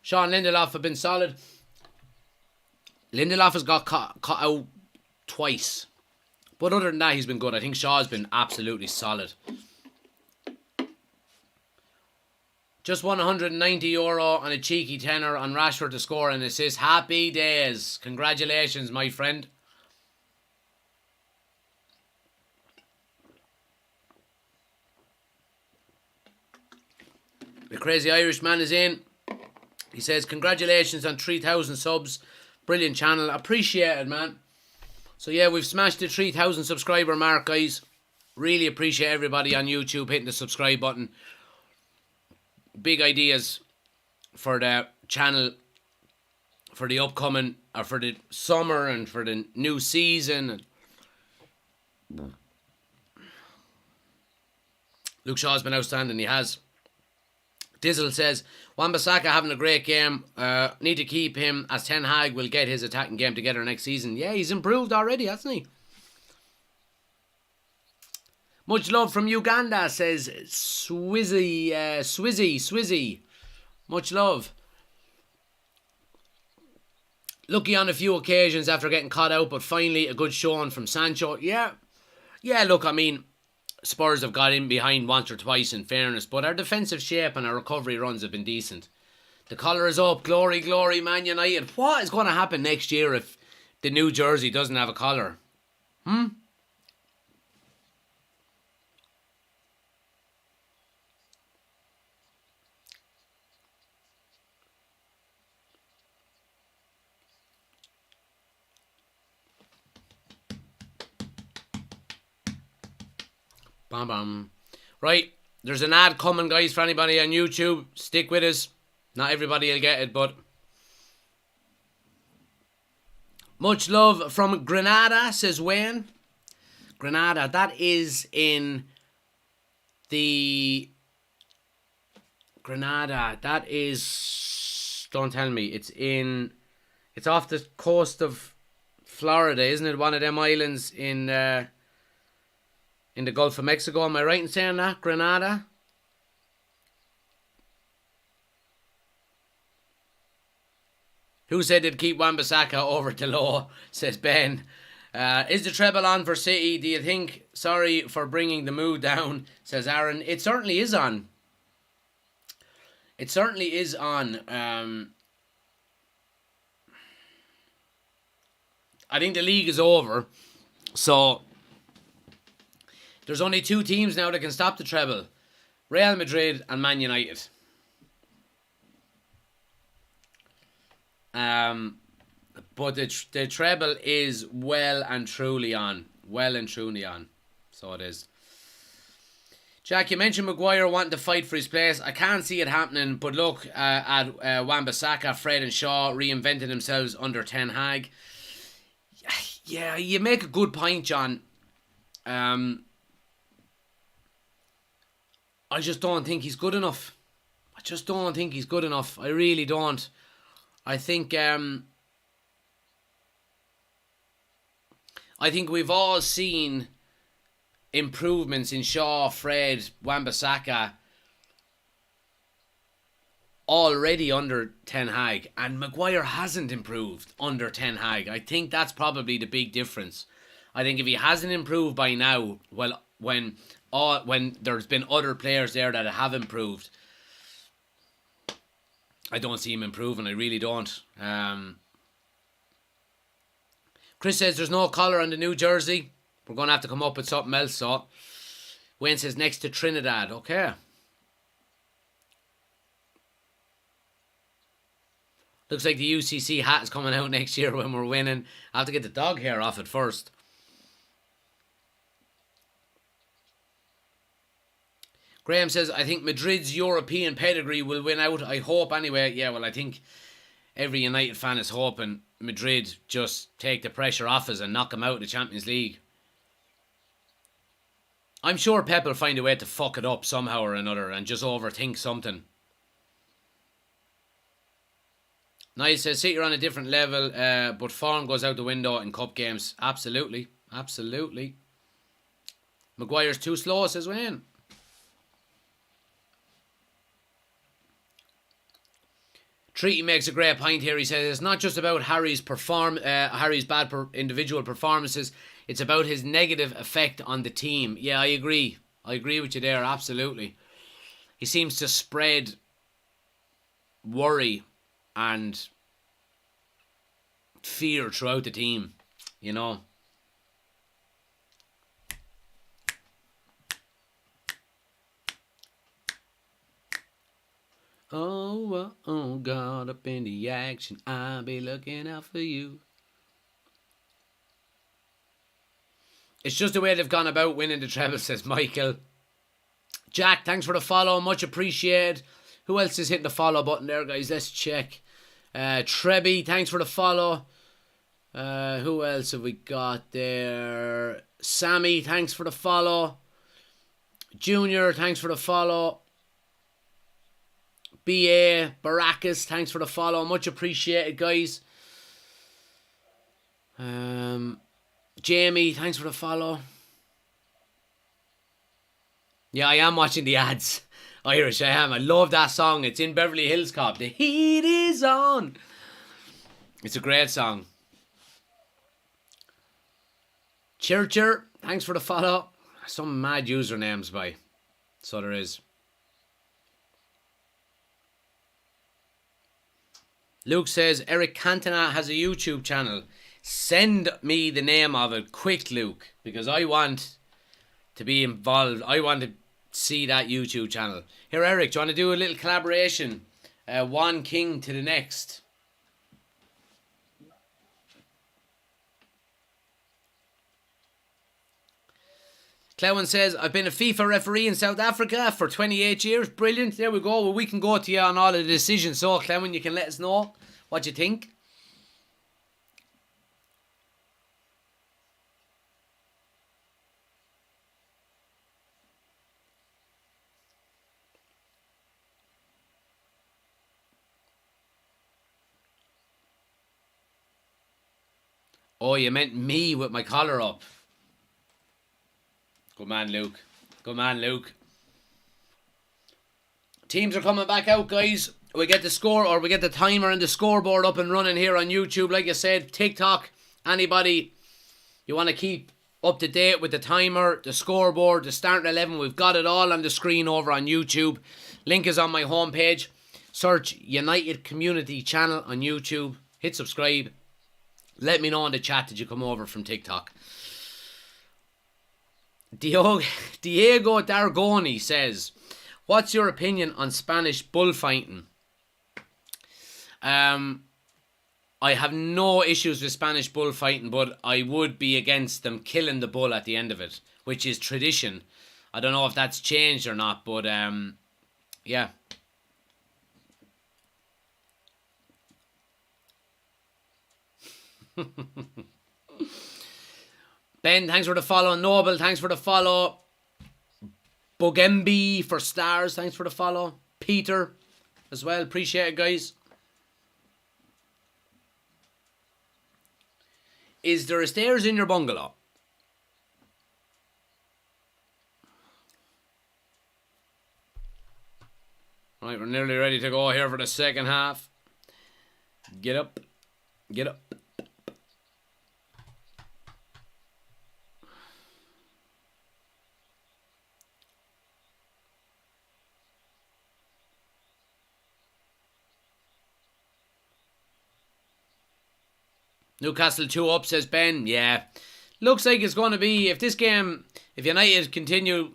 Sean Lindelof have been solid. Lindelof has got caught out twice. But other than that, he's been good. I think Shaw's been absolutely solid. Just won €190 and a cheeky tenner on Rashford to score and assist. Happy days. Congratulations, my friend. The Crazy Irishman is in. He says, congratulations on 3,000 subs. Brilliant channel. Appreciate it, man. So yeah, we've smashed the 3,000 subscriber mark, guys. Really appreciate everybody on YouTube hitting the subscribe button. Big ideas for the channel for the upcoming, or for the summer and for the new season. Luke Shaw's been outstanding, he has. Dizzle says, Wan-Bissaka having a great game. Need to keep him as Ten Hag will get his attacking game together next season. Yeah, he's improved already, hasn't he? Much love from Uganda, says Swizzy. Much love. lucky on a few occasions after getting caught out, but finally a good showing from Sancho. Yeah, look, I mean, Spurs have got in behind once or twice in fairness, but our defensive shape and our recovery runs have been decent. The colour is up. Glory, glory, Man United. What is going to happen next year if the new jersey doesn't have a collar? Bam, bam. Right, there's an ad coming, guys, for anybody on YouTube. Stick with us. Not everybody will get it, but much love from Granada, says Wayne. Granada, that is in the... Granada, that is... Don't tell me. It's off the coast of Florida, isn't it? One of them islands in the Gulf of Mexico. Am I right in saying that? Granada? Who said they'd keep Wan-Bissaka over Delo, says Ben. Is the treble on for City, do you think? Sorry for bringing the mood down, says Aaron. It certainly is on. It certainly is on. I think the league is over. So, there's only two teams now that can stop the treble. Real Madrid and Man United. But the treble is well and truly on. Well and truly on. So it is. Jack, you mentioned Maguire wanting to fight for his place. I can't see it happening, but look at Wan-Bissaka, Fred and Shaw reinvented themselves under Ten Hag. Yeah, you make a good point, John. I just don't think he's good enough. I really don't. I think we've all seen improvements in Shaw, Fred, Wan-Bissaka already under Ten Hag, and Maguire hasn't improved under Ten Hag. I think that's probably the big difference. I think if he hasn't improved by now, well, when there's been other players there that have improved, I don't see him improving. I really don't. Chris says there's no collar on the new jersey. We're going to have to come up with something else. So Wayne says next to Trinidad. Okay. Looks like the UCC hat is coming out next year when we're winning. I have to get the dog hair off it first. Graham says, I think Madrid's European pedigree will win out. I hope anyway. Yeah, well, I think every United fan is hoping Madrid just take the pressure off us and knock them out of the Champions League. I'm sure Pep will find a way to fuck it up somehow or another and just overthink something. Nice says, City are on a different level, but form goes out the window in cup games. Absolutely. Absolutely. Maguire's too slow, says Wayne. Treaty makes a great point here. He says it's not just about Harry's bad individual performances. It's about his negative effect on the team. Yeah, I agree. I agree with you there. Absolutely. He seems to spread worry and fear throughout the team. You know. Oh, God, up in the action, I'll be looking out for you. It's just the way they've gone about winning the treble, says Michael. Jack, thanks for the follow, much appreciated. Who else is hitting the follow button there, guys? Let's check. Trebby, thanks for the follow. Who else have we got there? Sammy, thanks for the follow. Junior, thanks for the follow. BA, Baracus, thanks for the follow. Much appreciated, guys. Jamie, thanks for the follow. Yeah, I am watching the ads. Irish, I am. I love that song. It's in Beverly Hills Cop. The heat is on. It's a great song. Chircher, thanks for the follow. Some mad usernames by. So there is. Luke says Eric Cantona has a YouTube channel. Send me the name of it quick, Luke, because I want to be involved. I want to see that YouTube channel. Here, Eric, do you want to do a little collaboration? One king to the next. Clowen says, I've been a FIFA referee in South Africa for 28 years. Brilliant. There we go. Well, we can go to you on all of the decisions. So, Clowen, you can let us know what you think. Oh, you meant me with my collar up. Good man, Luke. Good man, Luke. Teams are coming back out, guys. We get the score, or we get the timer and the scoreboard up and running here on YouTube. Like I said, TikTok, anybody you want to keep up to date with the timer, the scoreboard, the starting 11, we've got it all on the screen over on YouTube. Link is on my homepage. Search United Community Channel on YouTube. Hit subscribe. Let me know in the chat that you come over from TikTok. Diego Dargoni says, what's your opinion on Spanish bullfighting? I have no issues with Spanish bullfighting, but I would be against them killing the bull at the end of it, which is tradition. I don't know if that's changed or not, but yeah. Ben, thanks for the follow. Noble, thanks for the follow. Bogembi for stars, thanks for the follow. Peter as well, appreciate it, guys. Is there a stairs in your bungalow? Right, we're nearly ready to go here for the second half. Get up. Get up. Newcastle 2 up, says Ben. Yeah. Looks like it's going to be, if United continue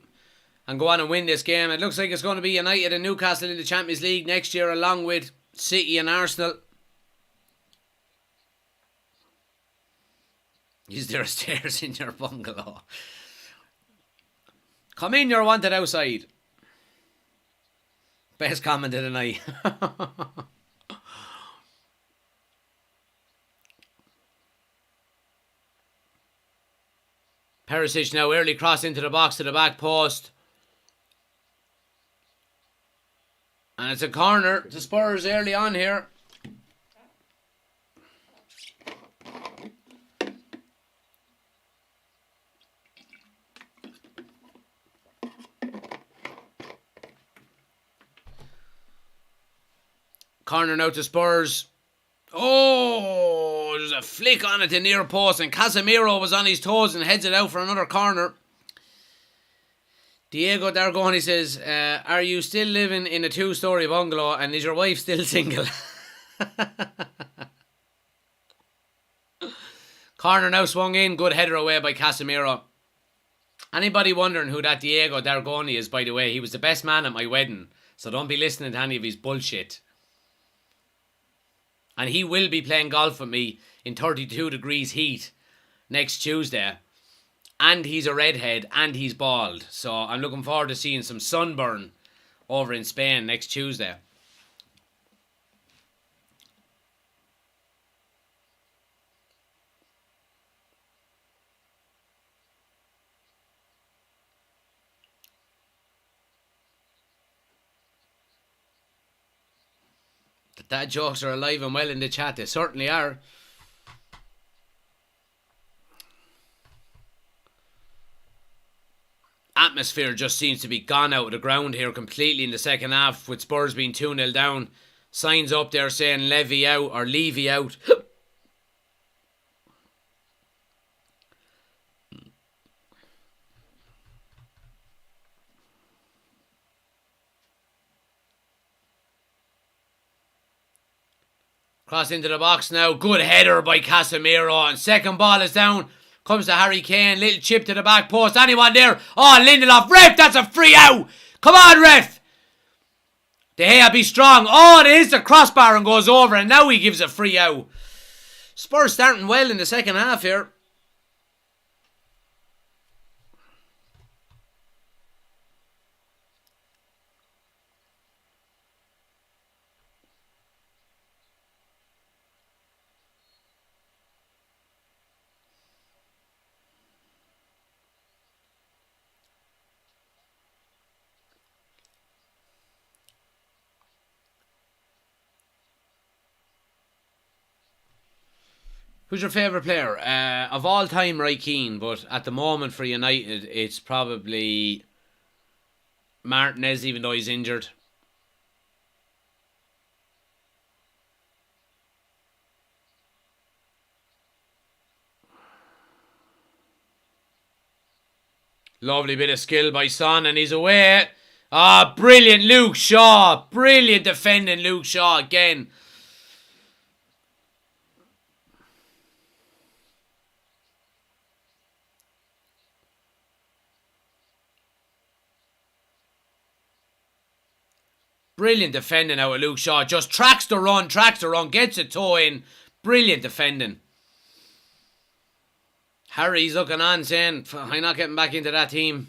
and go on and win this game, it looks like it's going to be United and Newcastle in the Champions League next year, along with City and Arsenal. Is there stairs in your bungalow? Come in, you're wanted outside. Best comment of the night. Perisic now early cross into the box to the back post. And it's a corner to Spurs early on here. Corner now to Spurs. Oh, there's a flick on it to near post, and Casemiro was on his toes and heads it out for another corner. Diego Dargoni says, are you still living in a 2-story bungalow, and is your wife still single? Corner now swung in, good header away by Casemiro. Anybody wondering who that Diego Dargoni is, by the way, he was the best man at my wedding, so don't be listening to any of his bullshit. And he will be playing golf with me in 32 degrees heat next Tuesday. And he's a redhead and he's bald. So I'm looking forward to seeing some sunburn over in Spain next Tuesday. The dad jokes are alive and well in the chat. They certainly are. Atmosphere just seems to be gone out of the ground here completely in the second half, with Spurs being 2-0 down. Signs up there saying Levy out or Levy out. Cross into the box now. Good header by Casemiro. And second ball is down. Comes to Harry Kane. Little chip to the back post. Anyone there? Oh, Lindelof. Ref, that's a free out. Come on, ref. De Gea be strong. Oh, it is the crossbar and goes over. And now he gives a free out. Spurs starting well in the second half here. Who's your favourite player? Of all time, Roy Keane, but at the moment for United, it's probably Martinez, even though he's injured. Lovely bit of skill by Son, and he's away. Ah, brilliant Luke Shaw. Brilliant defending Luke Shaw again. Brilliant defending out of Luke Shaw. Just tracks the run, gets a toe in. Brilliant defending. Harry's looking on saying, I'm not getting back into that team.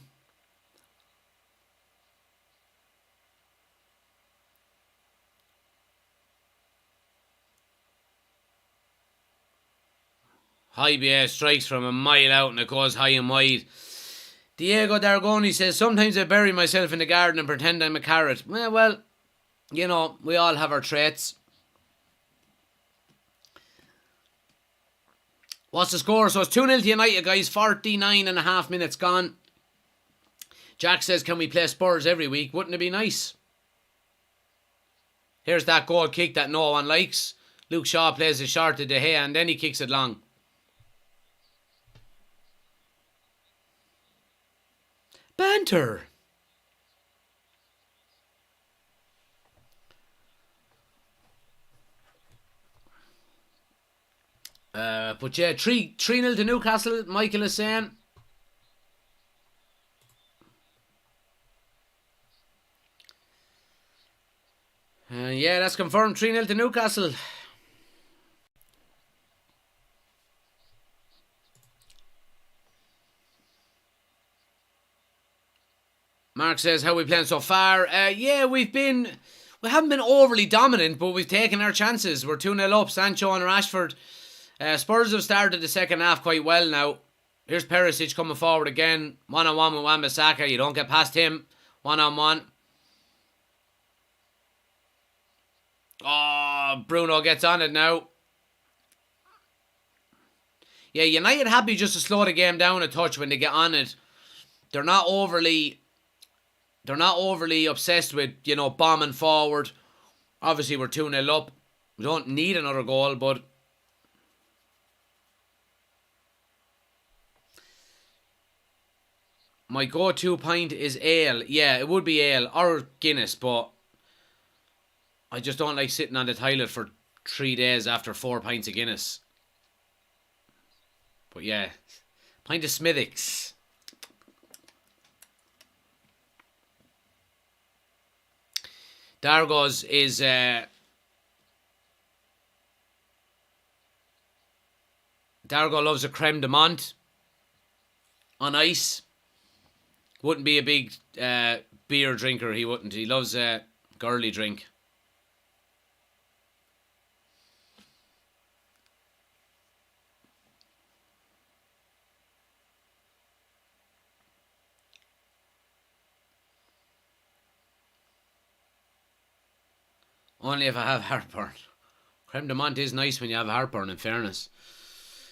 High BA strikes from a mile out and it goes high and wide. Diego Dargoni says, sometimes I bury myself in the garden and pretend I'm a carrot. Well, you know, we all have our traits. What's the score? So it's 2-0 to United, guys. 49.5 minutes gone. Jack says, can we play Spurs every week? Wouldn't it be nice? Here's that goal kick that no one likes. Luke Shaw plays it short to De Gea and then he kicks it long. Banter. But yeah, 3-0 to Newcastle, Michael is saying. Yeah, that's confirmed, 3-0 to Newcastle. Mark says, how are we playing so far? Yeah, we haven't been overly dominant, but we've taken our chances. We're 2-0 up, Sancho and Rashford. Spurs have started the second half quite well now. Here's Perisic coming forward again. One-on-one with Wan-Bissaka. You don't get past him. One-on-one. Oh, Bruno gets on it now. Yeah, United happy just to slow the game down a touch when they get on it. They're not overly obsessed with, you know, bombing forward. Obviously, we're 2-0 up. We don't need another goal, but my go-to pint is ale. Yeah, it would be ale or Guinness, but I just don't like sitting on the toilet for 3 days after 4 pints of Guinness. But yeah, pint of Smithwick's. Dargo's is Dargo loves a creme de menthe on ice. Wouldn't be a big beer drinker, he wouldn't. He loves a girly drink. Only if I have heartburn. Creme de menthe is nice when you have heartburn, in fairness.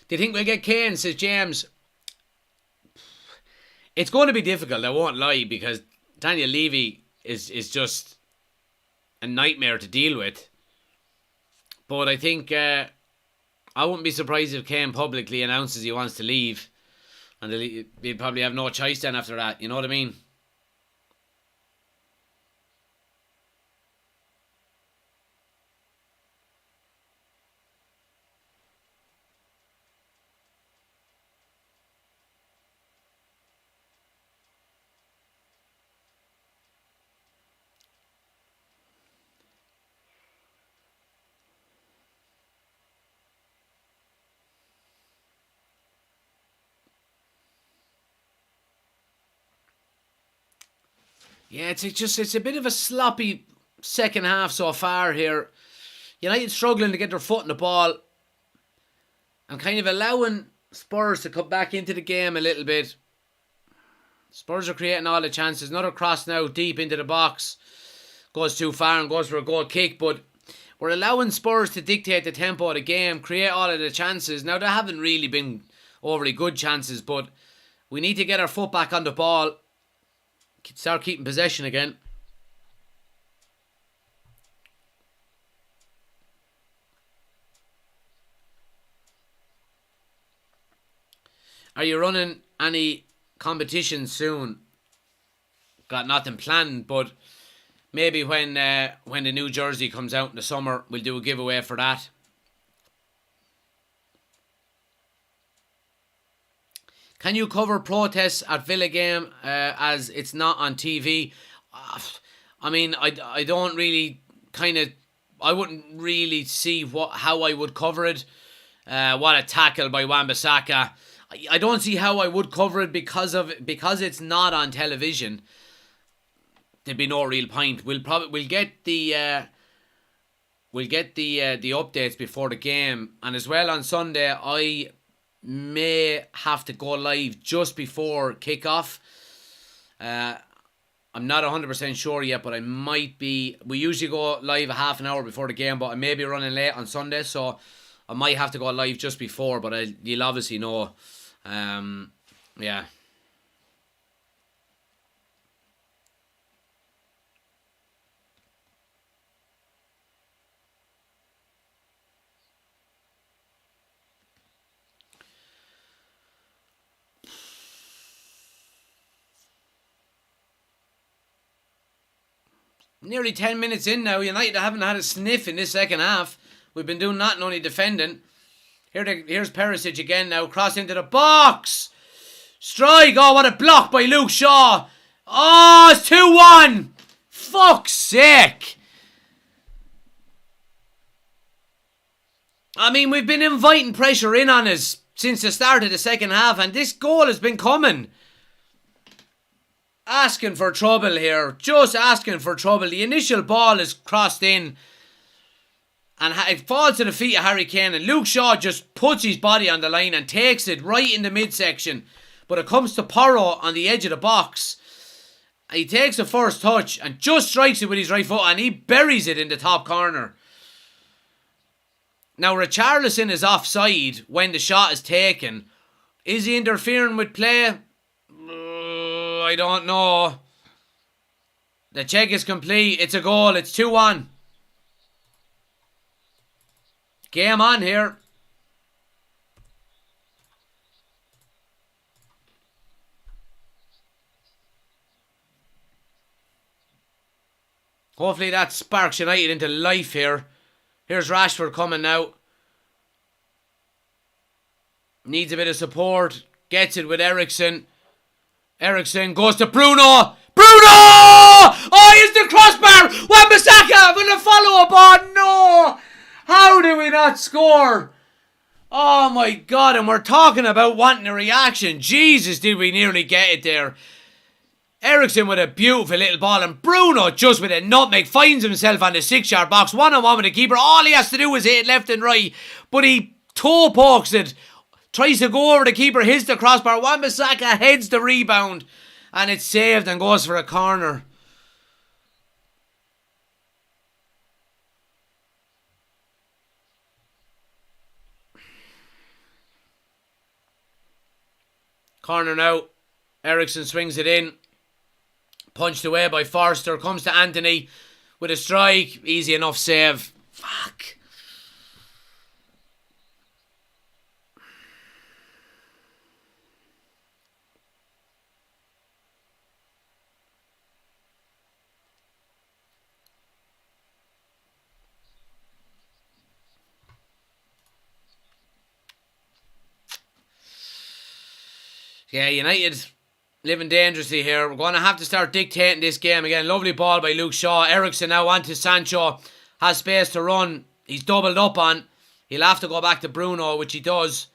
Do you think we'll get Kane, says James? It's going to be difficult, I won't lie, because Daniel Levy is just a nightmare to deal with. But I think I wouldn't be surprised if Kane publicly announces he wants to leave. And he'll probably have no choice then after that, you know what I mean? Yeah, it's a bit of a sloppy second half so far here. United struggling to get their foot in the ball and kind of allowing Spurs to come back into the game a little bit. Spurs are creating all the chances. Another cross now deep into the box. Goes too far and goes for a goal kick, but we're allowing Spurs to dictate the tempo of the game, create all of the chances. Now, there haven't really been overly good chances, but we need to get our foot back on the ball. Start keeping possession again. Are you running any competition soon? Got nothing planned, but maybe when the new jersey comes out in the summer, we'll do a giveaway for that. Can you cover protests at Villa game as it's not on TV? I mean, I don't really I wouldn't really see how I would cover it. What a tackle by Wan-Bissaka. I don't see how I would cover it because it's not on television. There'd be no real point. We'll get the updates before the game, and as well on Sunday I may have to go live just before kickoff. I'm not 100% sure yet, but I might be. We usually go live a half an hour before the game, but I may be running late on Sunday, so I might have to go live just before. But you'll obviously know. Yeah. Nearly 10 minutes in now. United haven't had a sniff in this second half. We've been doing nothing, only defending. Here's Perisic again now. Cross into the box. Strike. Oh, what a block by Luke Shaw. Oh, it's 2-1. Fuck's sake. I mean, we've been inviting pressure in on us since the start of the second half, and this goal has been coming. Asking for trouble here. Just asking for trouble. The initial ball is crossed in and it falls to the feet of Harry Kane, and Luke Shaw just puts his body on the line and takes it right in the midsection. But it comes to Porro on the edge of the box. He takes the first touch and just strikes it with his right foot, and he buries it in the top corner. Now, Richarlison is offside when the shot is taken. Is he interfering with play? I don't know. The check is complete. It's a goal. It's 2-1. Game on here. Hopefully that sparks United into life here. Here's Rashford coming now. Needs a bit of support. Gets it with Eriksen. Eriksen goes to Bruno. Bruno! Oh, here's the crossbar. Wan-Bissaka with a follow-up. Oh, no. How do we not score? Oh, my God. And we're talking about wanting a reaction. Jesus, did we nearly get it there. Eriksen with a beautiful little ball, and Bruno just with a nutmeg finds himself on the 6-yard box. One-on-one with the keeper. All he has to do is hit it left and right. But he toe pokes it. Tries to go over the keeper, hits the crossbar. Wan-Bissaka heads the rebound, and it's saved and goes for a corner. Corner now. Eriksen swings it in. Punched away by Forster. Comes to Anthony with a strike. Easy enough save. Fuck. Yeah, United living dangerously here. We're going to have to start dictating this game again. Lovely ball by Luke Shaw. Eriksen now onto Sancho. Has space to run. He's doubled up on. He'll have to go back to Bruno, which he does.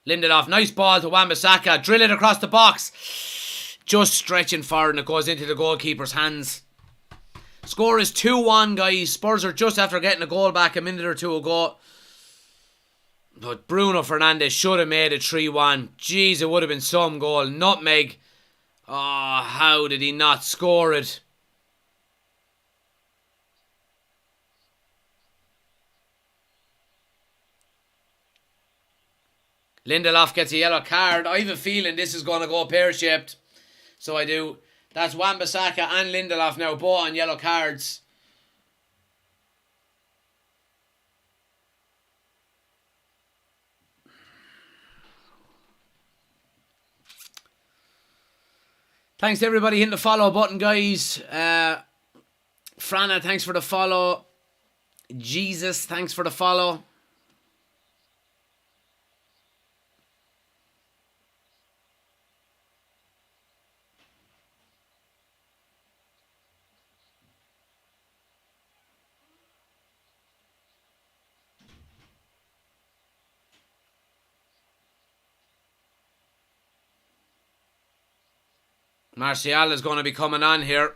Lindelof, nice ball to Wan-Bissaka. Drill it across the box. Just stretching forward and it goes into the goalkeeper's hands. Score is 2-1, guys. Spurs are just after getting a goal back a minute or two ago. But Bruno Fernandes should have made it 3-1. Jeez, it would have been some goal. Nutmeg. Oh, how did he not score it? Lindelof gets a yellow card. I have a feeling this is going to go pear-shaped. So I do. That's Wan-Bissaka and Lindelof now both on yellow cards. Thanks to everybody hitting the follow button, guys. Frana, thanks for the follow. Jesus, thanks for the follow. Martial is going to be coming on here.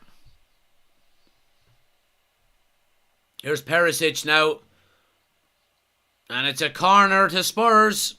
Here's Perisic now. And it's a corner to Spurs.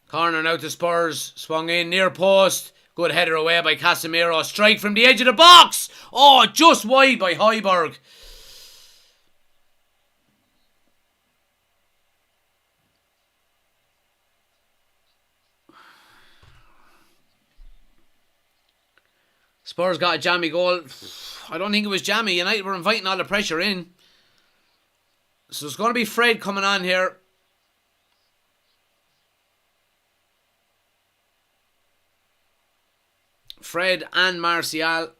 Corner now to Spurs. Swung in near post. Good header away by Casemiro. Strike from the edge of the box. Oh, just wide by Højbjerg. Spurs got a jammy goal. I don't think it was jammy. United were inviting all the pressure in. So it's going to be Fred coming on here. Fred and Martial.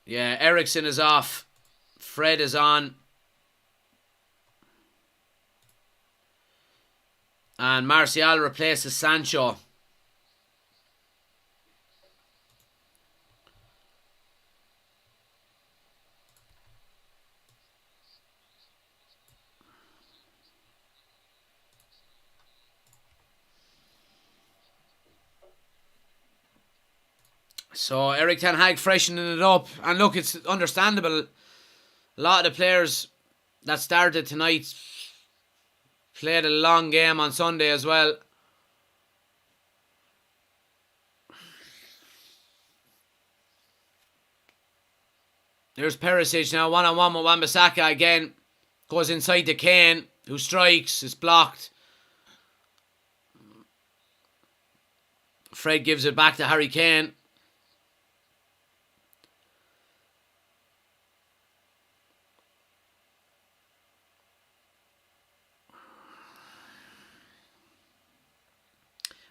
Yeah, Eriksen is off. Fred is on. And Martial replaces Sancho. So Erik ten Hag freshening it up. And look, it's understandable. A lot of the players that started tonight played a long game on Sunday as well. There's Perisic now, one-on-one with Wan-Bissaka again. Goes inside to Kane, who strikes. It's blocked. Fred gives it back to Harry Kane.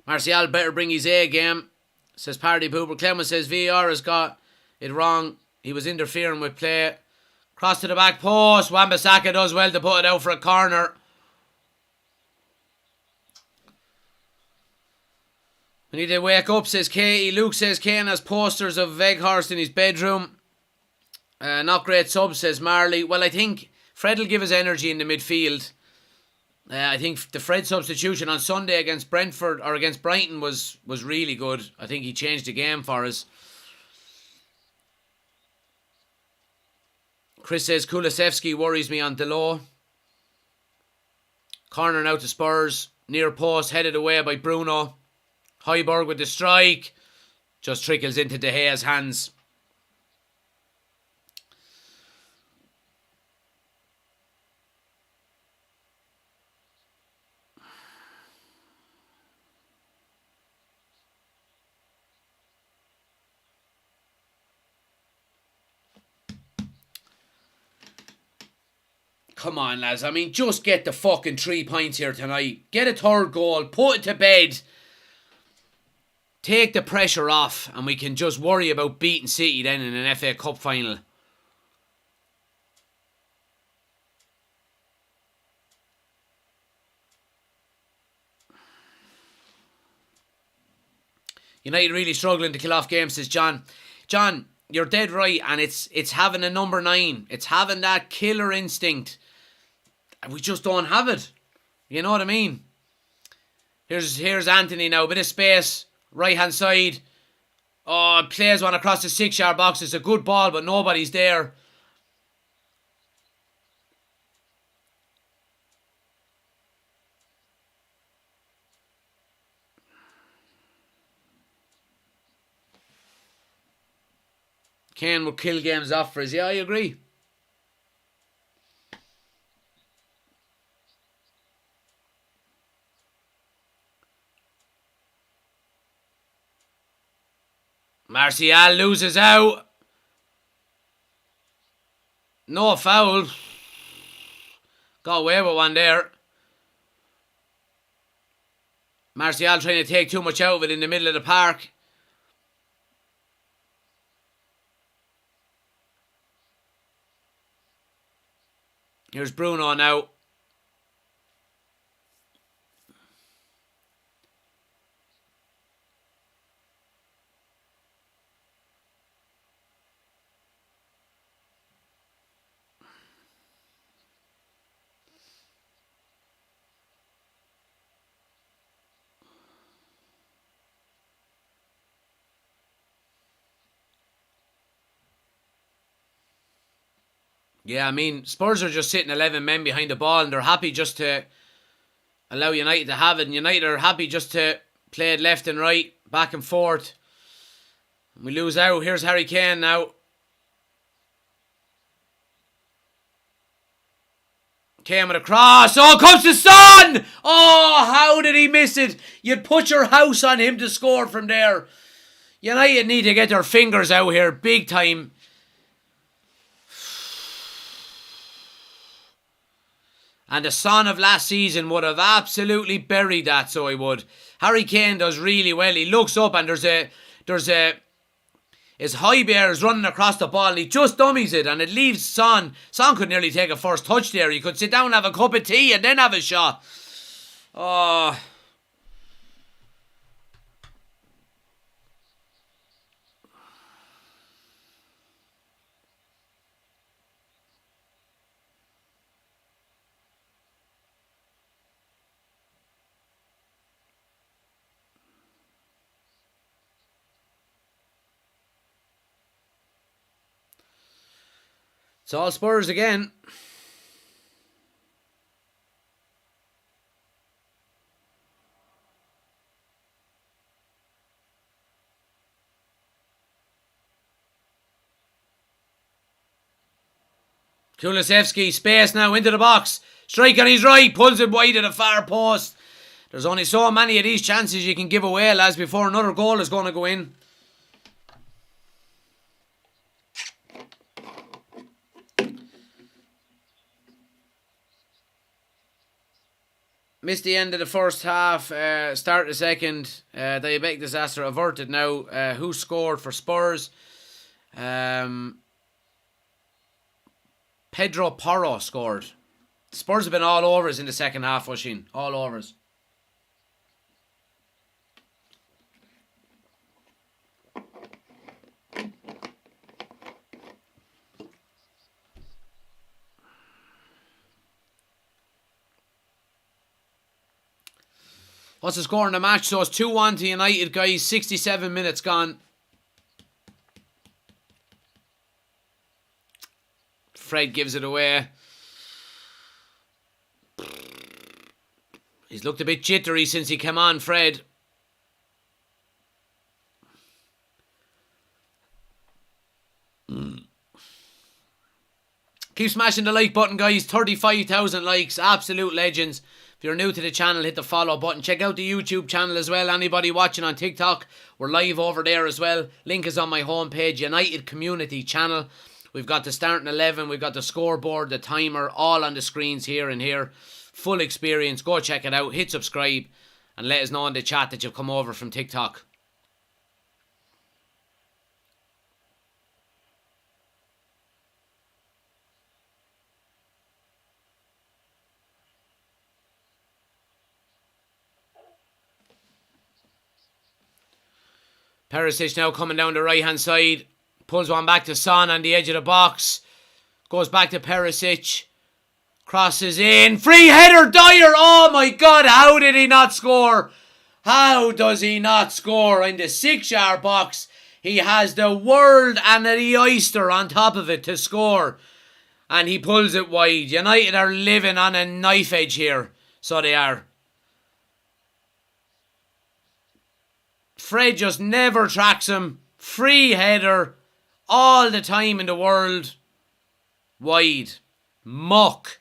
Martial better bring his A game, says Party Pooper. Clement says VAR has got it wrong. He was interfering with play. Cross to the back post. Wan-Bissaka does well to put it out for a corner. We need to wake up, says Katie. Luke says Kane has posters of Weghorst in his bedroom. Not great sub, says Marley. Well, I think Fred will give us energy in the midfield. I think the Fred substitution on Sunday against Brentford or against Brighton was really good. I think he changed the game for us. Chris says Kulusevski worries me on Delo. Corner now to Spurs. Near post, headed away by Bruno. Højbjerg with the strike. Just trickles into De Gea's hands. Come on, lads. I mean, just get the fucking 3 points here tonight. Get a third goal. Put it to bed. take the pressure off and we can just worry about beating City then in an FA Cup final. United really struggling to kill off games, says John. John, you're dead right, and it's having a number 9. It's having that killer instinct. And we just don't have it. You know what I mean? Here's Anthony now, bit of space, right hand side. Oh, plays one across the 6-yard box. It's a good ball, but nobody's there. Kane will kill games off for us. Yeah, I agree. Martial loses out. No foul. Got away with one there. Martial trying to take too much out of it in the middle of the park. Here's Bruno now. Yeah, I mean, Spurs are just sitting 11 men behind the ball and they're happy just to allow United to have it. And United are happy just to play it left and right, back and forth. And we lose out. Here's Harry Kane now. Kane with a cross. Oh, comes the Son! Oh, how did he miss it? You'd put your house on him to score from there. United need to get their fingers out here big time. And the Son of last season would have absolutely buried that, so he would. Harry Kane does really well. He looks up and his high bear is running across the ball and he just dummies it and it leaves Son. Son could nearly take a first touch there. He could sit down and have a cup of tea and then have a shot. Oh. It's all Spurs again. Kulusevski, space now into the box. Strike on his right, pulls it wide at the far post. There's only so many of these chances you can give away, lads, before another goal is going to go in. Missed the end of the first half, start the second. Diabetic disaster averted now. Who scored for Spurs? Pedro Porro scored. Spurs have been all over us in the second half, Oisín. All over us. What's the score in the match? So it's 2-1 to United, guys. 67 minutes gone. Fred gives it away. He's looked a bit jittery since he came on, Fred. Keep smashing the like button, guys. 35,000 likes. Absolute legends. If you're new to the channel, hit the follow button. Check out the YouTube channel as well. Anybody watching on TikTok, we're live over there as well. Link is on my homepage, United Community Channel. We've got the starting 11, we've got the scoreboard, the timer, all on the screens here and here. Full experience. Go check it out. Hit subscribe and let us know in the chat that you've come over from TikTok. Perisic now coming down the right hand side. Pulls one back to Son on the edge of the box. Goes back to Perisic. Crosses in. Free header, Dyer. Oh my God, how did he not score? How does he not score? In the 6-yard box, he has the world and the oyster on top of it to score. And he pulls it wide. United are living on a knife edge here. So they are. Fred just never tracks him. Free header. All the time in the world. Wide. Muck.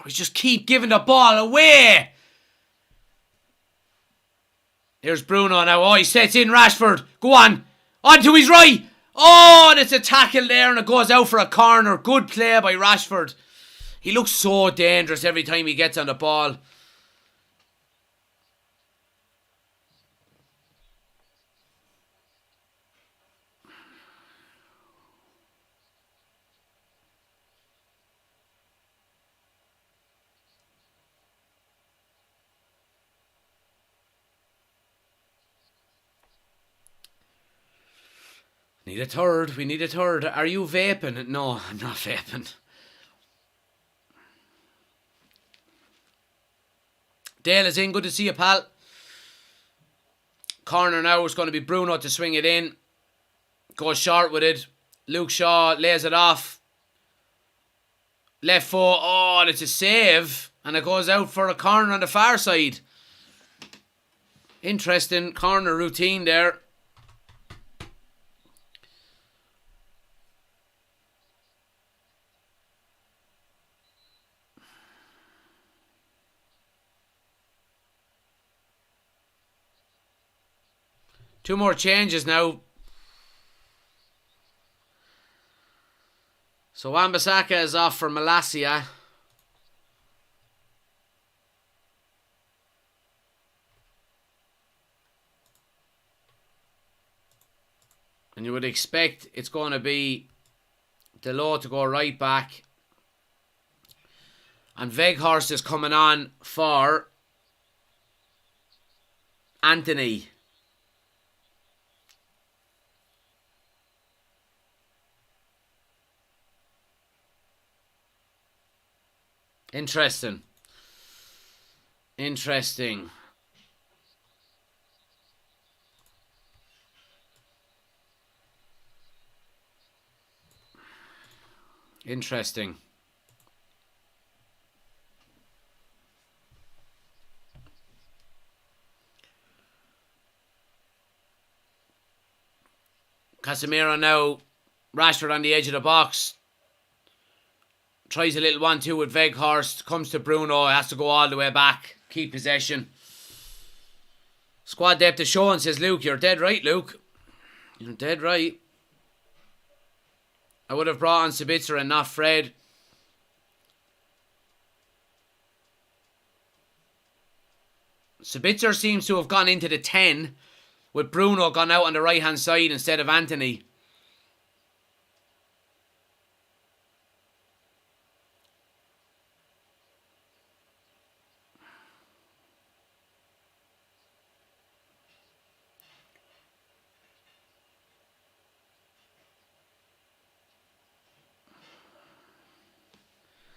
We just keep giving the ball away. Here's Bruno now. Oh, he sets in Rashford. Go on. On to his right. Oh, and it's a tackle there and it goes out for a corner. Good play by Rashford. He looks so dangerous every time he gets on the ball. Need a third. We need a third. Are you vaping? No, I'm not vaping. Dale is in. Good to see you, pal. Corner now. It's going to be Bruno to swing it in. Goes short with it. Luke Shaw lays it off. Left foot. Oh, and it's a save. And it goes out for a corner on the far side. Interesting corner routine there. Two more changes now. So Wan-Bissaka is off for Malacia. And you would expect it's going to be Delort to go right back. And Weghorst is coming on for Anthony. Interesting. Interesting. Interesting. Casemiro now. Rashford on the edge of the box. Tries a little 1-2 with Weghorst. Comes to Bruno. Has to go all the way back. Keep possession. Squad depth is showing, says Luke. You're dead right, Luke. You're dead right. I would have brought on Sabitzer and not Fred. Sabitzer seems to have gone into the 10 with Bruno gone out on the right hand side instead of Anthony.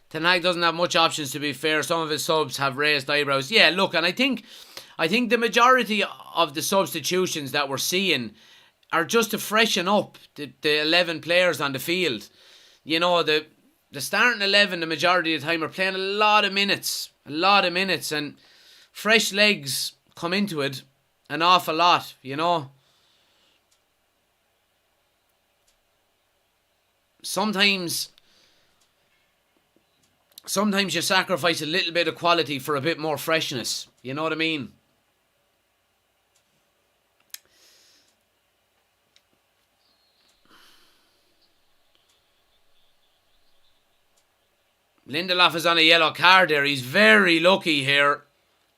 Ten Hag doesn't have much options, to be fair. Some of his subs have raised eyebrows. Yeah, look, and I think the majority of the substitutions that we're seeing are just to freshen up the 11 players on the field. You know, the starting 11 the majority of the time are playing a lot of minutes, and fresh legs come into it an awful lot, you know. Sometimes you sacrifice a little bit of quality for a bit more freshness. You know what I mean? Lindelof is on a yellow card there. He's very lucky here.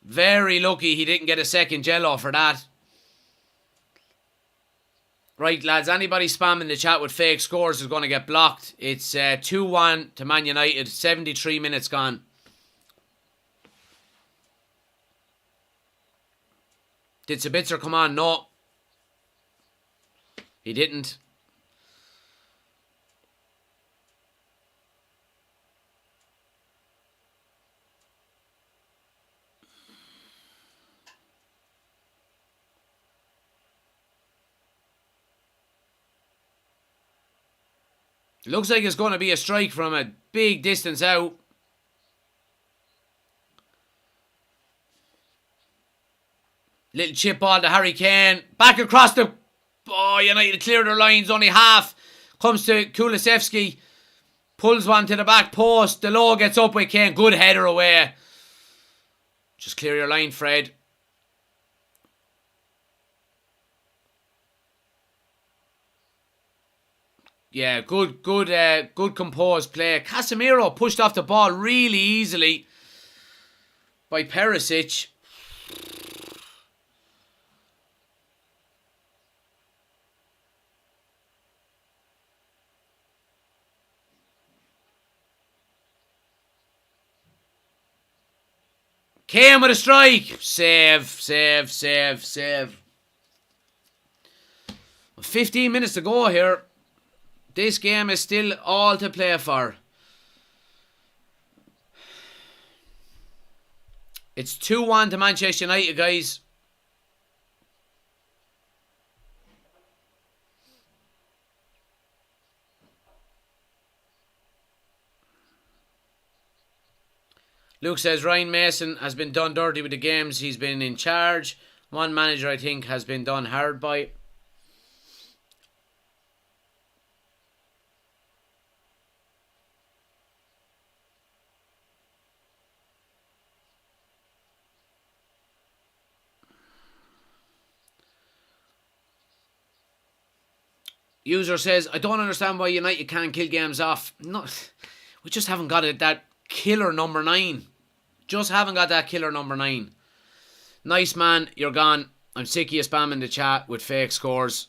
Very lucky he didn't get a second yellow for that. Right, lads, anybody spamming the chat with fake scores is going to get blocked. It's 2-1 to Man United, 73 minutes gone. Did Sabitzer come on? No. He didn't. Looks like it's going to be a strike from a big distance out. Little chip ball to Harry Kane. Back across the... Oh, United clear their lines. Only half. Comes to Kulusevski. Pulls one to the back post. Delo gets up with Kane. Good header away. Just clear your line, Fred. Yeah, good composed play. Casemiro pushed off the ball really easily by Perisic. Kane with a strike. Save. 15 minutes to go here. This game is still all to play for. It's 2-1 to Manchester United, guys. Luke says Ryan Mason has been done dirty with the games he's been in charge. One manager, I think, has been done hard by. User says, I don't understand why United can't kill games off. No, we just haven't got it, that killer number 9. Just haven't got that killer number 9. Nice, man. You're gone. I'm sick of you spamming the chat with fake scores.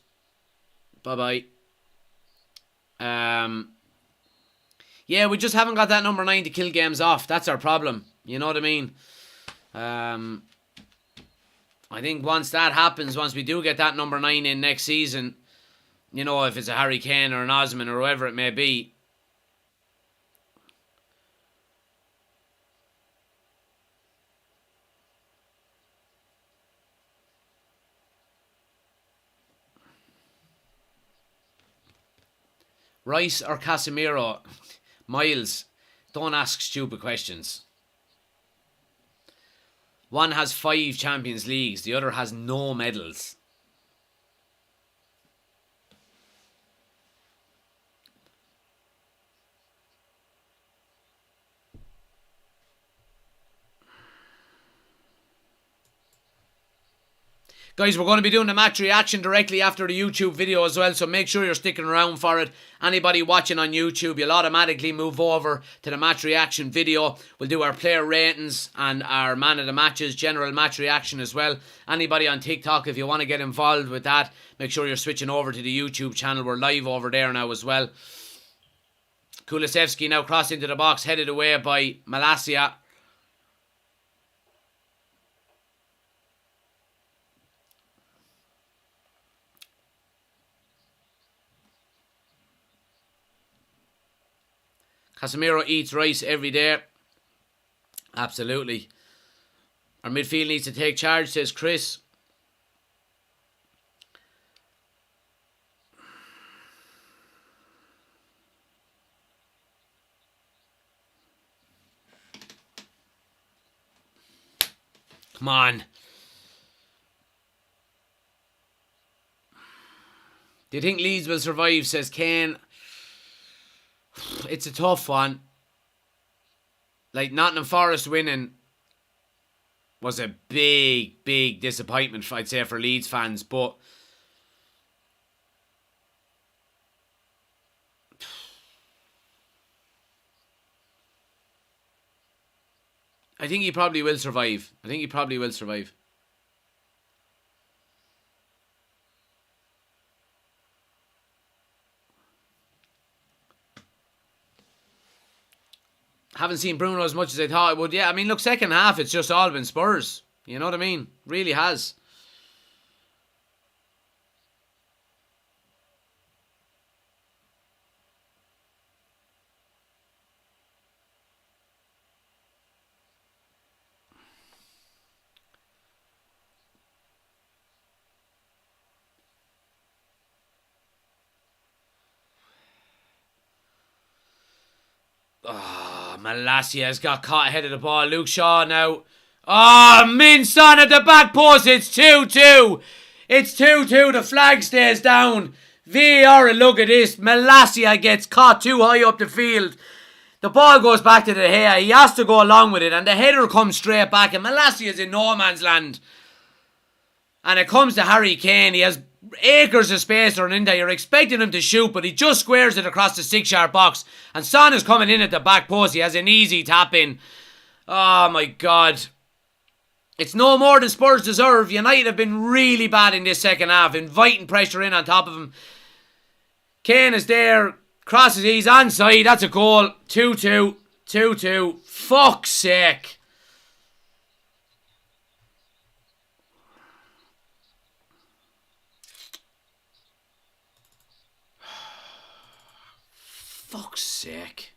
Bye-bye. Yeah, we just haven't got that number 9 to kill games off. That's our problem. You know what I mean? I think once that happens, once we do get that number 9 in next season... You know, if it's a Harry Kane or an Osman or whoever it may be. Rice or Casemiro? Miles, don't ask stupid questions. One has 5 Champions Leagues, the other has no medals. Guys, we're going to be doing the match reaction directly after the YouTube video as well, so make sure you're sticking around for it. Anybody watching on YouTube, you'll automatically move over to the match reaction video. We'll do our player ratings and our man of the matches, general match reaction as well. Anybody on TikTok, if you want to get involved with that, make sure you're switching over to the YouTube channel. We're live over there now as well. Kulusevski now crossed into the box, headed away by Malacia. Casemiro eats rice every day. Absolutely. Our midfield needs to take charge, says Chris. Come on. Do you think Leeds will survive, says Kane? It's a tough one. Like, Nottingham Forest winning was a big, big disappointment, I'd say, for Leeds fans. But I think he probably will survive. Haven't seen Bruno as much as I thought I would. Yeah, I mean, look, second half, it's just all been Spurs. You know what I mean? Really has. Oh, Malacia has got caught ahead of the ball. Luke Shaw now. Oh, Minson at the back post. It's 2-2. It's 2-2. The flag stays down. VAR, look at this. Malacia gets caught too high up the field. The ball goes back to De Gea. He has to go along with it. And the header comes straight back. And Malacia is in no man's land. And it comes to Harry Kane. He has acres of space running in there. You're expecting him to shoot, but he just squares it across the 6-yard box. And Son is coming in at the back post. He has an easy tap in. Oh my God. It's no more than Spurs deserve. United have been really bad in this second half, inviting pressure in on top of him. Kane is there. Crosses, he's onside. That's a goal. 2-2. 2-2. Fuck's sake. Fuck's sake.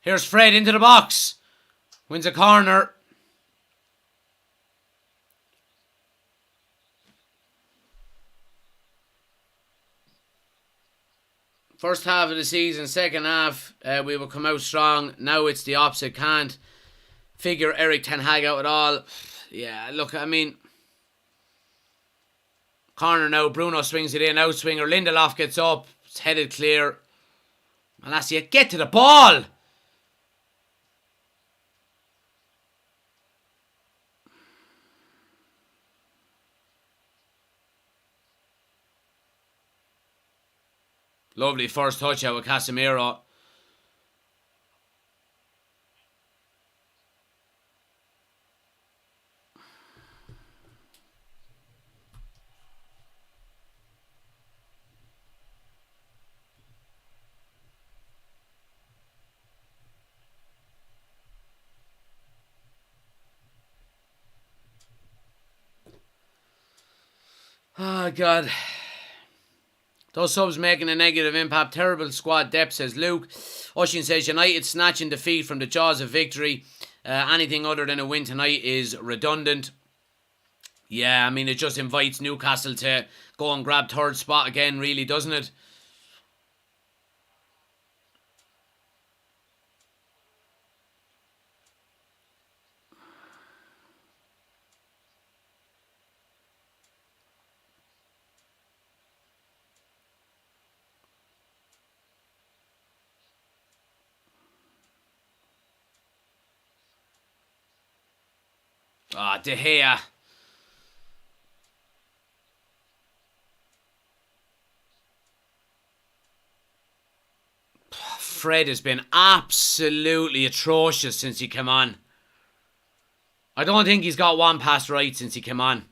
Here's Fred into the box. Wins a corner. First half of the season, second half, we will come out strong. Now it's the opposite. Can't figure Eric Ten Hag out at all. Yeah, look, I mean, corner now. Bruno swings it in. Outswinger. Lindelof gets up. It's headed clear. Malacia, get to the ball. Lovely first touch out with Casemiro. Oh, God. Those subs making a negative impact. Terrible squad depth, says Luke. Oshin says United snatching defeat from the jaws of victory. Anything other than a win tonight is redundant. Yeah, I mean, it just invites Newcastle to go and grab third spot again, really, doesn't it? Ah, De Gea. Fred has been absolutely atrocious since he came on. I don't think he's got one pass right since he came on.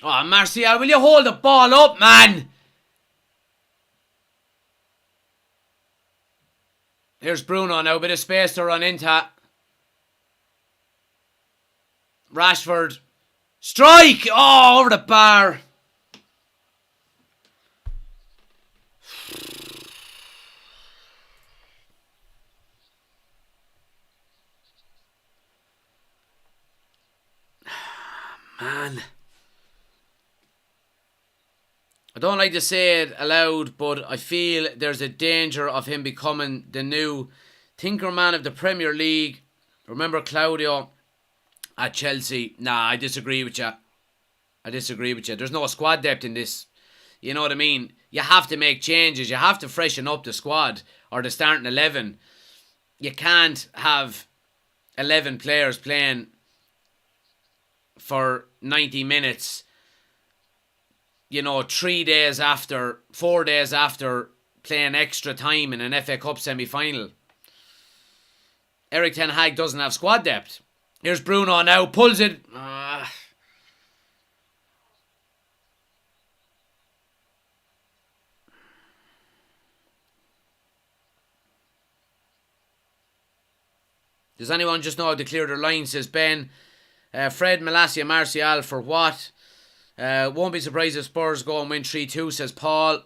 Oh, Martial, will you hold the ball up, man? Here's Bruno now, a bit of space to run into. Rashford. Strike! Oh, over the bar. Man. I don't like to say it aloud, but I feel there's a danger of him becoming the new thinker man of the Premier League. Remember Claudio at Chelsea? Nah, I disagree with you. There's no squad depth in this. You know what I mean? You have to make changes. You have to freshen up the squad or the starting 11. You can't have 11 players playing for 90 minutes, 4 days after playing extra time in an FA Cup semi-final. Erik Ten Hag doesn't have squad depth. Here's Bruno now, pulls it. Does anyone just know how to clear their line, says Ben. Fred, Malacia, Martial for what? Won't be surprised if Spurs go and win 3-2, says Paul.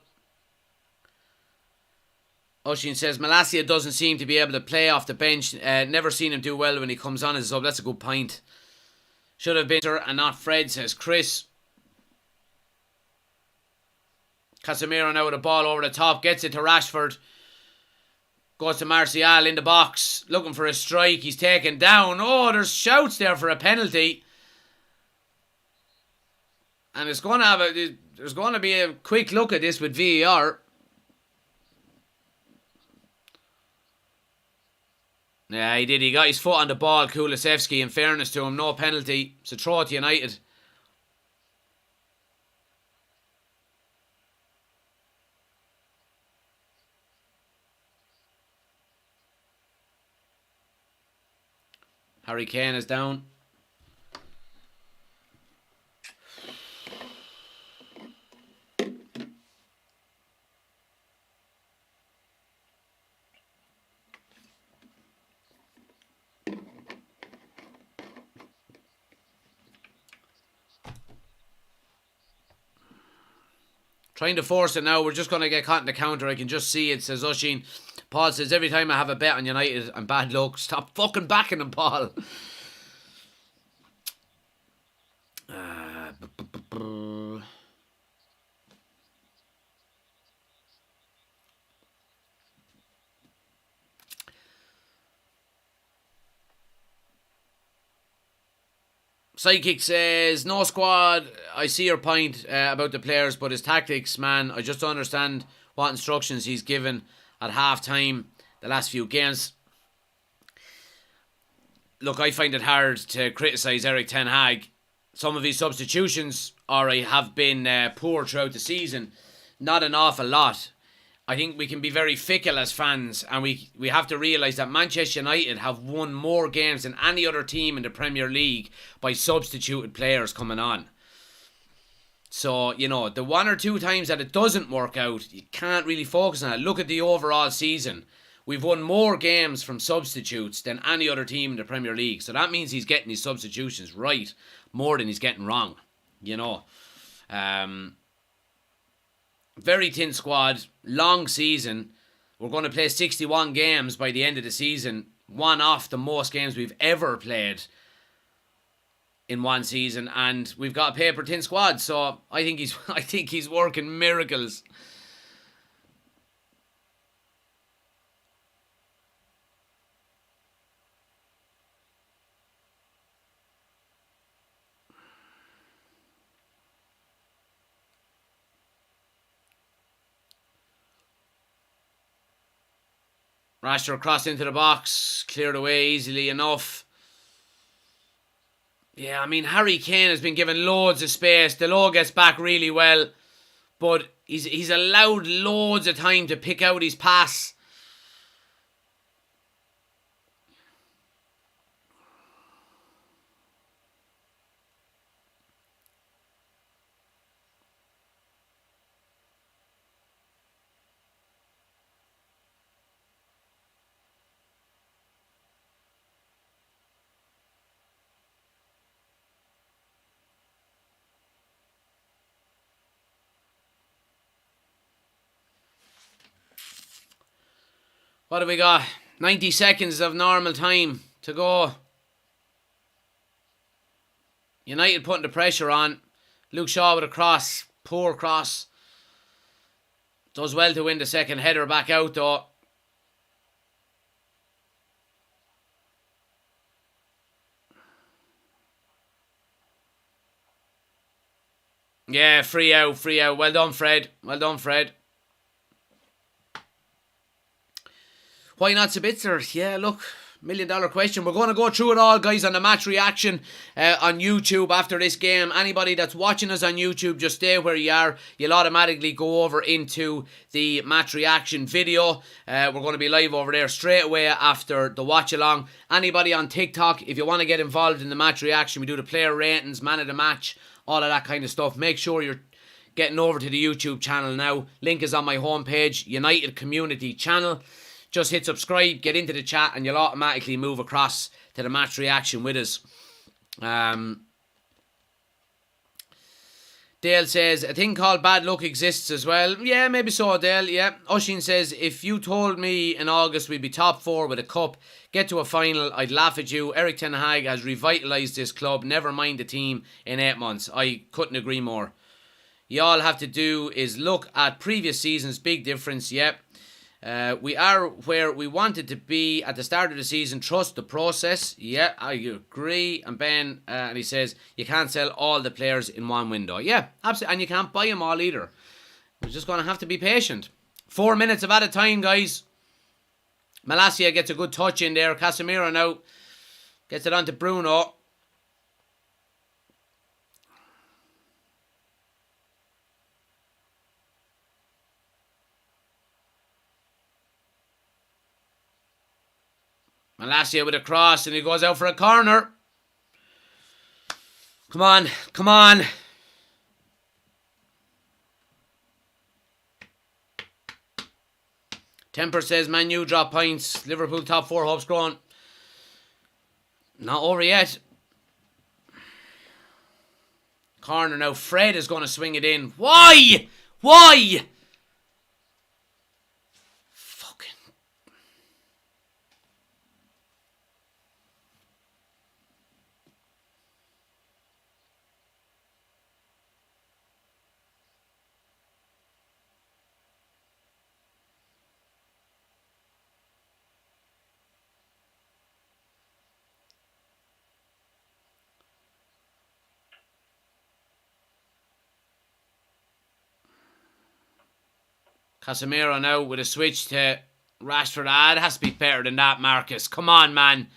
Oshin says Malacia doesn't seem to be able to play off the bench. Never seen him do well when he comes on as a sub. That's a good point. Should have been and not Fred, says Chris. Casemiro now with a ball over the top. Gets it to Rashford. Goes to Martial in the box. Looking for a strike. He's taken down. Oh, there's shouts there for a penalty. And there's going to be a quick look at this with VAR. Yeah, he did. He got his foot on the ball, Kulusevski. In fairness to him, no penalty. It's a throw to United. Harry Kane is down. Trying to force it now. We're just going to get caught in the counter. I can just see it, says Oshin. Paul says, every time I have a bet on United, I'm bad luck. Stop fucking backing him, Paul. Sidekick says, no squad. I see your point about the players, but his tactics, man, I just don't understand what instructions he's given at half time the last few games. Look, I find it hard to criticise Erik Ten Hag. Some of his substitutions have been poor throughout the season. Not an awful lot. I think we can be very fickle as fans, and we have to realise that Manchester United have won more games than any other team in the Premier League by substituted players coming on. So, the one or two times that it doesn't work out, you can't really focus on it. Look at the overall season. We've won more games from substitutes than any other team in the Premier League. So that means he's getting his substitutions right more than he's getting wrong. Very thin squad, long season. We're going to play 61 games by the end of the season. One off the most games we've ever played in one season, and we've got a paper thin squad. So I think he's working miracles. Rashford crossed into the box, cleared away easily enough. Yeah, I mean, Harry Kane has been given loads of space. Delo gets back really well, but he's allowed loads of time to pick out his pass. What have we got? 90 seconds of normal time to go. United putting the pressure on. Luke Shaw with a cross. Poor cross. Does well to win the second header back out though. Yeah, free out. Well done, Fred. Why not Sabitzer? Yeah, look, $1 million question. We're going to go through it all, guys, on the match reaction on YouTube after this game. Anybody that's watching us on YouTube, just stay where you are. You'll automatically go over into the match reaction video. We're going to be live over there straight away after the watch along. Anybody on TikTok, if you want to get involved in the match reaction, we do the player ratings, man of the match, all of that kind of stuff. Make sure you're getting over to the YouTube channel now. Link is on my homepage, United Community Channel. Just hit subscribe, get into the chat, and you'll automatically move across to the match reaction with us. Dale says, a thing called bad luck exists as well. Yeah, maybe so, Dale, yeah. Oshin says, if you told me in August we'd be top 4 with a cup, get to a final, I'd laugh at you. Eric Ten Hag has revitalised this club, never mind the team in 8 months. I couldn't agree more. You all have to do is look at previous seasons, big difference, yep. We are where we wanted to be at the start of the season. Trust the process. Yeah, I agree. And Ben, and he says, you can't sell all the players in one window. Yeah, absolutely. And you can't buy them all either. We're just going to have to be patient. 4 minutes of added time, guys. Malacia gets a good touch in there. Casemiro now gets it on to Bruno. Malacia with a cross and he goes out for a corner. Come on. Temper says Man U drop points. Liverpool top 4, hopes grown. Not over yet. Corner now. Fred is going to swing it in. Why? Casemiro now with a switch to Rashford. It has to be better than that, Marcus. Come on, man.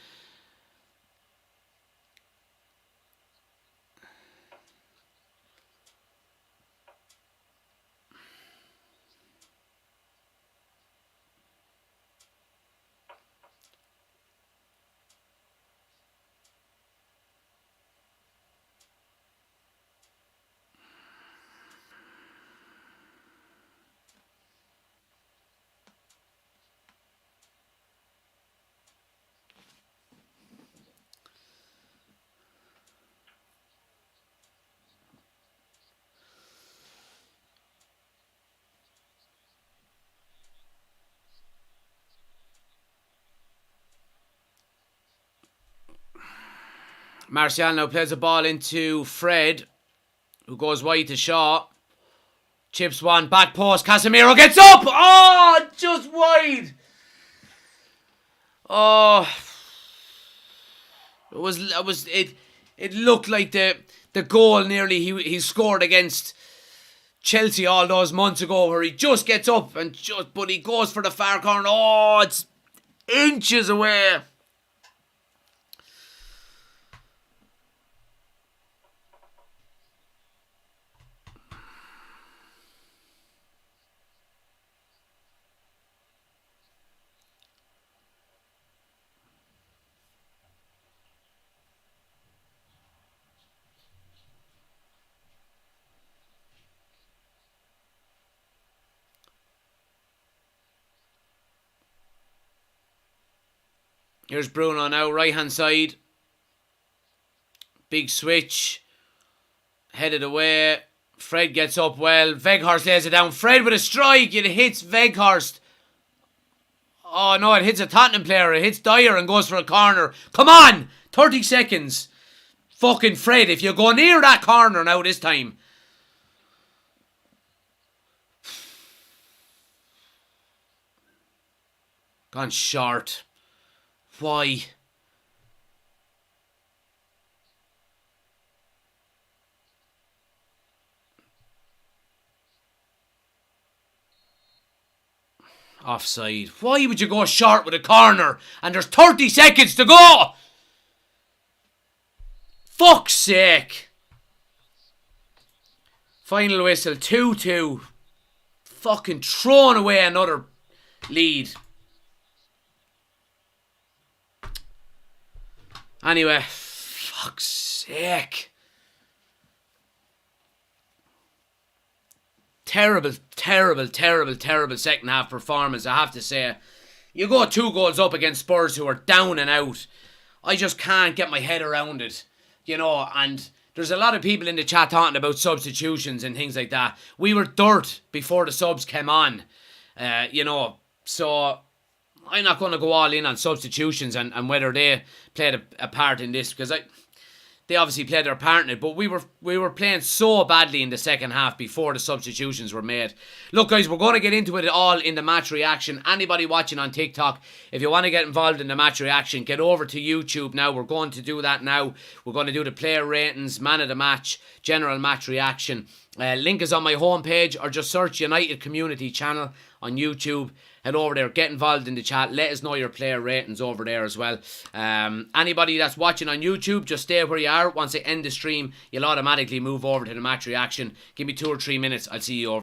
Martial now plays the ball into Fred, who goes wide to Shaw. Chips one, back post. Casemiro gets up. Oh, just wide. Oh, it looked like the goal nearly he scored against Chelsea all those months ago, where he just gets up but he goes for the far corner. Oh, it's inches away. Here's Bruno now, right hand side. Big switch. Headed away. Fred gets up well. Weghorst lays it down. Fred with a strike. It hits Weghorst. Oh no, it hits a Tottenham player. It hits Dyer and goes for a corner. Come on! 30 seconds. Fucking Fred, if you go near that corner now this time. Gone short. Why? Offside. Why would you go short with a corner and there's 30 seconds to go? Fuck's sake. Final whistle, 2-2. Fucking throwing away another lead. Anyway, fuck's sake. Terrible second half performance, I have to say. You go 2 goals up against Spurs who are down and out. I just can't get my head around it. You know, and there's a lot of people in the chat talking about substitutions and things like that. We were dirt before the subs came on. You know, so I'm not going to go all in on substitutions and whether they played a part in this, because they obviously played their part in it, but we were playing so badly in the second half before the substitutions were made. Look guys, we're going to get into it all in the match reaction. Anybody watching on TikTok, if you want to get involved in the match reaction, get over to YouTube now. We're going to do that now. We're going to do the player ratings, man of the match, general match reaction. Link is on my homepage, or just search United Community Channel on YouTube. Head over there, get involved in the chat. Let us know your player ratings over there as well. Anybody that's watching on YouTube, just stay where you are. Once I end the stream, you'll automatically move over to the match reaction. Give me 2 or 3 minutes. I'll see you over.